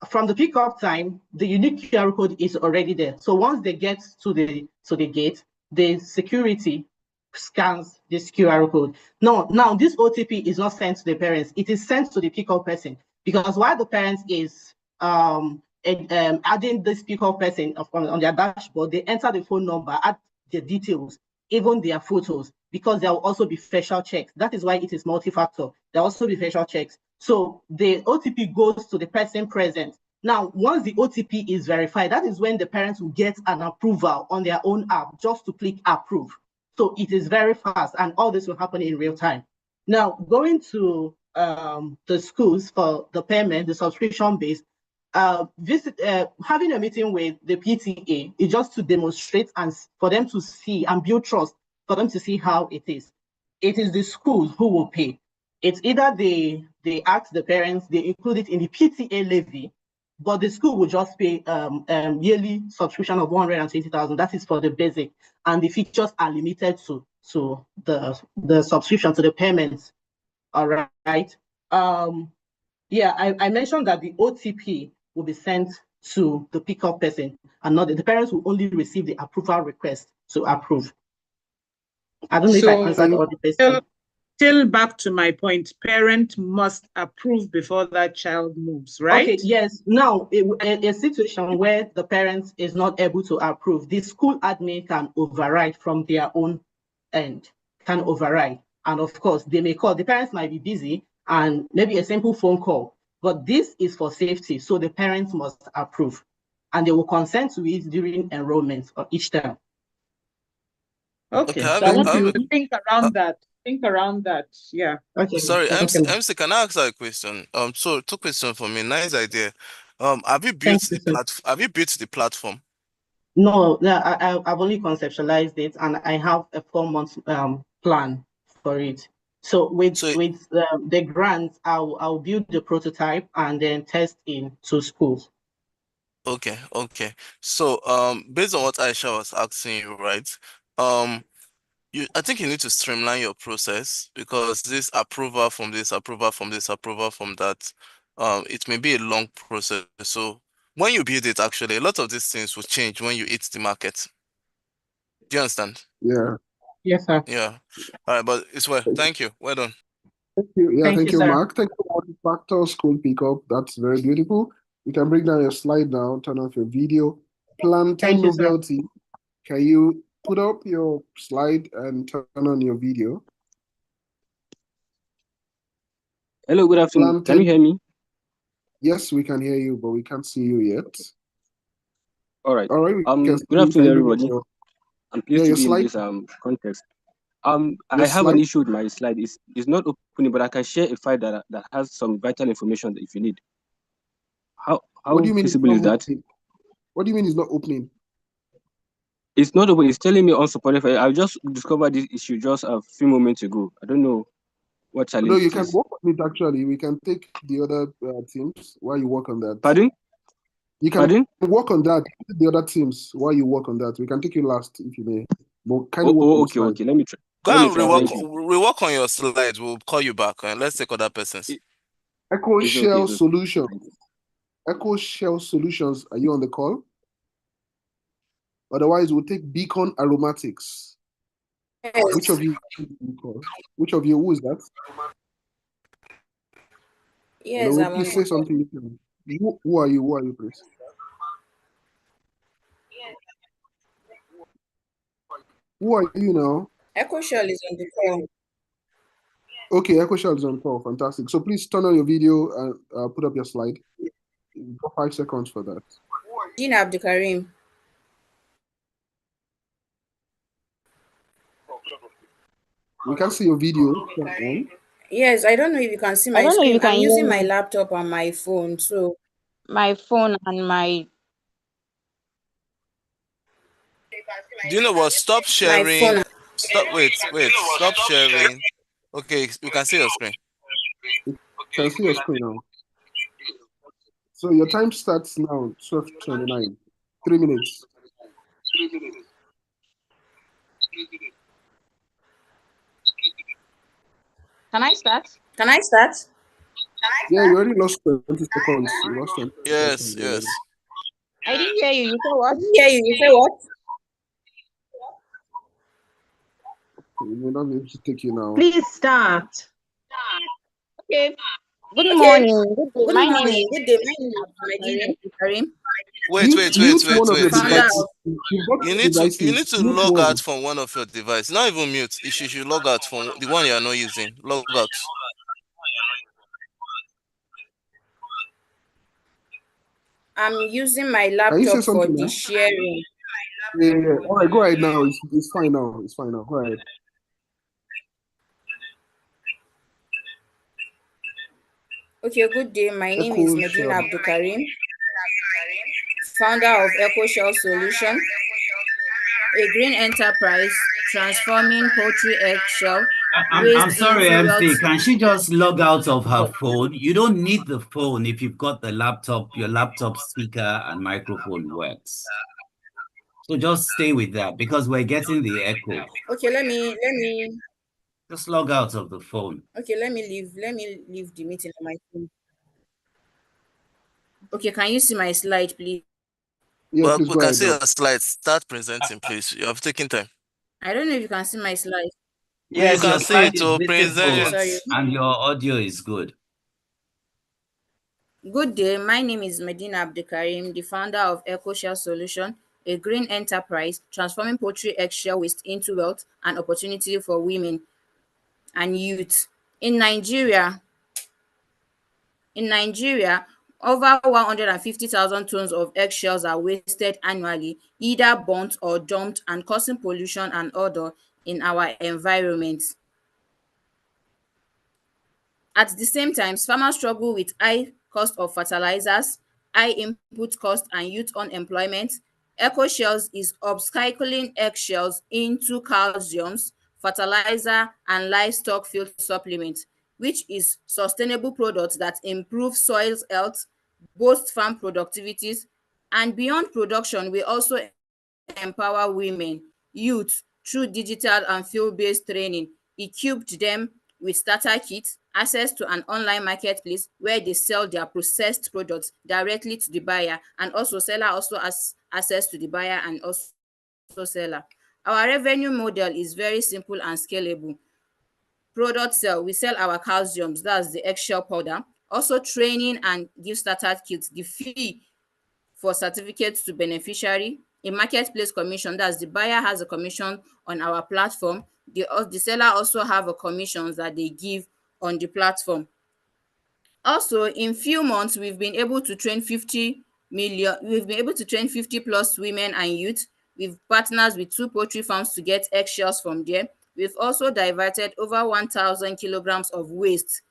from the pickup time, the unique QR code is already there. So once they get to the gate, the security scans this QR code. Now this OTP is not sent to the parents. It is sent to the pickup person. Because while the parents is adding this pickup person on their dashboard, they enter the phone number, add the details, even their photos, because there will also be facial checks. That is why it is multi-factor. There will also be facial checks. So the OTP goes to the person present. Now, once the OTP is verified, that is when the parents will get an approval on their own app just to click approve. So it is very fast, and all this will happen in real time. Now, going to the schools for the payment, the subscription base, having a meeting with the PTA is just to demonstrate and for them to see and build trust, for them to see how it is. It is the schools who will pay. It's either they ask the parents, they include it in the PTA levy, but the school will just pay yearly subscription of 120,000. That is for the basic, and the features are limited to the subscription, to the payments. All right. Yeah, I mentioned that the OTP will be sent to the pickup person, and not the parents will only receive the approval request to approve. I don't know if I answered all the questions. Still back to my point, parent must approve before that child moves, right? Okay, yes. Now, a situation where the parent is not able to approve, the school admin can override from their own end, can override. And of course, they may call, the parents might be busy, and maybe a simple phone call, but this is for safety, so the parents must approve, and they will consent to it during enrollment of each term. Okay, Okay, so I want you to think around that. Think around that. Yeah. Okay. Sorry, MC, can I ask that a question? So two questions for me. Nice idea. Have you built the have you built the platform? No, I've only conceptualized it, and I have a 4-month plan for it. So with the grants, I'll build the prototype and then test in 2 schools. Okay. So based on what Aisha was asking you, right? I think you need to streamline your process, because this approval from this, approval from this, approval from that, it may be a long process. So when you build it, actually, a lot of these things will change when you hit the market. Do you understand? Yeah. Yes, sir. Yeah. All right, but it's well. Thank you. Well done. Thank you. Yeah, thank you, sir. Mark. Thank you for the factor school pickup. That's very beautiful. You can bring down your slide now, turn off your video. Plan 10 Thank you, sir. novelty. Can you put up your slide and turn on your video? Hello, good afternoon. Can you hear me? Yes, we can hear you, but we can't see you yet. All right. All right, we can see Good you. afternoon, Can you bring up everybody. your- I'm pleased Yeah, to your be in slide. this context. I Your have an slide. issue with my slide. It's not opening, but I can share a file that has some vital information that if you need. How What do you mean it's feasible not is that? opening? What do you mean it's not opening? It's not open. It's telling me unsupported file. I just discovered this issue just a few moments ago. I don't know what challenge No, you it can is. work on it actually. We can take the other teams while you work on that. Pardon? You can Pardon? work on that. The other teams while you work on that. We can take you last if you may. But kind of work on the slide. Okay. Let me try. Go Let me and try. Thank you. rework on your slides. We'll call you back, and let's take other persons. Echo It's Shell okay. Solutions. Echo Shell Solutions. Are you on the call? Otherwise, we'll take Beacon Aromatics. Yes. Which of you? Which of you? Who is that? Yes, Hello, I'm please on say the something. Who are you? Who are you, please? Who are you now? Echo Shell is on the call. Okay, Echo Shell is on call. Fantastic. So please turn on your video and put up your slide. You've got 5 seconds for that. Gina Abdikarim. We can see your video. Yes, I don't know if you can see I my don't know if screen. you can I'm hear using my me. laptop and my phone. So My phone and my Do you know what? Stop my sharing. phone. Wait. Stop sharing. Okay, you can see your screen. You can see your screen now. So your time starts now, 12:29. 3 minutes. Can I start? Can I start? Yeah, you already lost 20 seconds. You lost 20 Yes. seconds already. I didn't hear you. You said what? I didn't hear you. You say what? We may not be able to take you now. Please start. Okay. Good Okay. morning. Good day. Good My name morning. is Good day. My name is Medina Karim, Wait, Mute one of your founder devices. of. You've got You two need to devices. Mute log one. out from one of your devices. Not even mute. You should log out from the one you are not using. Log out. I'm using my Can you say laptop for something the now? sharing. Yeah. All right, go ahead now. It's fine now. It's fine now. Go ahead. Okay, good day. My name is Echo Medina Shell. Abdul Karim, founder of EcoShell Solution, a green enterprise transforming poultry eggshell I'm waste sorry, into wealth. MC. Can she just log out of her phone? You don't need the phone if you've got the laptop, your laptop speaker and microphone works. So just stay with that because we're getting the echo. Okay, let me Just log out of the phone. okay, let me leave the meeting on my phone. Okay, can you see my slide, please? Yeah, Well, please we go can ahead see now. your slides. Start presenting, please. You have taken time. I don't know if you can see my slide. We Yes, can your see slide it. is To Okay, visible present. sorry. and your audio is good. Good day. My name is Medina Abdikarim, the founder of EcoShell Solution, a green enterprise transforming poultry eggshell waste into wealth and opportunity for women and youth. In Nigeria, over 150,000 tons of eggshells are wasted annually, either burnt or dumped, and causing pollution and odor in our environment. At the same time, farmers struggle with high cost of fertilizers, high input cost, and youth unemployment. EcoShells is upcycling eggshells into calciums, fertilizer, and livestock feed supplements, which is sustainable products that improve soil health, boost farm productivities, and beyond production, we also empower women, youth through digital and field-based training, equipped them with starter kits, access to an online marketplace where they sell their processed products directly to the buyer, and also seller also has access to the buyer and also seller. Our revenue model is very simple and scalable. Product sell, we sell our calciums, that's the eggshell powder, also training and give starter kits. The fee for certificates to beneficiary, a marketplace commission, that's the buyer has a commission on our platform, the seller also have a commissions that they give on the platform. Also, in few months, we've been able to train 50 plus women and youth. We've partners with 2 poultry farms to get eggshells from there. We've also diverted over 1,000 kilograms of waste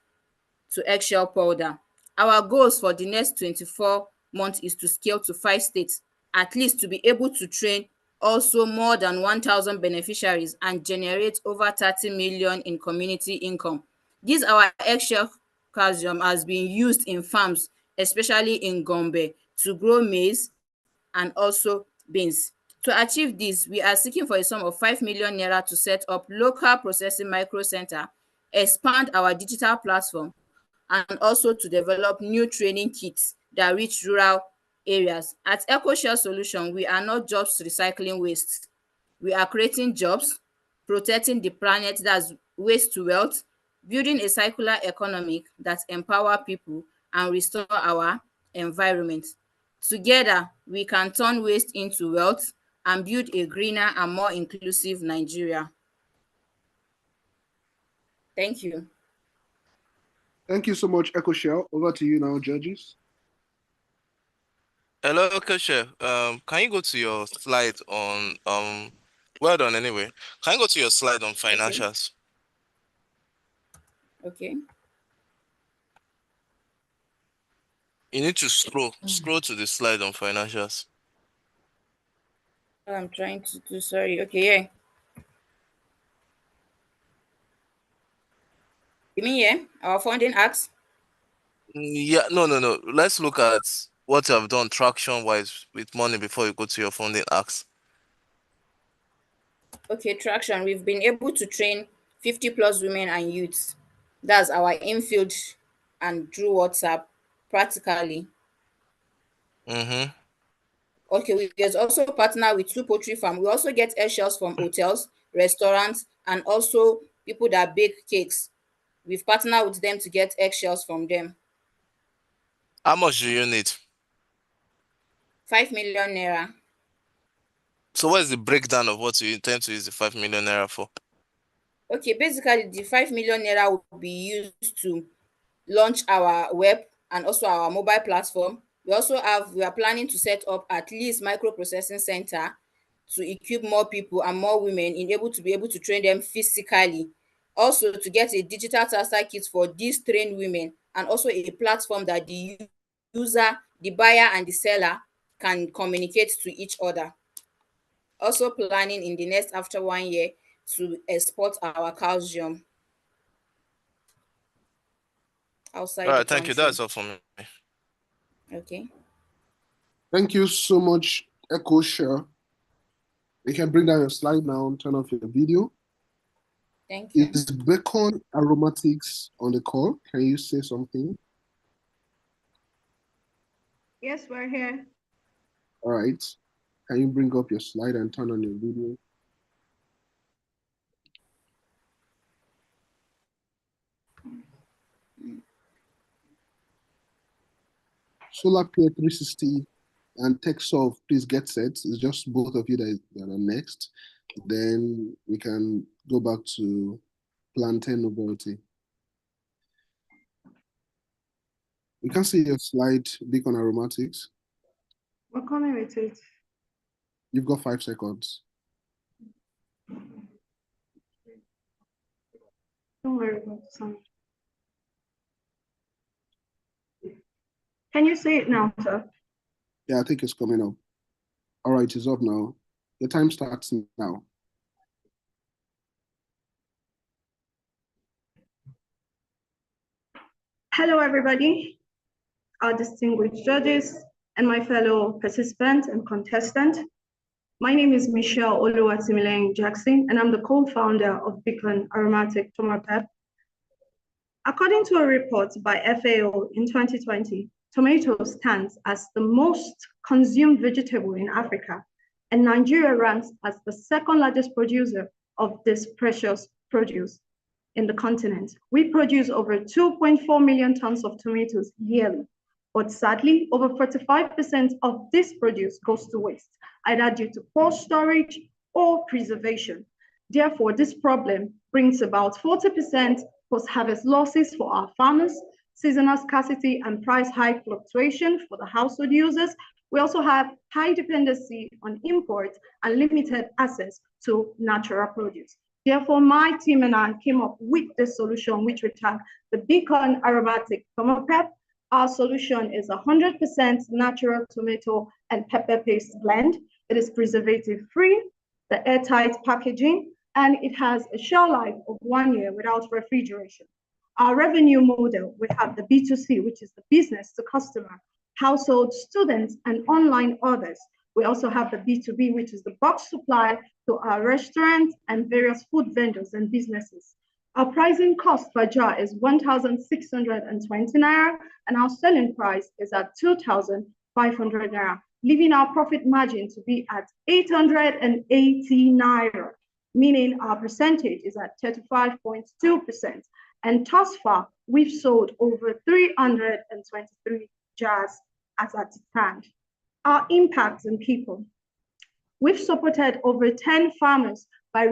to eggshell powder. Our goals for the next 24 months is to scale to 5 states, at least to be able to train also more than 1,000 beneficiaries and generate over 30 million in community income. This our eggshell calcium has been used in farms, especially in Gombe, to grow maize and also beans. To achieve this, we are seeking for a sum of 5 million naira to set up local processing micro center, expand our digital platform, and also to develop new training kits that reach rural areas. At EcoShare Solution, we are not just recycling waste. We are creating jobs, protecting the planet, that's waste to wealth, building a circular economy that empower people and restore our environment. Together, we can turn waste into wealth and build a greener and more inclusive Nigeria. Thank you. Thank you so much, Echo Shell. Over to you now, judges. Hello, okay, Chef. Can you go to your slide on well done anyway. Can you go to your slide on financials? Okay. You need to scroll to the slide on financials. I'm trying to do, sorry. Okay, yeah. You mean, yeah, our funding acts? Yeah, no. Let's look at what you have done traction wise with money before you go to your funding acts. Okay, traction. We've been able to train 50 plus women and youths. That's our infield and through WhatsApp practically. Mm-hmm. Okay, we get also partner with 2 poultry farm. We also get eggshells from hotels, restaurants, and also people that bake cakes. we've partnered with them to get eggshells from them. How much do you need? 5 million naira. So what is the breakdown of what you intend to use the 5 million naira for? Okay, basically the 5 million naira will be used to launch our web and also our mobile platform. We are planning to set up at least microprocessing center to equip more people and more women in able to train them physically. Also to get a digital taster kit for these trained women, and also a platform that the user, the buyer and the seller can communicate to each other. Also planning in the next after 1 year to export our calcium outside All the right, thank you. country. That's all for me. Okay. Thank you so much, Echo Share. You can bring down your slide now and turn off your video. Thank you. Is Bacon Aromatics on the call? Can you say something? Yes, we're here. All right. Can you bring up your slide and turn on your video? Solar Peer 360 and TechSolve, please get set. It's just both of you that are next. Then we can go back to Plantain Nobility. You can see your slide, Beacon Aromatics. We're coming with it. You've got 5 seconds. Don't worry about the sound. Can you see it now, sir? Yeah, I think it's coming up. All right, it's up now. The time starts now. Hello, everybody, our distinguished judges, and my fellow participant and contestant. My name is Michelle Oluwatimileng Jackson, and I'm the co-founder of Beacon Aromatic Tomapep. According to a report by FAO in 2020, tomato stands as the most consumed vegetable in Africa, and Nigeria ranks as the second largest producer of this precious produce in the continent. We produce over 2.4 million tons of tomatoes yearly, but sadly, over 45% of this produce goes to waste, either due to poor storage or preservation. Therefore, this problem brings about 40% post-harvest losses for our farmers, seasonal scarcity and price hike fluctuation for the household users. We also have high dependency on imports and limited access to natural produce. Therefore, my team and I came up with the solution, which we tag the Beacon Aromatic Tomapep. Our solution is 100% natural tomato and pepper paste blend. It is preservative-free, the airtight packaging, and it has a shelf life of 1 year without refrigeration. Our revenue model, we have the B2C, which is the business to customer, household, students, and online orders. We also have the B2B, which is the box supply to our restaurants and various food vendors and businesses. Our pricing cost per jar is 1,620 naira, and our selling price is at 2,500 naira, leaving our profit margin to be at 880 naira, meaning our percentage is at 35.2%. And thus far, we've sold over 323 jars as at the time. Our impact on people. We've supported over 10 farmers by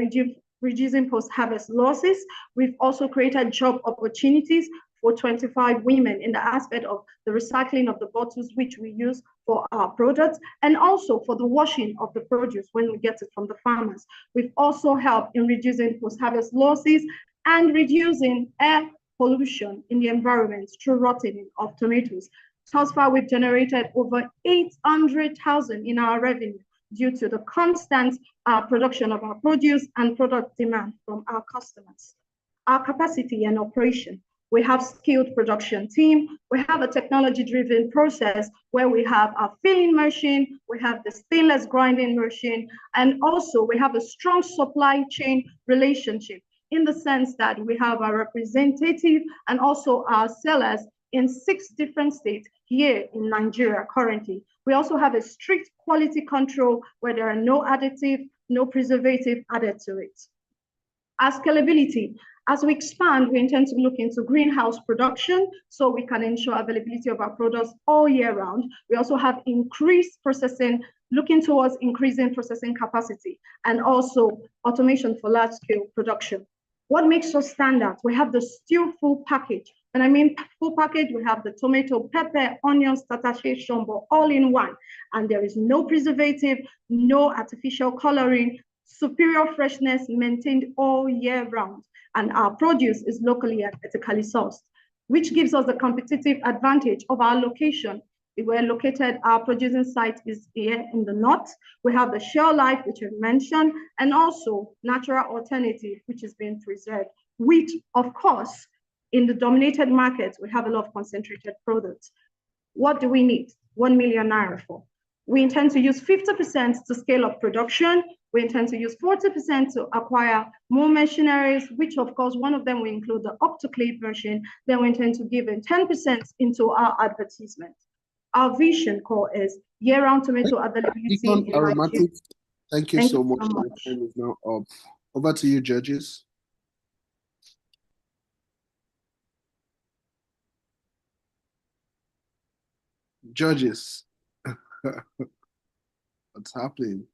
reducing post-harvest losses. We've also created job opportunities for 25 women in the aspect of the recycling of the bottles which we use for our products, and also for the washing of the produce when we get it from the farmers. We've also helped in reducing post-harvest losses and reducing air pollution in the environment through rotting of tomatoes. Thus far, we've generated over 800,000 in our revenue due to the constant production of our produce and product demand from our customers. Our capacity and operation. We have skilled production team. We have a technology-driven process where we have a filling machine, we have the stainless grinding machine, and also we have a strong supply chain relationship in the sense that we have our representative and also our sellers in 6 different states here in Nigeria currently. We also have a strict quality control where there are no additive, no preservative added to it. Our scalability. As we expand, we intend to look into greenhouse production so we can ensure availability of our products all year round. We also have increased processing, looking towards increasing processing capacity, and also automation for large-scale production. What makes us stand out? We have the stew full package. When I mean full package, we have the tomato, pepper, onions, tatashe, shombo, all in one. And there is no preservative, no artificial coloring, superior freshness maintained all year round. And our produce is locally and ethically sourced, which gives us the competitive advantage of our location. We're located, our producing site is here in the north. We have the shell life, which I mentioned, and also natural alternative, which is being preserved, which of course, in the dominated markets, we have a lot of concentrated products. What do we need 1 million naira for? We intend to use 50% to scale up production. We intend to use 40% to acquire more machineries, which of course, one of them will include the autoclave machine. Then we intend to give in 10% into our advertisement. Our vision core is year-round tomato availability. Aromatic. Thank you so much. So much. My time is now up. Over to you, judges. Judges. What's happening?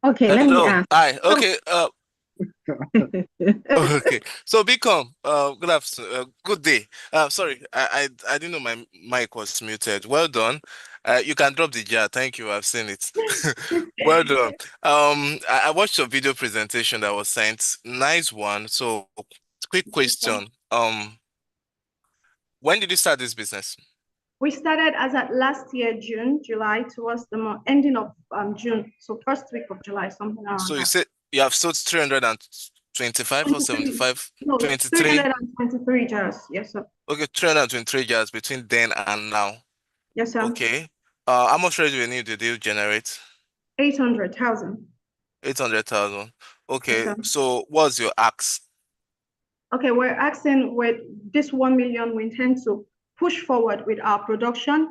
Okay, let me ask. Hi. Okay. Okay. So Become, good afternoon, good day. Sorry, I didn't know my mic was muted. Well done. You can drop the jar. Thank you. I've seen it. Well done. I watched your video presentation that was sent. Nice one. So, quick question. When did you start this business? We started as at last year, June, July, towards the ending of June. So first week of July, something around So you that. said you have sold 325 or 75? No, 23? 323 jars. Yes, sir. Okay, 323 jars between then and now. Yes, sir. Okay. How much revenue did you generate? 800,000. 800,000. Okay. Yes, sir. So what's your ask? Okay, we're asking with this 1 million, we intend to push forward with our production.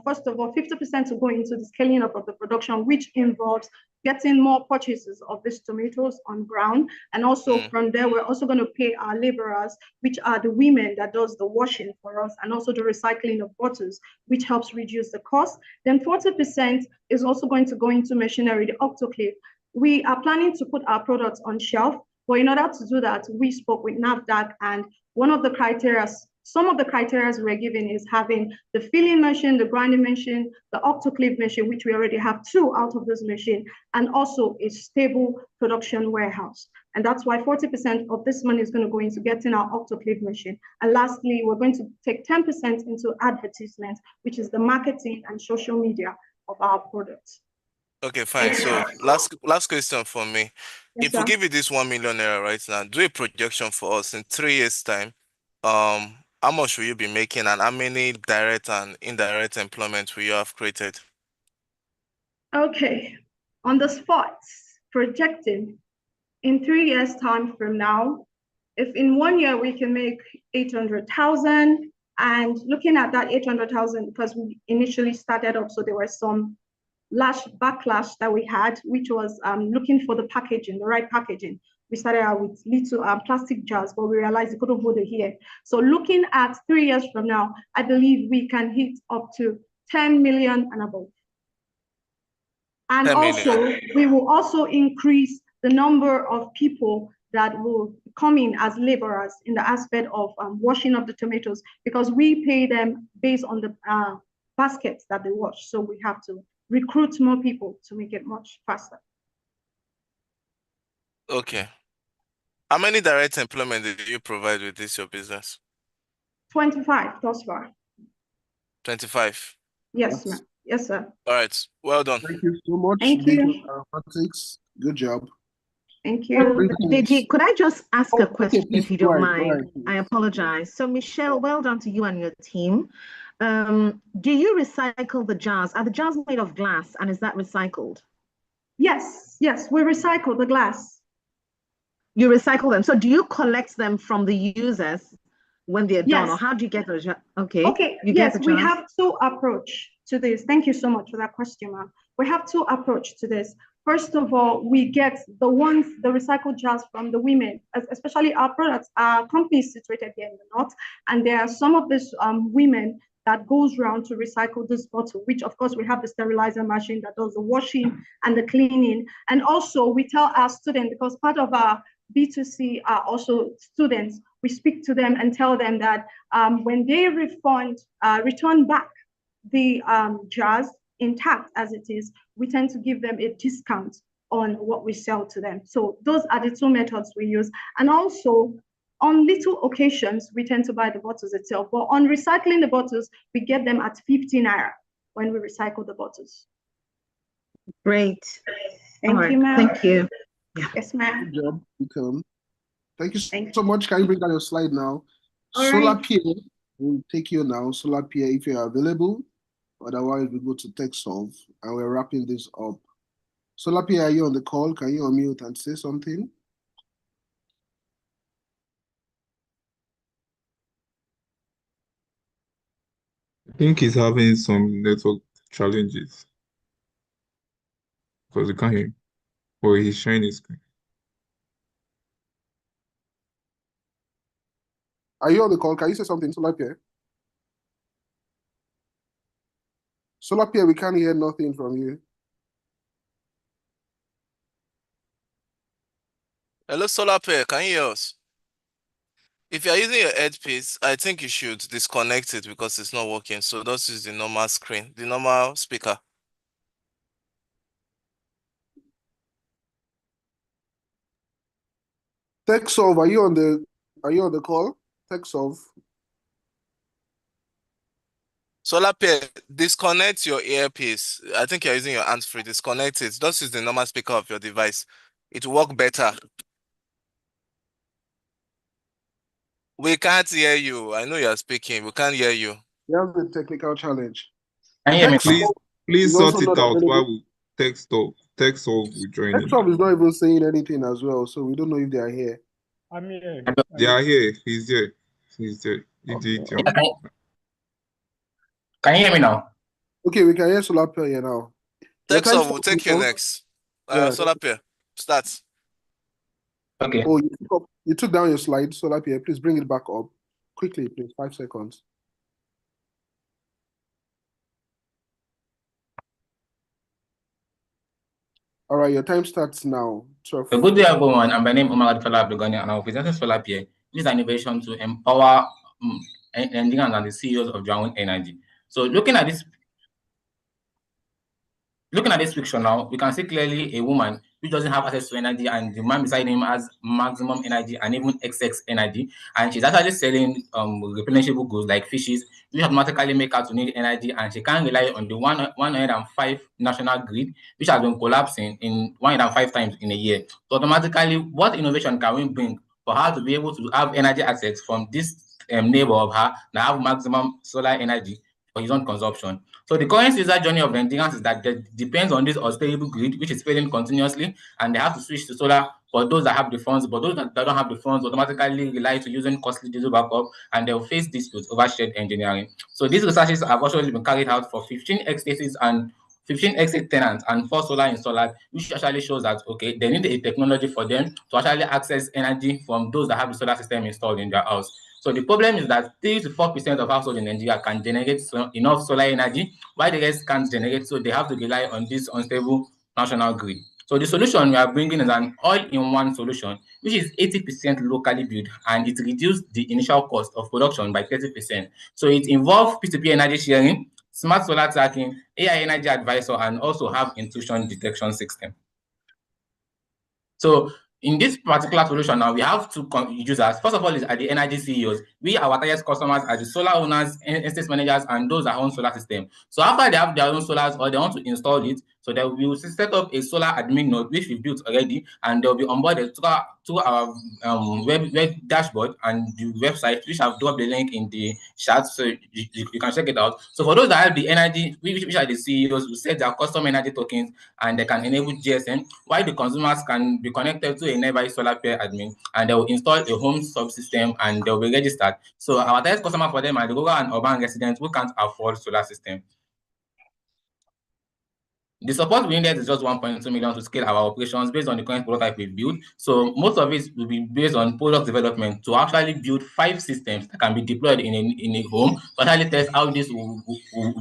First of all, 50% to go into the scaling up of the production, which involves getting more purchases of these tomatoes on ground. And also from there, we're also going to pay our laborers, which are the women that does the washing for us, and also the recycling of bottles, which helps reduce the cost. Then 40% is also going to go into machinery, the autoclave. We are planning to put our products on shelf, but in order to do that, we spoke with NAFDAC, and one of the criteria, some of the criteria we're given is having the filling machine, the grinding machine, the autoclave machine, which we already have 2 out of this machine, and also a stable production warehouse. And that's why 40% of this money is going to go into getting our autoclave machine. And lastly, we're going to take 10% into advertisement, which is the marketing and social media of our products. Okay, fine. So last question for me. Yes, If we sir. give you this 1 million naira right now, do a projection for us in 3 years' time. How much will you be making, and how many direct and indirect employment will you have created? Okay, on the spot, projecting in 3 years' time from now, if in 1 year we can make 800,000, and looking at that 800,000, because we initially started up, so there were some backlash that we had, which was looking for the packaging, the right packaging. We started out with little plastic jars, but we realized it couldn't hold it here. So looking at 3 years from now, I believe we can hit up to 10 million and above. And also, we will also increase the number of people that will come in as laborers in the aspect of washing of the tomatoes, because we pay them based on the baskets that they wash. So we have to recruit more people to make it much faster. Okay. How many direct employment did you provide with this, your business? 25 thus far. 25. Yes, ma'am. Yes, sir. All right. Well done. Thank you so much. Thank you. Good job. Thank you. Deji, could I just ask a question, okay, if you don't go mind? ahead. I apologize. So, Michelle, well done to you and your team. Do you recycle the jars? Are the jars made of glass, and is that recycled? Yes, we recycle the glass. You recycle them. So do you collect them from the users when they're done, or Yes. how do you get those? Okay. Okay, yes, we have 2 approach to this. Thank you so much for that question, ma'am. We have 2 approach to this. First of all, we get the recycled jars from the women, especially our products. Our company is situated here in the north, and there are some of these women that goes around to recycle this bottle, which of course we have the sterilizer machine that does the washing and the cleaning. And also we tell our students, because part of our B2C are also students, we speak to them and tell them that when they return back the jars intact as it is, we tend to give them a discount on what we sell to them. So those are the two methods we use. And also on little occasions, we tend to buy the bottles itself, but on recycling the bottles, we get them at 50 naira when we recycle the bottles. Great. Thank you, ma'am. Thank you. Yes, ma'am. Good job, Become. Thank you so much. Can you bring down your slide now? Solar Peer will take you now. Solar Peer, if you are available. Otherwise, we go to TechSolve, and we're wrapping this up. Solar Peer, are you on the call? Can you unmute and say something? I think he's having some network challenges because we can't hear him, or he's sharing his screen. Are you on the call? Can you say something, Solar Peer? Solar Peer, we can't hear nothing from you. Hello, Solar Peer, can you hear us? If you're using your headpiece, I think you should disconnect it because it's not working. So just use the normal screen, the normal speaker. TechSolve, are you on the call? TechSolve. Solar Peer, disconnect your earpiece. I think you're using your hands-free. Disconnect it. Just use the normal speaker of your device. It will work better. We can't hear you. I know you're speaking. We can't hear you. You have the technical challenge. Please sort it out available. while we TechSolve will join in. TechSolve is not even saying anything as well, so we don't know if they are here. I'm here. They are here. He's there. He's there. Can you hear me now? Okay, we can hear Solar Peer here now. TechSolve will take you next. Solar Peer, start. Okay. Oh, you took down your slide, Solar Peer. Please bring it back up. Quickly, please. 5 seconds. All right, your time starts now. Good day, everyone. My name is Omar Abdulgani, and I will present Solar Peer. This is an innovation to empower engineers and the CEOs of their own energy. So looking at this picture now, we can see clearly a woman who doesn't have access to energy, and the man beside him has maximum energy and even excess energy. And she's actually selling replenishable goods like fishes, which automatically make her to need energy, and she can't rely on the 105 national grid, which has been collapsing in 105 times in a year. So automatically, what innovation can we bring for her to be able to have energy access from this neighbor of her that have maximum solar energy for his own consumption? So the current user journey of Nigerians is that it depends on this unstable grid, which is failing continuously, and they have to switch to solar for those that have the funds, but those that don't have the funds automatically rely to using costly diesel backup, and they'll face disputes over shared engineering. So these researches have also been carried out for 15 estates and 15 exit tenants and 4 solar installers, which actually shows that, okay, they need a technology for them to actually access energy from those that have the solar system installed in their house. So the problem is that 3 to 4% of households in Nigeria can generate enough solar energy, while the rest can't generate, so they have to rely on this unstable national grid. So the solution we are bringing is an all-in-one solution, which is 80% locally built, and it reduces the initial cost of production by 30%. So it involves P2P energy sharing, smart solar tracking, AI energy advisor, and also have intrusion detection system. So in this particular solution now, we have 2 users. First of all, are the energy CEOs. We, our target customers, are the solar owners, estate managers, and those that own solar system. So after they have their own solars or they want to install it, so they will set up a solar admin node, which we built already, and they'll be onboarded to our web dashboard and the website, which I've dropped the link in the chat, so you can check it out. So for those that have the energy, which are the CEOs, who set their custom energy tokens, and they can enable GSM, while the consumers can be connected to a nearby solar pair admin, and they will install a home subsystem, and they'll be registered. So our target customer for them are the rural and urban residents who can't afford solar system. The support we needed is just 1.2 million to scale our operations based on the current prototype we built. So most of it will be based on product development to actually build 5 systems that can be deployed in a home to actually test how this will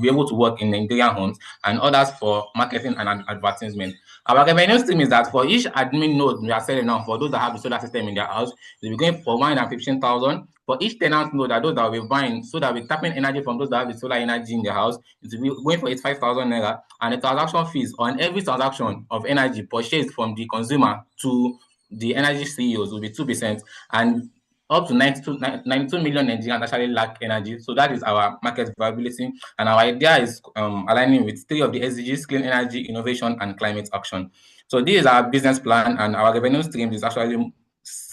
be able to work in Nigerian homes, and others for marketing and advertisement. Our revenue stream is that for each admin node we are selling now, for those that have the solar system in their house, they'll be going for 115,000. For each tenant node, that those that we're buying, so that we're tapping energy from those that have the solar energy in their house, it will be going for 85,000 naira, and the transaction fees on every transaction of energy purchased from the consumer to the energy CEOs will be 2%, and up to 92 million Nigerians actually lack energy. So that is our market viability, and our idea is aligning with 3 of the SDGs: clean energy, innovation, and climate action. So this is our business plan, and our revenue streams is actually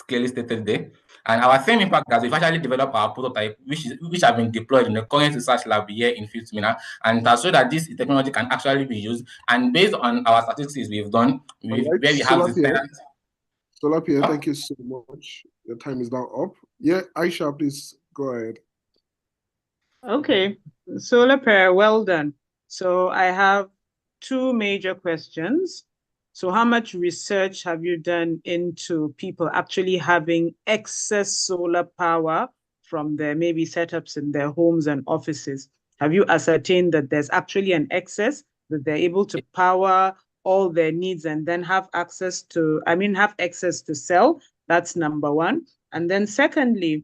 clearly stated there. And our same impact that we've actually developed our prototype, which have been deployed in the current research lab here in Filtmina, and that's so that this technology can actually be used. And based on our statistics we've done, where we have this tenant. Solar Pierre, thank you so much. Your time is now up. Yeah, Aisha, please go ahead. Okay, Solar Pair, well done. So I have 2 major questions. So how much research have you done into people actually having excess solar power from their maybe setups in their homes and offices? Have you ascertained that there's actually an excess, that they're able to power all their needs and then have access to, have excess to sell? That's number 1. And then secondly,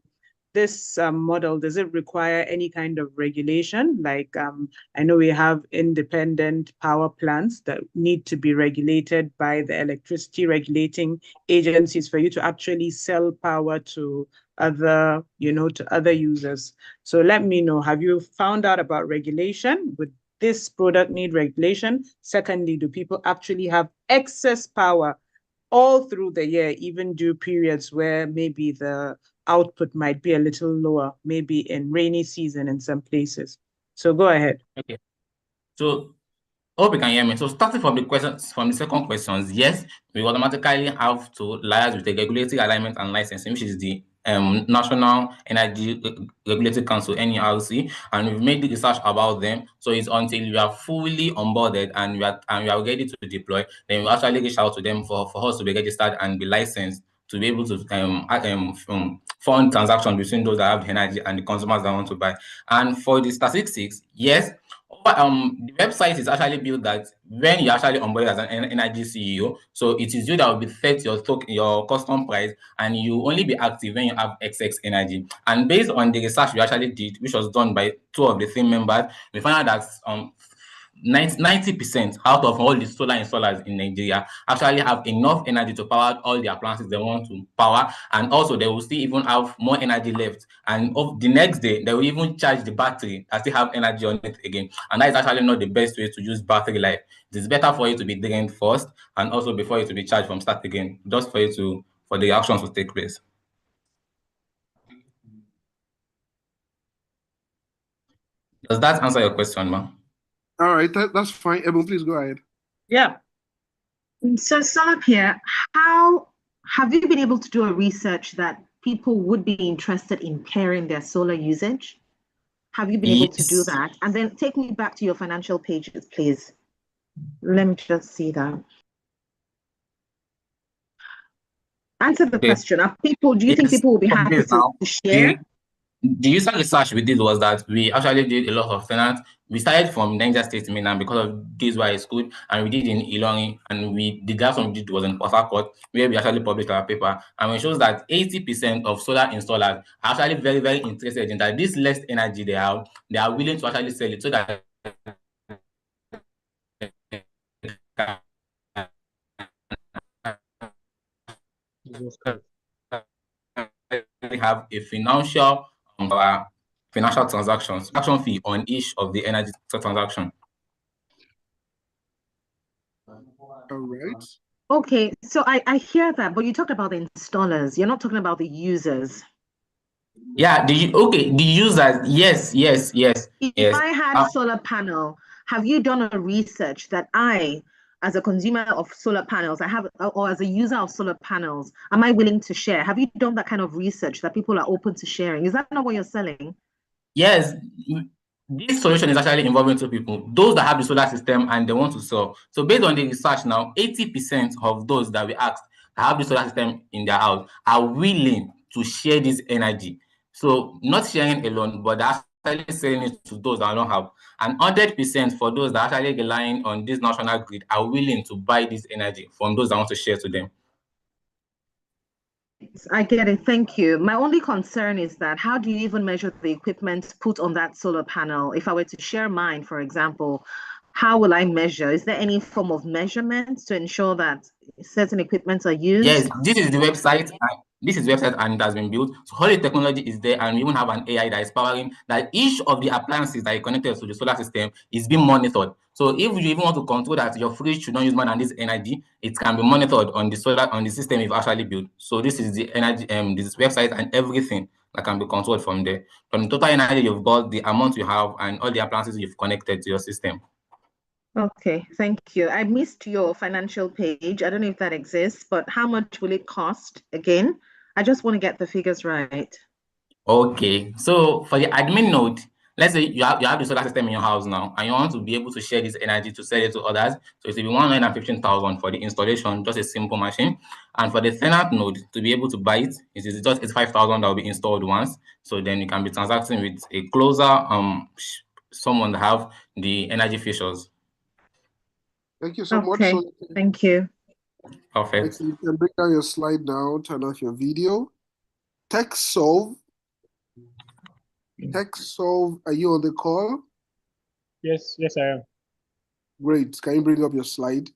this model, does it require any kind of regulation? Like, I know we have independent power plants that need to be regulated by the electricity regulating agencies for you to actually sell power to other, to other users. So let me know, have you found out about regulation? Would this product need regulation? Secondly, do people actually have excess power all through the year, even due periods where maybe the output might be a little lower, maybe in rainy season in some places? So go ahead. Okay. So hope you can hear me. So starting from the second questions, yes, we automatically have to liaise with the regulatory alignment and licensing, which is the National Energy Regulatory Council, NERC, and we've made the research about them. So it's until we are fully onboarded and we are ready to deploy, then we actually reach out to them for us to be registered and be licensed to be able to fund transactions between those that have the energy and the consumers that want to buy. And for the statistics, yes, the website is actually built that when you actually onboarded as an energy CEO, so it is you that will be set your custom price, and you only be active when you have excess energy. And based on the research we actually did, which was done by 2 of the team members, we found out that 90% out of all the solar installers in Nigeria actually have enough energy to power all the appliances they want to power, and also they will still even have more energy left, and the next day they will even charge the battery and still have energy on it again. And that is actually not the best way to use battery life. It is better for you to be drained first, and also before you to be charged from start again, just for the actions to take place. Does that answer your question, ma'am? All right, that's fine. Ebon, please go ahead. Yeah. So, Solar Pierre, how have you been able to do a research that people would be interested in pairing their solar usage? Have you been able to do that? And then take me back to your financial pages, please. Let me just see that. Answer the question. Do you think people will be happy to share? The user research we did was that we actually did a lot of tenants. We started from Niger State mainland because of this why it's good, and we did in Ilorin, and the last one we did was in Port Harcourt, where we actually published our paper, and it shows that 80% of solar installers are actually very, very interested in that this less energy they are willing to actually sell it so that we have a financial transaction fee on each of the energy transaction. All right. Okay, so I hear that, but you talked about the installers. You're not talking about the users. Yeah, the users, yes. If I had a solar panel, have you done a research that I, as a consumer of solar panels, or as a user of solar panels, am I willing to share? Have you done that kind of research that people are open to sharing? Is that not what you're selling? Yes, this solution is actually involving two people, those that have the solar system and they want to sell. So based on the research now, 80% of those that we asked that have the solar system in their house are willing to share this energy. So not sharing alone, but actually selling it to those that don't have. And 100% for those that are actually relying on this national grid are willing to buy this energy from those that want to share to them. I get it. Thank you. My only concern is that how do you even measure the equipment put on that solar panel? If I were to share mine, for example, how will I measure? Is there any form of measurement to ensure that certain equipment are used? Yes, this is the website. This is the website and it has been built. So all the technology is there, and we even have an AI that is powering that each of the appliances that are connected to the solar system is being monitored. So if you even want to control that your fridge should not use more than this energy, it can be monitored on the system you've actually built. So this is the energy, this website and everything that can be controlled from there. From the total energy you've got, the amount you have, and all the appliances you've connected to your system. Okay, thank you. I missed your financial page. I don't know if that exists, but how much will it cost again? I just want to get the figures right. Okay, so for the admin node, let's say you have the solar system in your house now, and you want to be able to share this energy to sell it to others. So it will be 115,000 for the installation, just a simple machine. And for the tenant node, to be able to buy it, it is just 85,000 that will be installed once. So then you can be transacting with a closer someone that have the energy features. Thank you so much. Okay, So thank you. Perfect. you can bring down your slide now, turn off your video. TechSolve, are you on the call? Yes, I am. Great. Can you bring up your slide?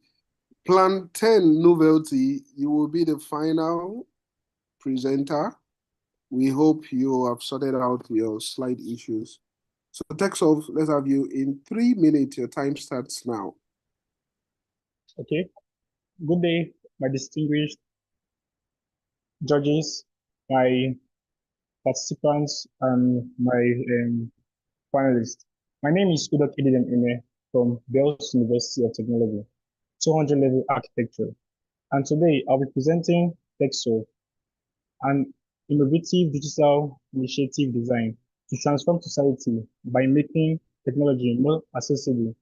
Plan 10 novelty, you will be the final presenter. We hope you have sorted out your slide issues. So TechSolve, let's have you in 3 minutes. Your time starts now. Okay. Good day, my distinguished judges, my participants, and my panelists. My name is Udok Ididem Ime from Bells University of Technology, 200 level architecture. And today I'll be presenting TechSolve, an innovative digital initiative designed to transform society by making technology more accessible,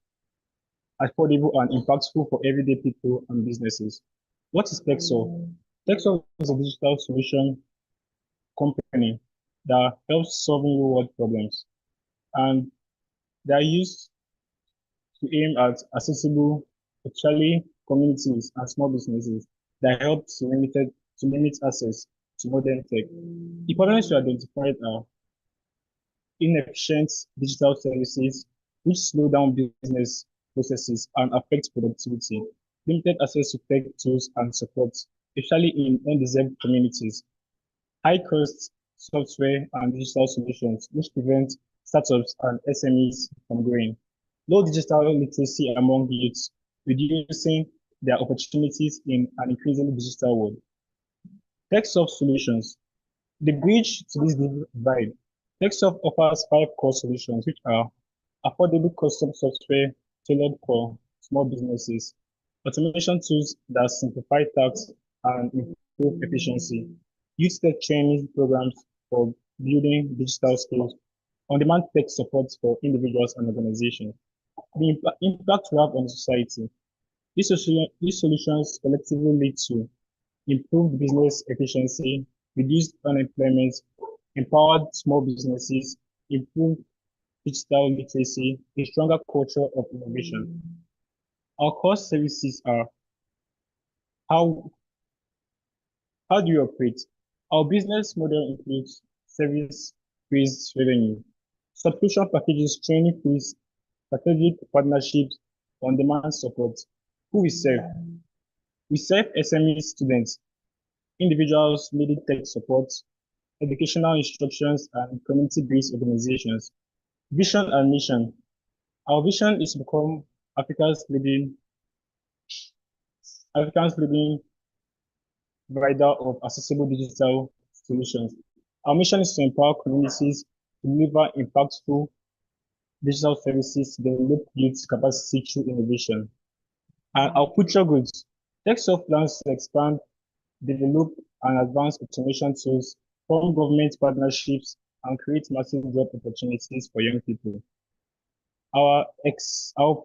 affordable, and impactful for everyday people and businesses. What is TechSolve? TechSolve is a digital solution company that helps solving real world problems. And they are used to aim at accessible, especially communities and small businesses that help to limit access to modern tech. Important to identify are inefficient digital services which slow down business processes and affect productivity, limited access to tech tools and support, especially in undeserved communities, high-cost software and digital solutions which prevent startups and SMEs from growing, low digital literacy among youths, reducing their opportunities in an increasingly digital world. TechSoft solutions. The bridge to this divide. TechSoft offers 5 core solutions, which are affordable custom software tailored for small businesses, automation tools that simplify tasks and improve efficiency, youth tech training programs for building digital skills, on-demand tech support for individuals and organizations. The impact we have on society. These solutions collectively lead to improved business efficiency, reduced unemployment, empowered small businesses, improved digital literacy, a stronger culture of innovation. Our core services are how do you operate? Our business model includes service-based revenue, subscription packages, training fees, strategic partnerships, on-demand support. Who we serve? We serve SME students, individuals needing tech support, educational instructions, and community-based organizations. Vision and mission. Our vision is to become Africa's leading provider of accessible digital solutions. Our mission is to empower communities to deliver impactful digital services to develop youth capacity through innovation. And our future goods. TechSoft plans to expand, develop, and advance automation tools, form government partnerships, and create massive job opportunities for young people. Our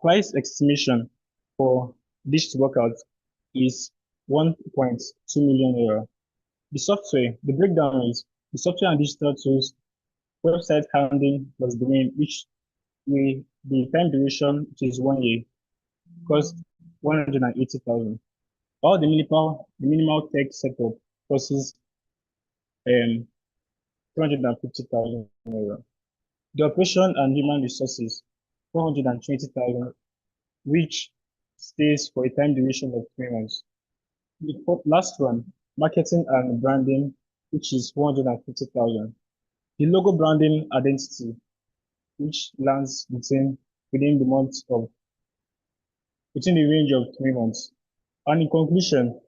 price estimation for this workout is 1.2 million euro. The breakdown is the software and digital tools, website handling plus domain, which the time duration, which is 1 year, cost 180,000. All the minimal tech setup costs 250,000 euro. The operation and human resources, 420,000, which stays for a time duration of 3 months. The last one, marketing and branding, which is 450,000. The logo branding identity, which lands within the range of 3 months. And in conclusion,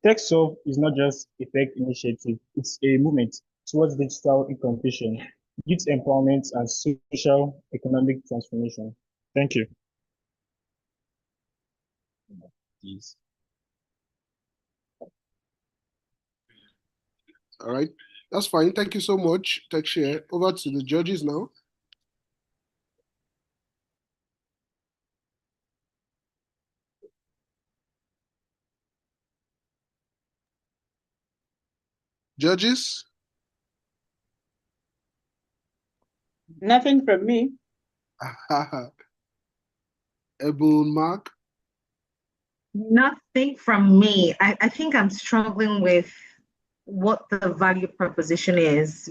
TechSolve is not just a tech initiative, it's a movement towards digital inclusion, youth empowerment, and social economic transformation. Thank you. Yes. All right, that's fine. Thank you so much, TechShare. Over to the judges now. Judges? Nothing from me. Ebon Mark? Nothing from me. I think I'm struggling with what the value proposition is.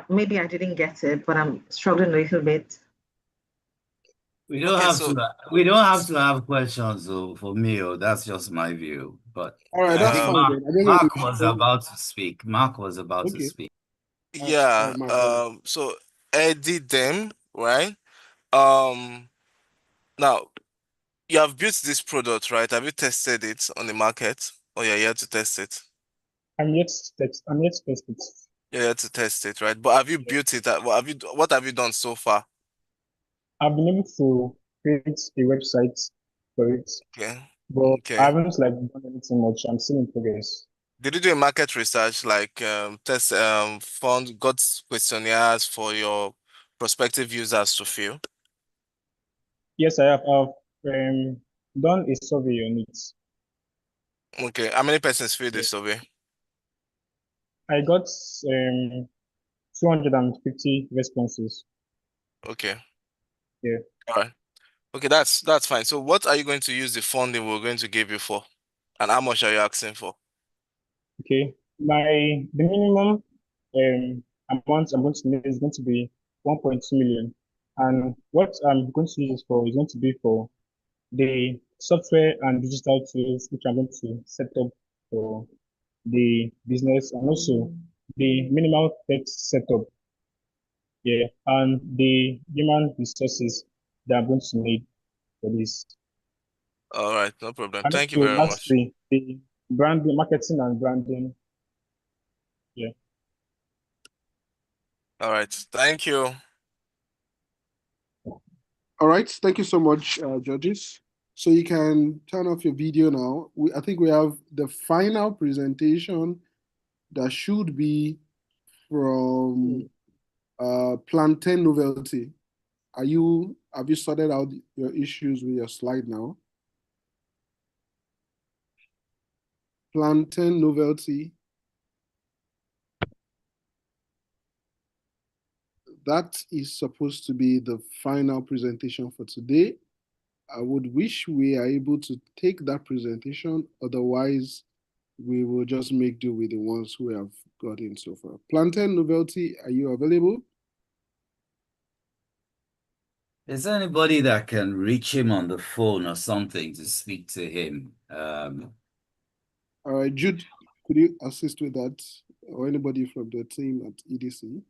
Maybe I didn't get it, but I'm struggling a little bit. We don't have to have questions for me. That's just my view. But all right, that's fine. Mark was about to speak. Mark was about to speak. Yeah. So edit them, right? Now you have built this product, right? Have you tested it on the market, or you're yet to test it? I'm yet to test it. You're yet to test it, right? But have you built it? What have you done so far? I've been able to create a website for it. Okay. But I haven't done anything much. I'm still in progress. Did you do a market research, like test got questionnaires for your prospective users to fill? Yes, I have. I've done a survey on it. Okay. How many persons filled the survey? I got 250 responses. Okay. Yeah. All right. Okay, that's fine. So what are you going to use the funding we're going to give you for? And how much are you asking for? Okay. The minimum amount I'm going to need is going to be 1.2 million. And what I'm going to use it for is going to be for the software and digital tools which I'm going to set up for the business, and also the minimal tech setup. Yeah, and the human resources that I'm going to need for this. All right, no problem. And Thank you also, very much. lastly, the branding, marketing and branding. Yeah. All right, thank you. All right, thank you so much, judges. So you can turn off your video now. I think we have the final presentation that should be from Plantain Novelty. Have you sorted out your issues with your slide now? Plantain Novelty. That is supposed to be the final presentation for today. I would wish we are able to take that presentation. Otherwise, we will just make do with the ones we have gotten so far. Plantain Novelty, are you available? Is there anybody that can reach him on the phone or something to speak to him? All right, Jude, could you assist with that? Or anybody from the team at EDC?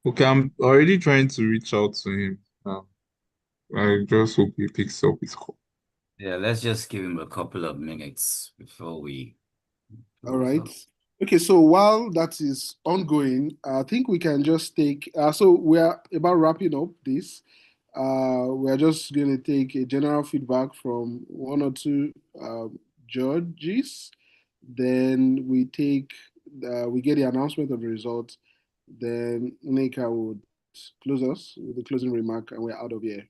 Okay, I'm already trying to reach out to him. I just hope he picks up his call. Yeah, let's just give him a couple of minutes before we. All right. Okay, so while that is ongoing, I think we can just take, so we are about wrapping up this. We are just going to take a general feedback from one or two judges. Then we get the announcement of the results. Then NEC will close us with the closing remark and we're out of here.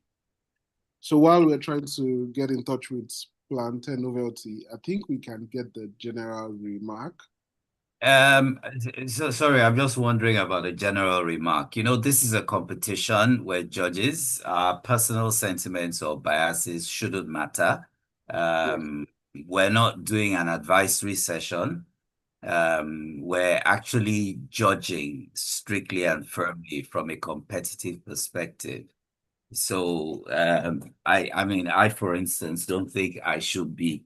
So while we're trying to get in touch with Plan 10 Novelty, I think we can get the general remark. So sorry, I'm just wondering about a general remark. You know, this is a competition where judges, personal sentiments or biases shouldn't matter. We're not doing an advisory session. We're actually judging strictly and firmly from a competitive perspective. So I mean, for instance, don't think I should be.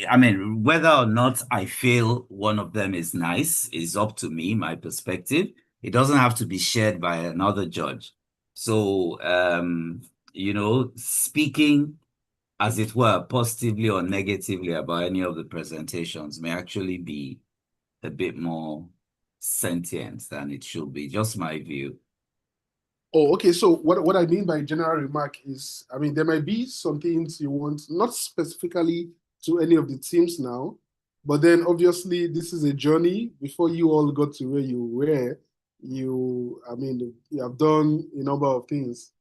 I mean, whether or not I feel one of them is nice is up to me, my perspective. It doesn't have to be shared by another judge. So, you know, speaking, as it were, positively or negatively about any of the presentations may actually be a bit more sentient than it should be. Just my view. Oh, okay. So what I mean by general remark is, I mean, there might be some things you want, not specifically to any of the teams now, but then obviously this is a journey. Before you all got to where you were, I mean, you have done a number of things.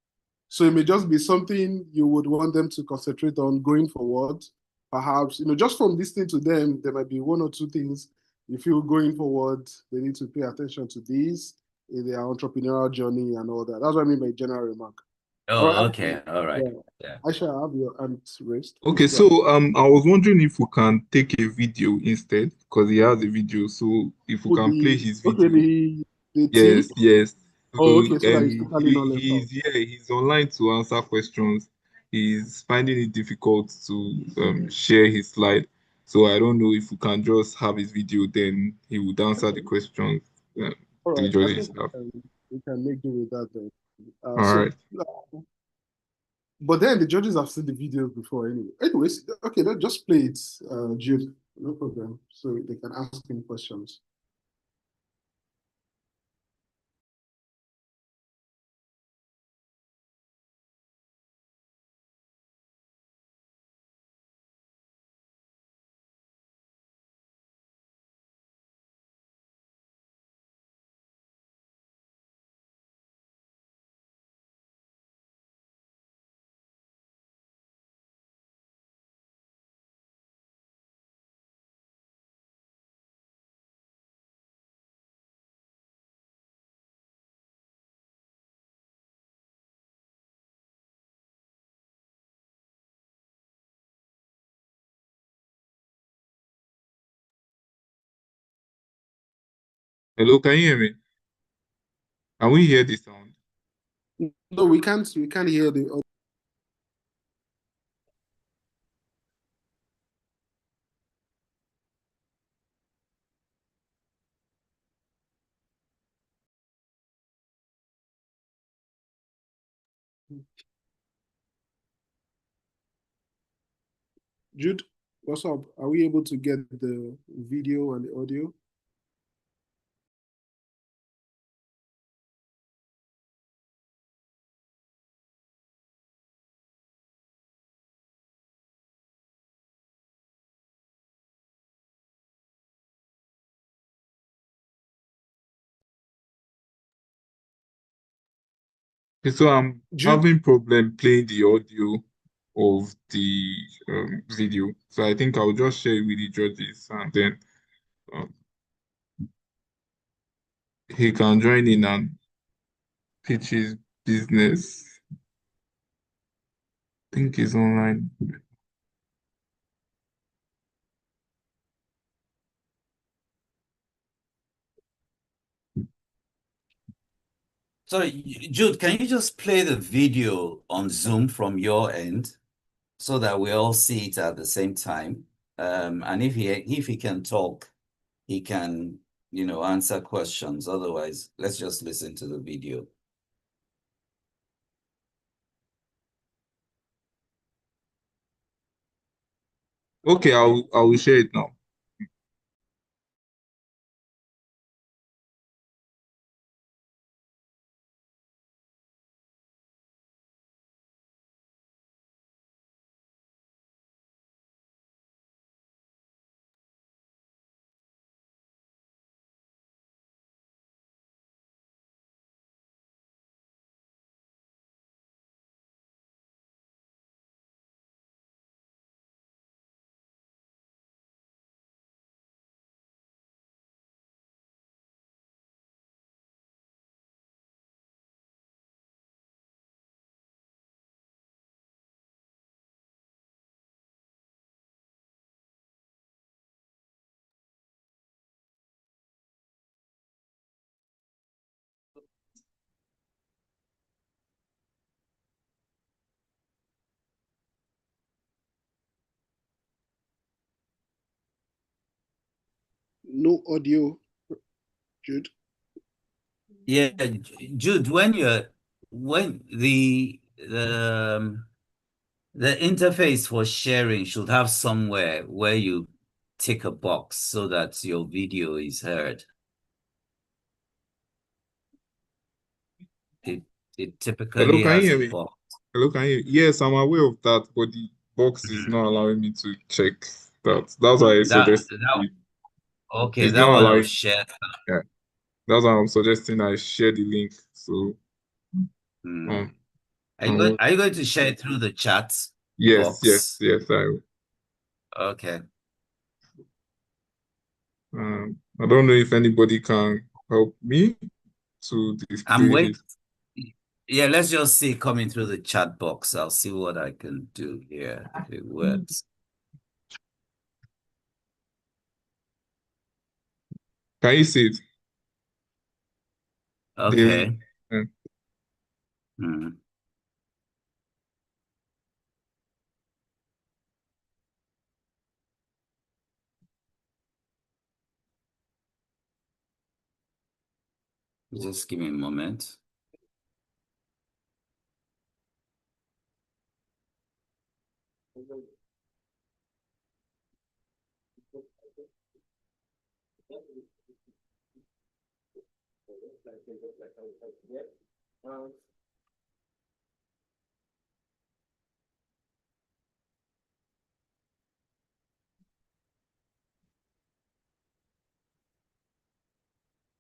So it may just be something you would want them to concentrate on going forward. Perhaps, you know, just from listening to them, there might be one or two things you feel going forward, they need to pay attention to these in their entrepreneurial journey and all that. That's what I mean by general remark. All Oh, right, okay. All right. yeah. I shall have your hand raised. Okay, Please go so ahead. I was wondering if we can take a video instead, because he has a video. So if we Would can play the his okay, video. the team? Yes, yes. So Oh, okay, so that is totally not left out. he's here, he's online to answer questions. He's finding it difficult to share his slide. So I don't know if we can just have his video, then he would answer the questions All the right, I judges think have. we can make do with that then. All right. But then the judges have seen the videos before anyway. Anyways, okay, let's just play it, Jude. No problem. So they can ask him questions. Hello, can you hear me? Can we hear the sound? No, we can't. We can't hear the. Jude, what's up? Are we able to get the video and the audio? Okay, so I'm Jude, having problem playing the audio of the video. So I think I'll just share it with the judges and then um, he can join in and pitch his business. I think he's online. Sorry, Jude, can you just play the video on Zoom from your end so that we all see it at the same time? And if he can talk, he can, you know, answer questions. Otherwise, let's just listen to the video. Okay, I will share it now. No audio, Jude. Yeah, Jude, when the interface for sharing should have somewhere where you tick a box so that your video is heard. It Hello, typically can you has hear a me? box. Hello, can you? Yes, I'm aware of that, but the box is not allowing me to check that. That's why I suggested Okay, it's that not one I'll allowing. share. Yeah, that's why I'm suggesting I share the link. So, um, Are you going to share it through the chat yes, box? yes, I will. Okay. I don't know if anybody can help me to I'm display waiting. this. Yeah, let's just see coming through the chat box. I'll see what I can do here if it works. Can you see it? Okay. Yeah. Just give me a moment.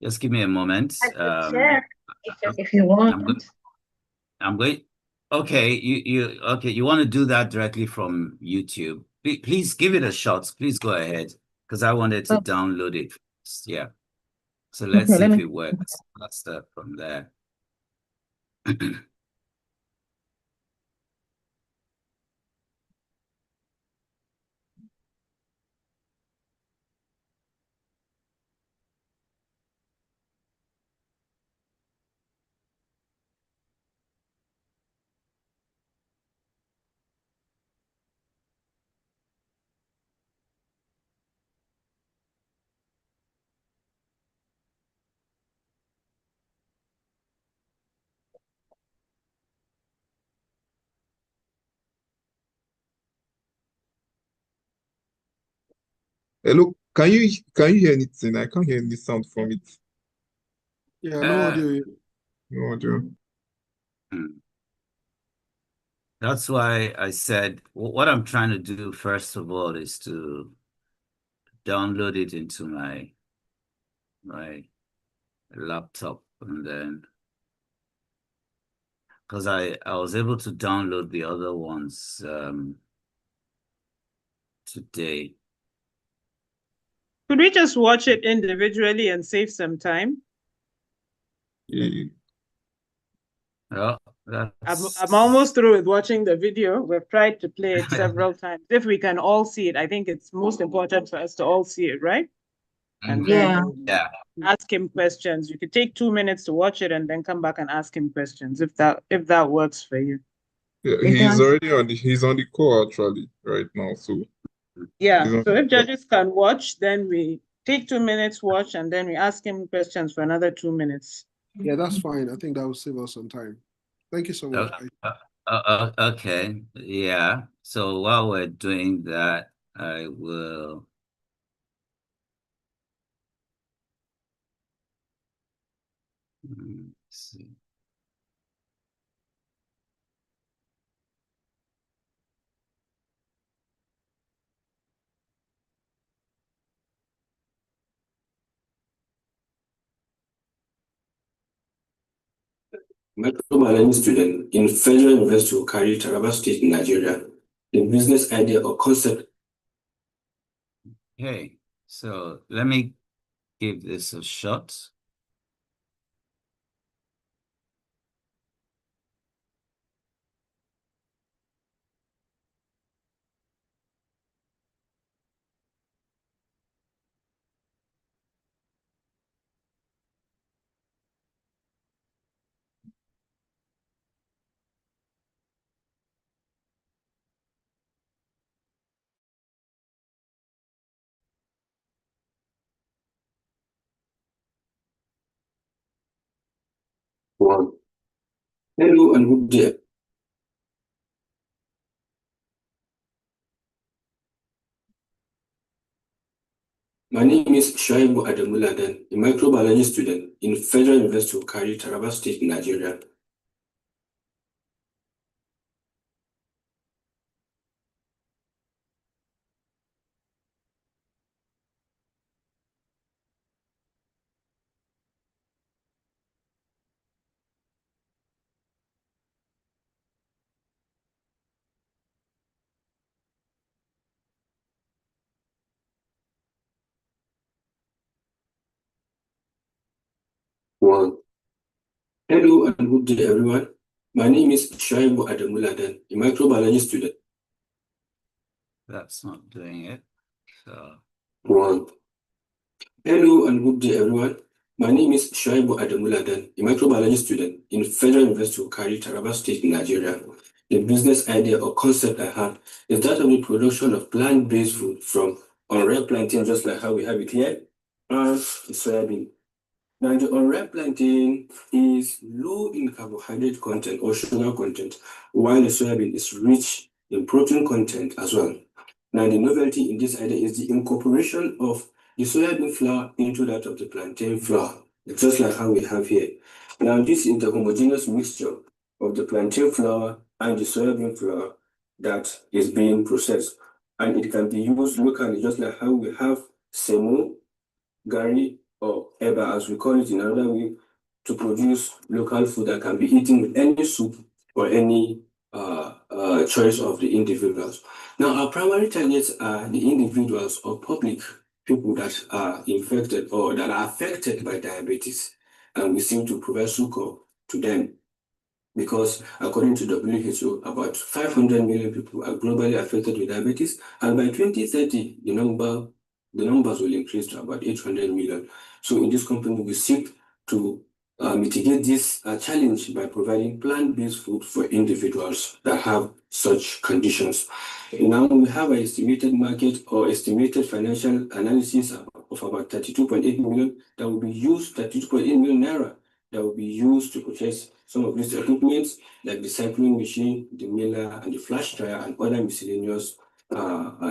Just give me a moment. Share if you want. I'm going. Okay, you want to do that directly from YouTube? Please give it a shot. Please go ahead, because I wanted to download it. Yeah. So let's see if it works. Let's start from there. Hello, can you hear anything? I can't hear any sound from it. Yeah, no audio. No audio. That's why I said what I'm trying to do first of all is to download it into my laptop, and then because I was able to download the other ones today. Could we just watch it individually and save some time? Well, I'm almost through with watching the video. We've tried to play it several times. If we can all see it, I think it's most important for us to all see it, right? And then ask him questions. You could take 2 minutes to watch it and then come back and ask him questions if that works for you. Yeah, he's already on the call actually right now. So yeah. So if judges can watch, then we take 2 minutes, watch, and then we ask him questions for another 2 minutes. Yeah, that's fine. I think that will save us some time. Thank you so much. Okay. Yeah. So while we're doing that, I will. Let's see. Microbiology student in Federal University of Kari, Taraba State, Nigeria. The business idea or concept. Okay, so let me give this a shot. One. Hello and good day. My name is Shaibu Adamuladan, a microbiology student in Federal University of Kari, Taraba State, Nigeria. One. Hello and good day, everyone. My name is Shaibu Adamuladan, a microbiology student. That's not doing it. So One. Hello and good day, everyone. My name is Shaibu Adamuladan, a microbiology student in Federal University of Kari, Taraba State, Nigeria. The business idea or concept I have is that of the production of plant-based food from unripe plantain, just like how we have it here, and the soybean. Now, the unripe plantain is low in carbohydrate content or sugar content, while the soybean is rich in protein content as well. Now, the novelty in this idea is the incorporation of the soybean flour into that of the plantain flour, just like how we have here. Now, this is the homogeneous mixture of the plantain flour and the soybean flour that is being processed. And it can be used locally, just like how we have semo, gari, or eba, as we call it in another way, to produce local food that can be eaten with any soup or any choice of the individuals. Now, our primary targets are the individuals or public people that are infected or that are affected by diabetes, and we seem to provide succor to them. Because according to WHO, about 500 million people are globally affected with diabetes, and by 2030, the numbers will increase to about 800 million. So in this company, we seek to mitigate this challenge by providing plant-based food for individuals that have such conditions. Now we have an estimated market or estimated financial analysis of about 32.8 million that will be used, 32.8 million naira that will be used to purchase some of these equipments like the cycling machine, the miller, and the flash dryer, and other miscellaneous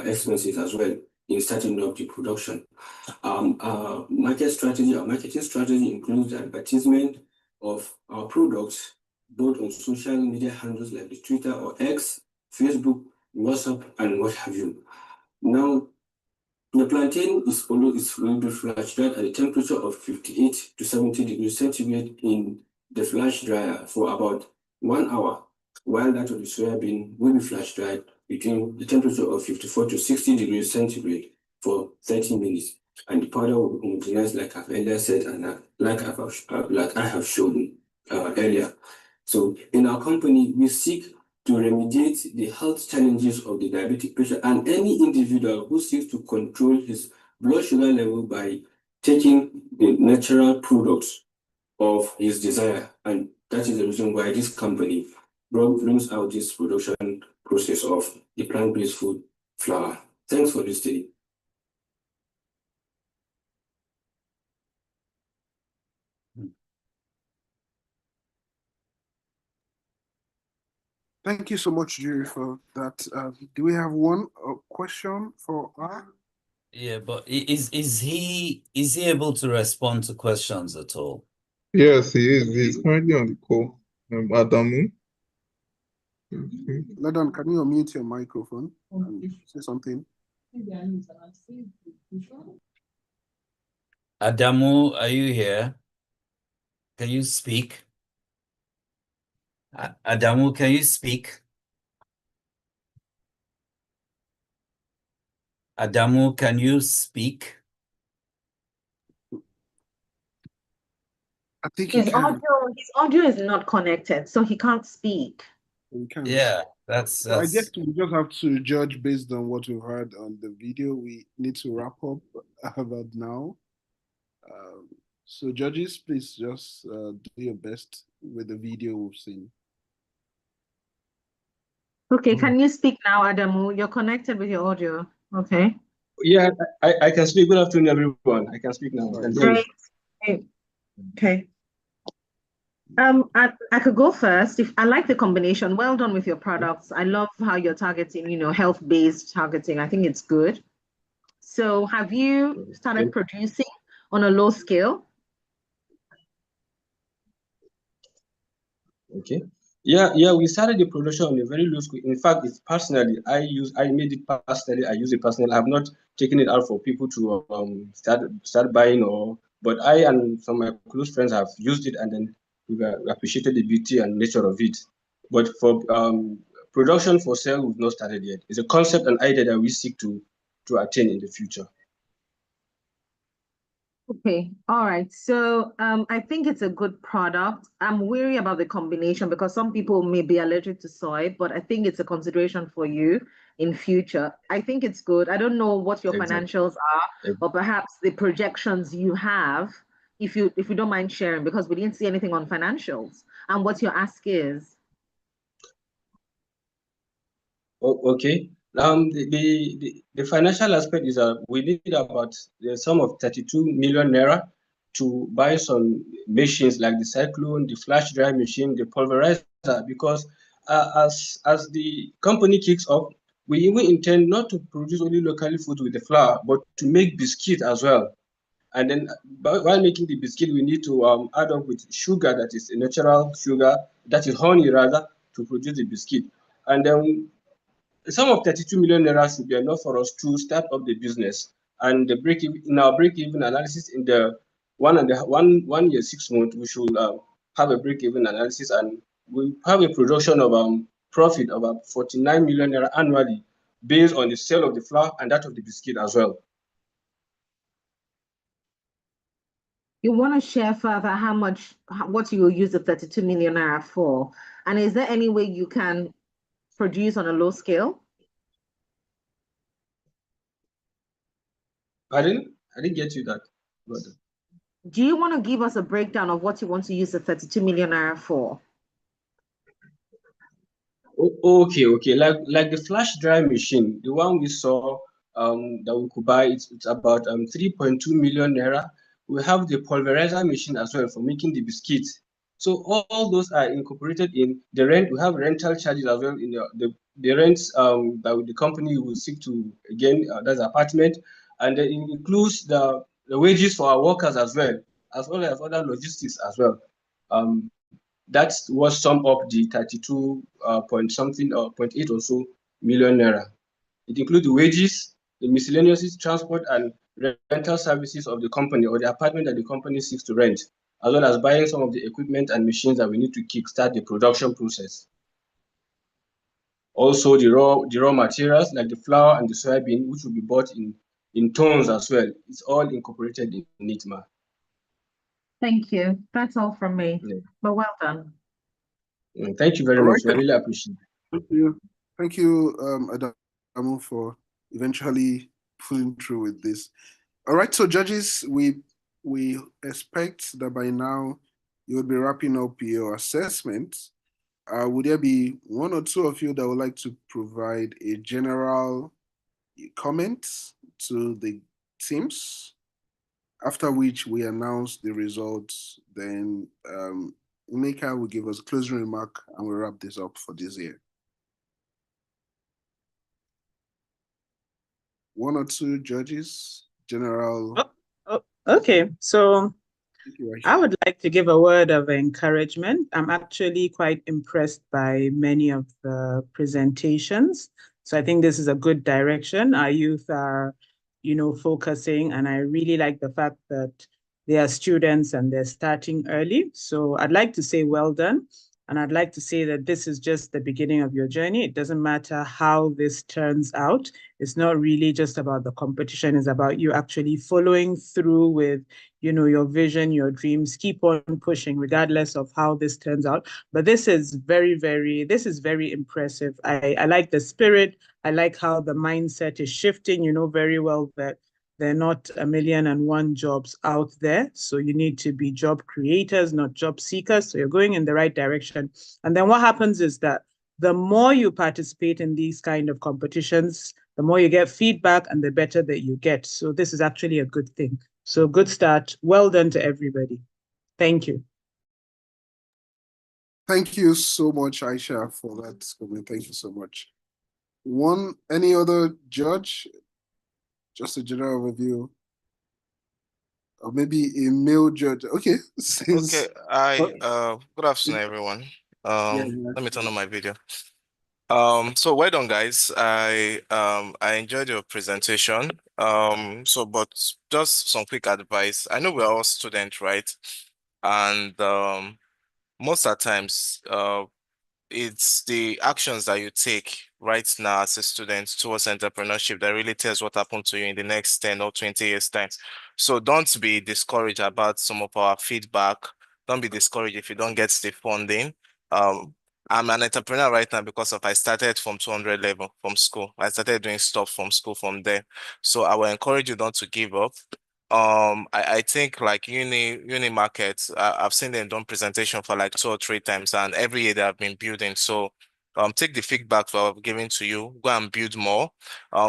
expenses as well in starting up the production. Marketing strategy includes the advertisement of our products both on social media handles like the Twitter or X, Facebook, WhatsApp, and what have you. Now, the plantain will be flash dried at a temperature of 58 to 70 degrees centigrade in the flash dryer for about 1 hour, while that of the soybean will be flash dried between the temperature of 54 to 60 degrees centigrade for 30 minutes. And the powder will be homogenized, like I've earlier said, and like I have shown earlier. So in our company, we seek to remediate the health challenges of the diabetic patient and any individual who seeks to control his blood sugar level by taking the natural products of his desire. And that is the reason why this company brings out this production process of the plant-based food flour. Thanks for listening. Thank you so much, Jerry, for that. Do we have one question for her? yeah, but is he able to respond to questions at all? Yes, he is. He's currently on the call. Adamu. Ladon, can you unmute your microphone and say something? Adamu, are you here? Can you speak? Adamu, can you speak? Adamu, can you speak? I think his audio is not connected, so he can't speak. We can. Yeah, that's So I guess we just have to judge based on what we've heard on the video. We need to wrap up about now. So judges, please just do your best with the video we've seen. Okay, can you speak now, Adamu? You're connected with your audio. Okay. Yeah, I can speak. Good afternoon, everyone. I can speak now. Great. Okay. I could go first. If I like the combination, well done with your products. I love how you're targeting, health-based targeting. I think it's good. So have you started producing on a low scale? Okay. Yeah, we started the production on a very low scale. In fact, it's personally, I made it personally, I use it personally. I have not taken it out for people to start buying but I and some of my close friends have used it, and then we appreciated the beauty and nature of it. But for production for sale, we've not started yet. It's a concept and idea that we seek to attain in the future. Okay, all right. So I think it's a good product. I'm worried about the combination because some people may be allergic to soy, but I think it's a consideration for you in future. I think it's good. I don't know what your financials are, or perhaps the projections you have, if you don't mind sharing, because we didn't see anything on financials and what your ask is. Okay. The financial aspect is that we need about the sum of 32 million naira to buy some machines like the cyclone, the flash dry machine, the pulverizer, because as the company kicks off, we even intend not to produce only locally food with the flour, but to make biscuit as well. And then while making the biscuit, we need to add up with sugar, that is a natural sugar, that is honey rather, to produce the biscuit. And then the sum of 32 million naira should be enough for us to start up the business. And the in our break-even analysis, in the 1 year 6 months, we should have a break-even analysis, and we have a production of profit of about 49 million naira annually, based on the sale of the flour and that of the biscuit as well. You want to share further what you will use the 32 million naira for? And is there any way you can produce on a low scale? I didn't get you that. Do you want to give us a breakdown of what you want to use the 32 million naira for? Okay. Like the flash dry machine, the one we saw that we could buy, it's about 3.2 million naira. We have the pulverizer machine as well for making the biscuits. So all those are incorporated in the rent. We have rental charges as well in the rents that the company will seek to, again, that's apartment, and it includes the wages for our workers as well as other logistics as well. That was sum up the 32 point something or 0.8 or so million naira. It includes the wages, the miscellaneous transport and rental services of the company or the apartment that the company seeks to rent, as well as buying some of the equipment and machines that we need to kickstart the production process. Also, the raw materials like the flour and the soybean, which will be bought in tons as well. It's all incorporated in NITMA. Thank you. That's all from me. Yeah. But well done. Thank you very much. I really appreciate it. Thank you, Adamu, for eventually pulling through with this. All right, so judges, we expect that by now you'll be wrapping up your assessment. Would there be one or two of you that would like to provide a general comment to the teams? After which we announce the results, then Emeka will give us a closing remark and we'll wrap this up for this year. One or two judges, general. Okay, so I would like to give a word of encouragement. I'm actually quite impressed by many of the presentations. So I think this is a good direction. Our youth are, focusing, and I really like the fact that they are students and they're starting early. So I'd like to say well done. And I'd like to say that this is just the beginning of your journey. It doesn't matter how this turns out. It's not really just about the competition. It's about you actually following through with, your vision, your dreams. Keep on pushing regardless of how this turns out. But this is very impressive. I like the spirit. I like how the mindset is shifting. You know very well that there are not 1,000,001 jobs out there. So you need to be job creators, not job seekers. So you're going in the right direction. And then what happens is that the more you participate in these kind of competitions, the more you get feedback and the better that you get. So this is actually a good thing. So good start. Well done to everybody. Thank you. Thank you so much, Aisha, for that comment. Thank you so much. Any other judge? Just a general review. Or maybe a male judge. Okay. Okay, good afternoon, everyone. Yeah, Let me turn on my video. So well done, guys. I enjoyed your presentation. But just some quick advice. I know we're all students, right? And most of the times, it's the actions that you take right now as a student towards entrepreneurship that really tells what happened to you in the next 10 or 20 years time. So don't be discouraged about some of our feedback. Don't be discouraged if you don't get the funding. I'm an entrepreneur right now because I started from 200 level from school. I started doing stuff from school from there. So I will encourage you not to give up. I think like uni markets, I've seen them done presentation for like 2 or 3 times, and every year they have been building. So take the feedback that I've given to you, go and build more.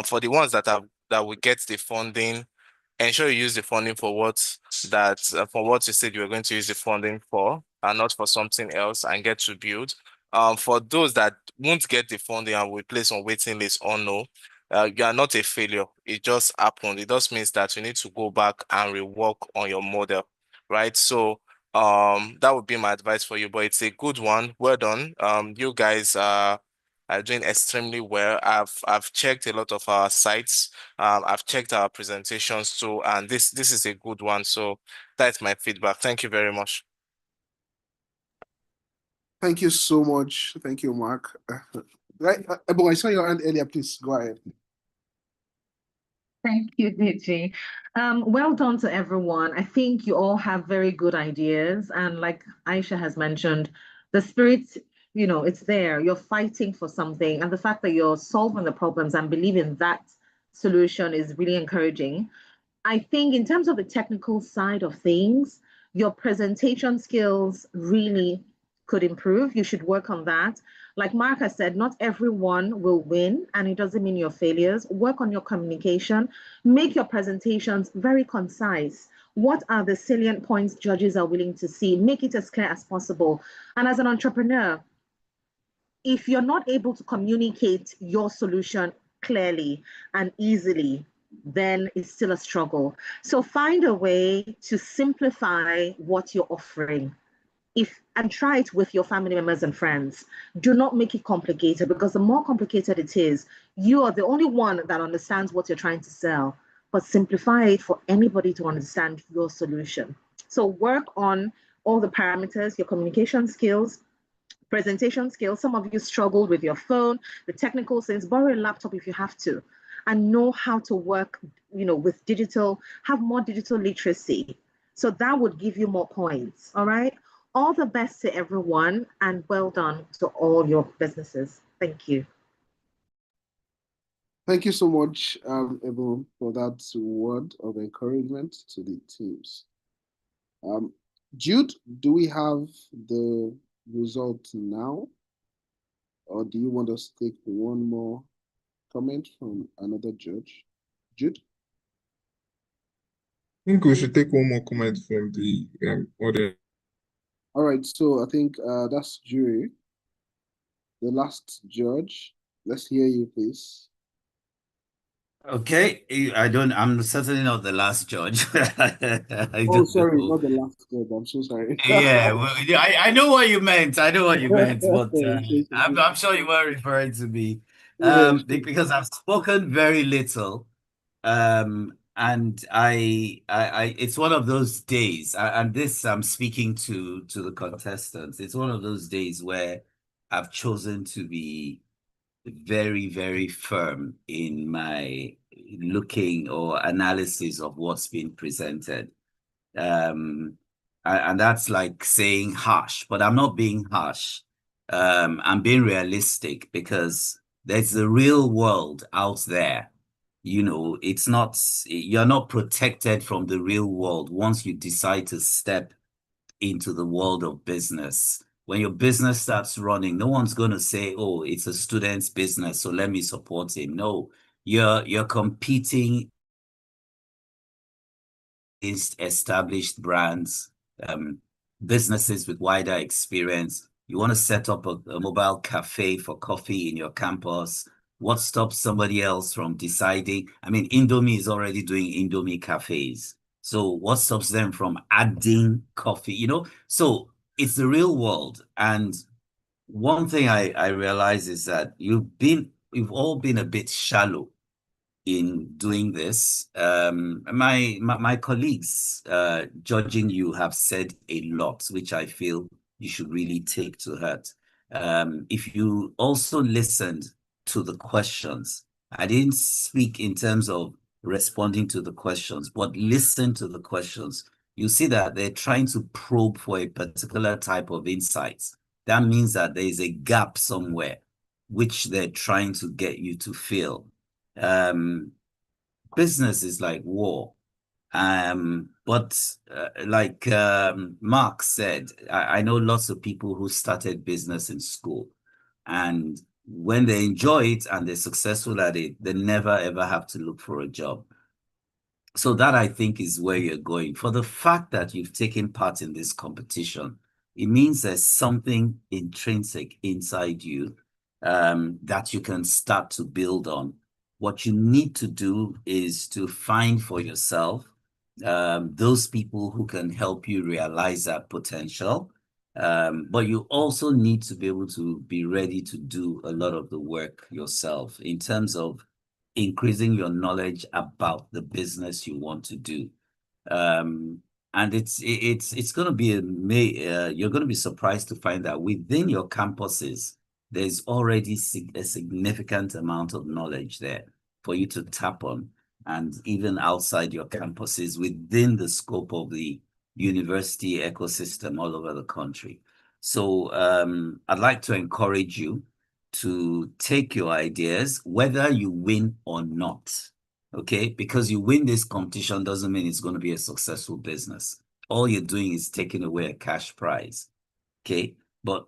For the ones that will get the funding, ensure you use the funding for for what you said you were going to use the funding for, and not for something else, and get to build. For those that won't get the funding and will place on waiting list or no, you are not a failure. It just happened. It just means that you need to go back and rework on your model, right? So that would be my advice for you, but it's a good one. Well done. You guys are doing extremely well. I've checked a lot of our sites. I've checked our presentations too, and this is a good one. So that's my feedback. Thank you very much. Thank you so much. Thank you, Mark. Right, I saw your hand earlier. Please go ahead. Thank you, Digi. Well done to everyone. I think you all have very good ideas. And like Aisha has mentioned, the spirit, it's there. You're fighting for something. And the fact that you're solving the problems and believing that solution is really encouraging. I think in terms of the technical side of things, your presentation skills really could improve. You should work on that. Like Mark has said, not everyone will win, and it doesn't mean you're failures. Work on your communication. Make your presentations very concise. What are the salient points judges are willing to see? Make it as clear as possible. And as an entrepreneur, if you're not able to communicate your solution clearly and easily, then it's still a struggle. So find a way to simplify what you're offering. And try it with your family members and friends. Do not make it complicated, because the more complicated it is, you are the only one that understands what you're trying to sell. But simplify it for anybody to understand your solution. So work on all the parameters, your communication skills, presentation skills. Some of you struggled with your phone, the technical things. Borrow a laptop if you have to, and know how to work, with digital, have more digital literacy. So that would give you more points. All right. All the best to everyone, and well done to all your businesses. Thank you. Thank you so much, everyone, for that word of encouragement to the teams. Jude, do we have the result now? Or do you want us to take one more comment from another judge? Jude? I think we should take one more comment from the audience. All right, so I think that's jury. The last judge. Let's hear you, please. Okay, I'm certainly not the last judge. Oh, sorry, not the last judge. I'm so sorry. Yeah, well, I know what you meant. I know what you meant, but I'm sure you were referring to me. Because I've spoken very little. And it's one of those days, and this I'm speaking to the contestants. It's one of those days where I've chosen to be very, very firm in my looking or analysis of what's been presented. And that's like saying harsh, but I'm not being harsh. I'm being realistic, because there's the real world out there. It's not, you're not protected from the real world once you decide to step into the world of business. When your business starts running, no one's going to say, oh, it's a student's business, so let me support him. No, you're competing against established brands, businesses with wider experience, You want to set up a mobile cafe for coffee in your campus. What stops somebody else from deciding? I mean, Indomie is already doing Indomie cafes. So what stops them from adding coffee? You know, so it's the real world. And one thing I realize is that you've all been a bit shallow in doing this. My colleagues judging you have said a lot, which I feel you should really take to heart. If you also listened to the questions, I didn't speak in terms of responding to the questions, but listen to the questions. You see that they're trying to probe for a particular type of insights. That means that there is a gap somewhere, which they're trying to get you to fill. Business is like war. But like Mark said, I know lots of people who started business in school, and when they enjoy it and they're successful at it, they never ever have to look for a job. So that, I think, is where you're going. For the fact that you've taken part in this competition, it means there's something intrinsic inside you that you can start to build on. What you need to do is to find for yourself those people who can help you realize that potential. But you also need to be able to be ready to do a lot of the work yourself in terms of increasing your knowledge about the business you want to do. And it's going to be you're going to be surprised to find that within your campuses, there's already a significant amount of knowledge there for you to tap on, and even outside your campuses within the scope of the university ecosystem all over the country. So I'd like to encourage you to take your ideas, whether you win or not. Okay, because you win this competition doesn't mean it's going to be a successful business. All you're doing is taking away a cash prize. Okay, but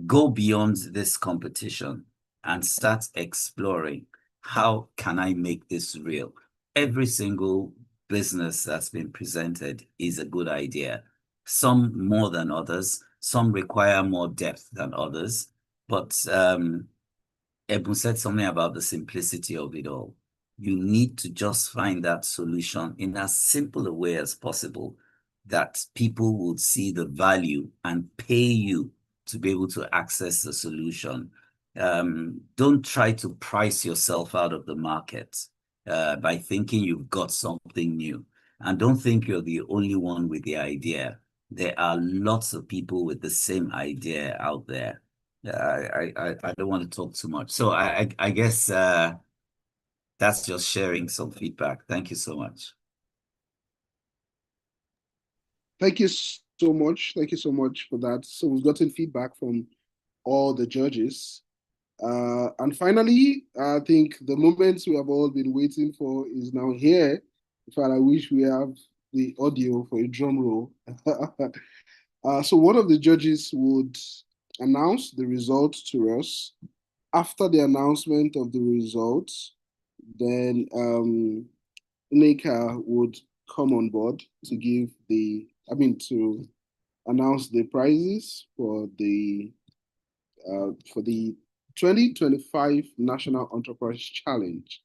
go beyond this competition and start exploring, how can I make this real? Every single business that's been presented is a good idea. Some more than others, some require more depth than others, but Ebun said something about the simplicity of it all. You need to just find that solution in as simple a way as possible that people would see the value and pay you to be able to access the solution. Don't try to price yourself out of the market by thinking you've got something new. And don't think you're the only one with the idea. There are lots of people with the same idea out there. I don't want to talk too much. So I guess that's just sharing some feedback. Thank you so much. Thank you so much. Thank you so much for that. So we've gotten feedback from all the judges. And finally, I think the moment we have all been waiting for is now here. In fact, I wish we have the audio for a drum roll. So one of the judges would announce the results to us. After the announcement of the results, then NECA would come on board to give to announce the prizes for the 2025 National Enterprise Challenge,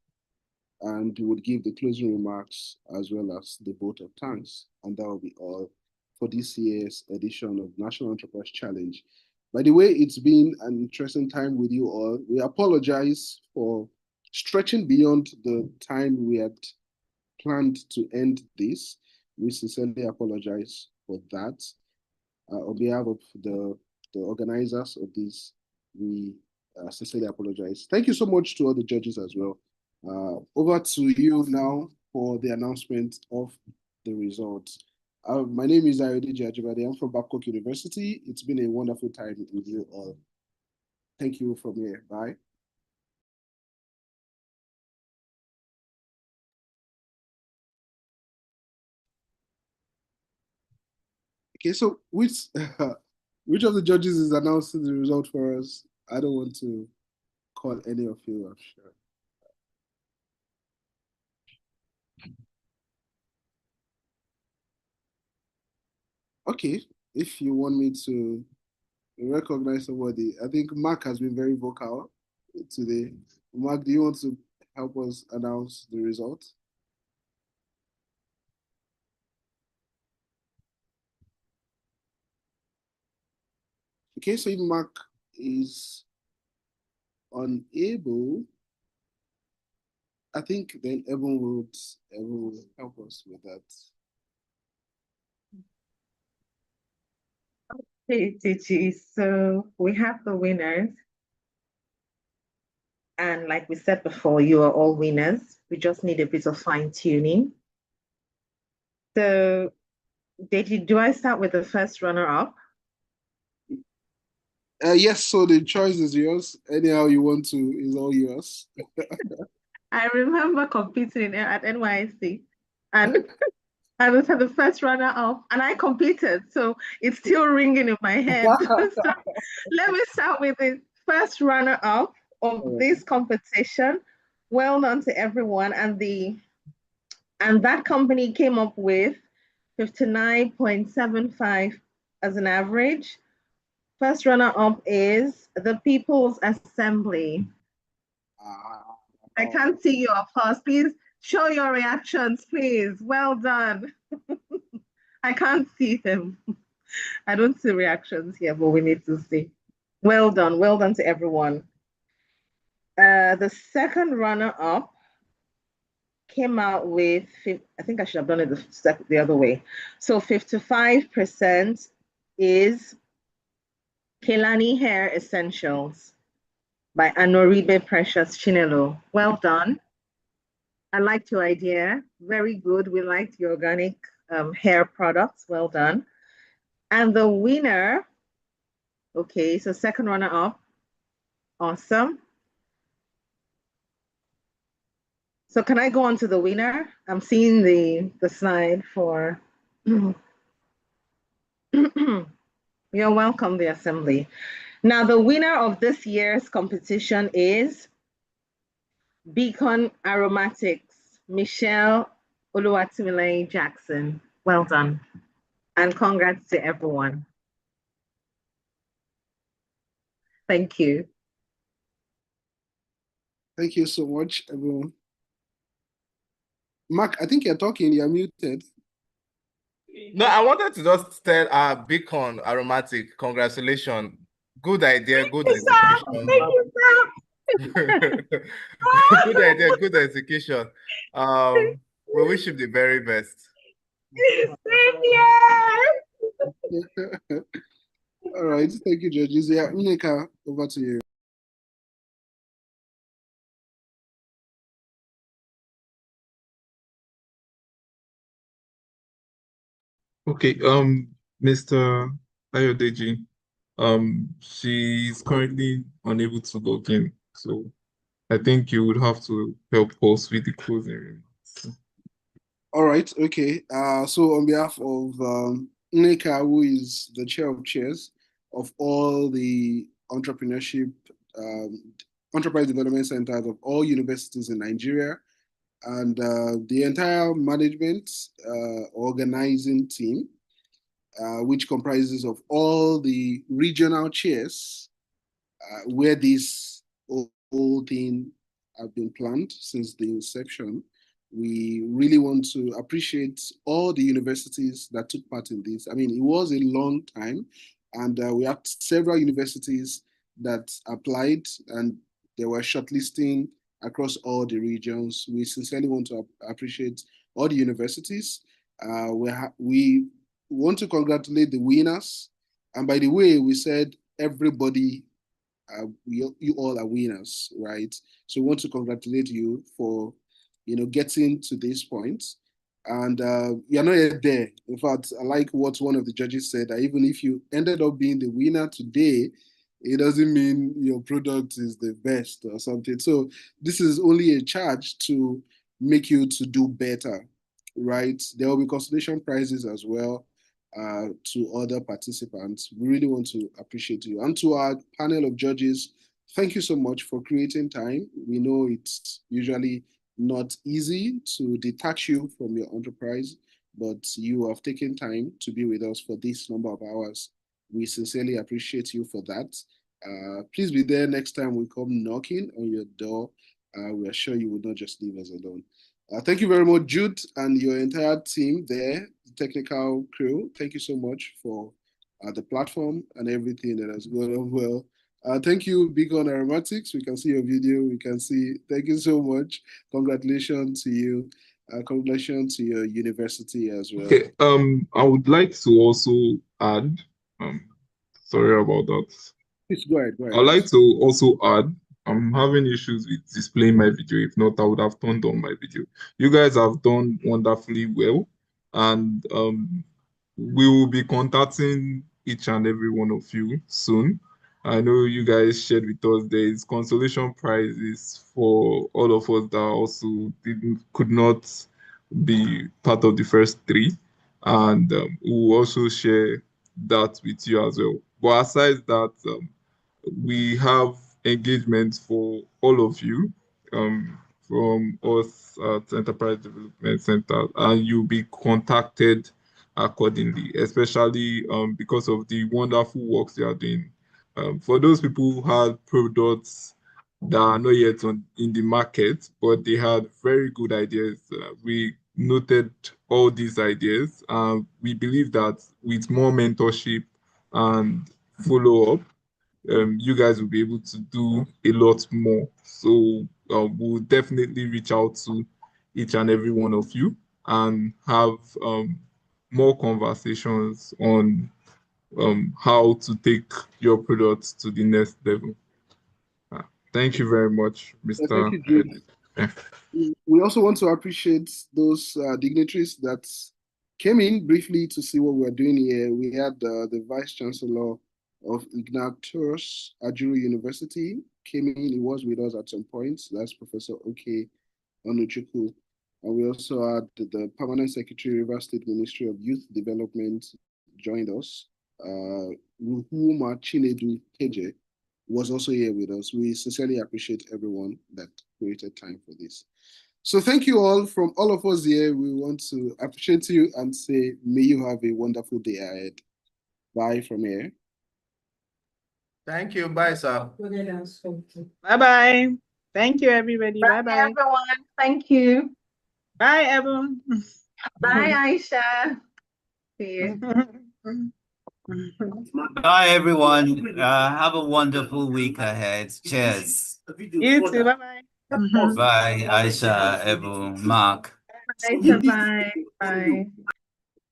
and would give the closing remarks as well as the vote of thanks. And that will be all for this year's edition of National Enterprise Challenge. By the way, it's been an interesting time with you all. We apologize for stretching beyond the time we had planned to end this. We sincerely apologize for that. On behalf of the organizers of this, we sincerely apologize. Thank you so much to all the judges as well. Over to you now for the announcement of the results. My name is Ayode Jajibade. I'm from Babcock University. It's been a wonderful time with you all. Thank you from here. Bye. Okay, so which of the judges is announcing the result for us? I don't want to call any of you, I'm sure. Okay, if you want me to recognize somebody. I think Mark has been very vocal today. Mark, do you want to help us announce the result? Okay, so if Mark is unable, I think then Evan will help us with that. Hey, Tichi. So we have the winners. And like we said before, you are all winners. We just need a bit of fine tuning. So, Deji, do I start with the first runner up? Yes, so the choice is yours. Anyhow you want to, is all yours. I remember competing at NYC, and I was the first runner up, and I competed, so it's still ringing in my head. So let me start with the first runner up of this competition. Well done to everyone, and that company came up with 59.75 as an average. First runner up is the People's Assembly. I can't see your applause. Please show your reactions, please. Well done. I can't see them. I don't see reactions here, but we need to see. Well done. Well done to everyone. The second runner up came out with, I think I should have done it the other way. So 55% is Kelani Hair Essentials by Anoribe Precious Chinelo. Well done. I liked your idea. Very good. We liked the organic hair products. Well done. And the winner, okay, so second runner up. Awesome. So can I go on to the winner? I'm seeing the slide for, you're welcome, the assembly. Now, the winner of this year's competition is Beacon Aromatics, Michelle Oluwatimileyin Jackson. Well done. And congrats to everyone. Thank you. Thank you so much, everyone. Mark, I think you're talking, you're muted. No, I wanted to just tell our Beacon Aromatic, congratulations. Good idea, good execution. Thank you, sir. Good idea, good execution. We wish you the very best. All right, thank you, judges. Yeah, Nneka, over to you. Okay, Mr. Ayodeji, she's currently unable to log in, so I think you would have to help us with the closing remarks. All right, okay. So on behalf of Nneka, who is the chair of chairs of all the entrepreneurship, enterprise development centers of all universities in Nigeria, and the entire management organizing team, which comprises of all the regional chairs where this whole thing have been planned since the inception. We really want to appreciate all the universities that took part in this. I mean, it was a long time, and we had several universities that applied, and they were shortlisting across all the regions. We sincerely want to appreciate all the universities. We want to congratulate the winners. And by the way, we said everybody, you all are winners, right? So we want to congratulate you for, getting to this point. And you're not yet there. In fact, I like what one of the judges said, that even if you ended up being the winner today, it doesn't mean your product is the best or something. So this is only a charge to make you to do better, right? There will be consolation prizes as well to other participants. We really want to appreciate you. And to our panel of judges, thank you so much for creating time. We know it's usually not easy to detach you from your enterprise, but you have taken time to be with us for this number of hours. We sincerely appreciate you for that. Please be there next time we come knocking on your door. We are sure you will not just leave us alone. Thank you very much, Jude, and your entire team there, the technical crew. Thank you so much for the platform and everything that has gone on well. Thank you, Beacon Aromatics. We can see your video. We can see. Thank you so much. Congratulations to you. Congratulations to your university as well. Okay. I would like to also add. Sorry about that. Please go ahead. Go ahead. I'd like to also add. I'm having issues with displaying my video. If not, I would have turned on my video. You guys have done wonderfully well, and we will be contacting each and every one of you soon. I know you guys shared with us there is consolation prizes for all of us that also could not be part of the first three, and we will also share that with you as well. But aside that, we have engagement for all of you from us at Enterprise Development Center, and you'll be contacted accordingly, especially because of the wonderful works you are doing. For those people who had products that are not yet in the market, but they had very good ideas, we noted all these ideas, and we believe that with more mentorship and follow-up, you guys will be able to do a lot more. So we'll definitely reach out to each and every one of you and have more conversations on how to take your products to the next level. Thank you very much, Mr. Thank you, Jude. We also want to appreciate those dignitaries that came in briefly to see what we're doing here. We had the Vice Chancellor of Ignatius Ajuru University came in. He was with us at some points. That's Professor Oke Onuchukwu. And we also had the Permanent Secretary, River State Ministry of Youth Development joined us. Ruhuma Chinedu Keje was also here with us. We sincerely appreciate everyone that created time for this. So thank you all. From all of us here, we want to appreciate you and say, may you have a wonderful day ahead. Bye from here. Thank you. Bye, sir. Bye-bye. Thank you, everybody. Bye, Bye-bye. everyone. Thank you. Bye, everyone. Bye, Aisha. See you. Bye, everyone. Have a wonderful week ahead. Cheers. You too. Bye-bye. Bye, Aisha, Ebu, Mark. Aisha, bye. Bye.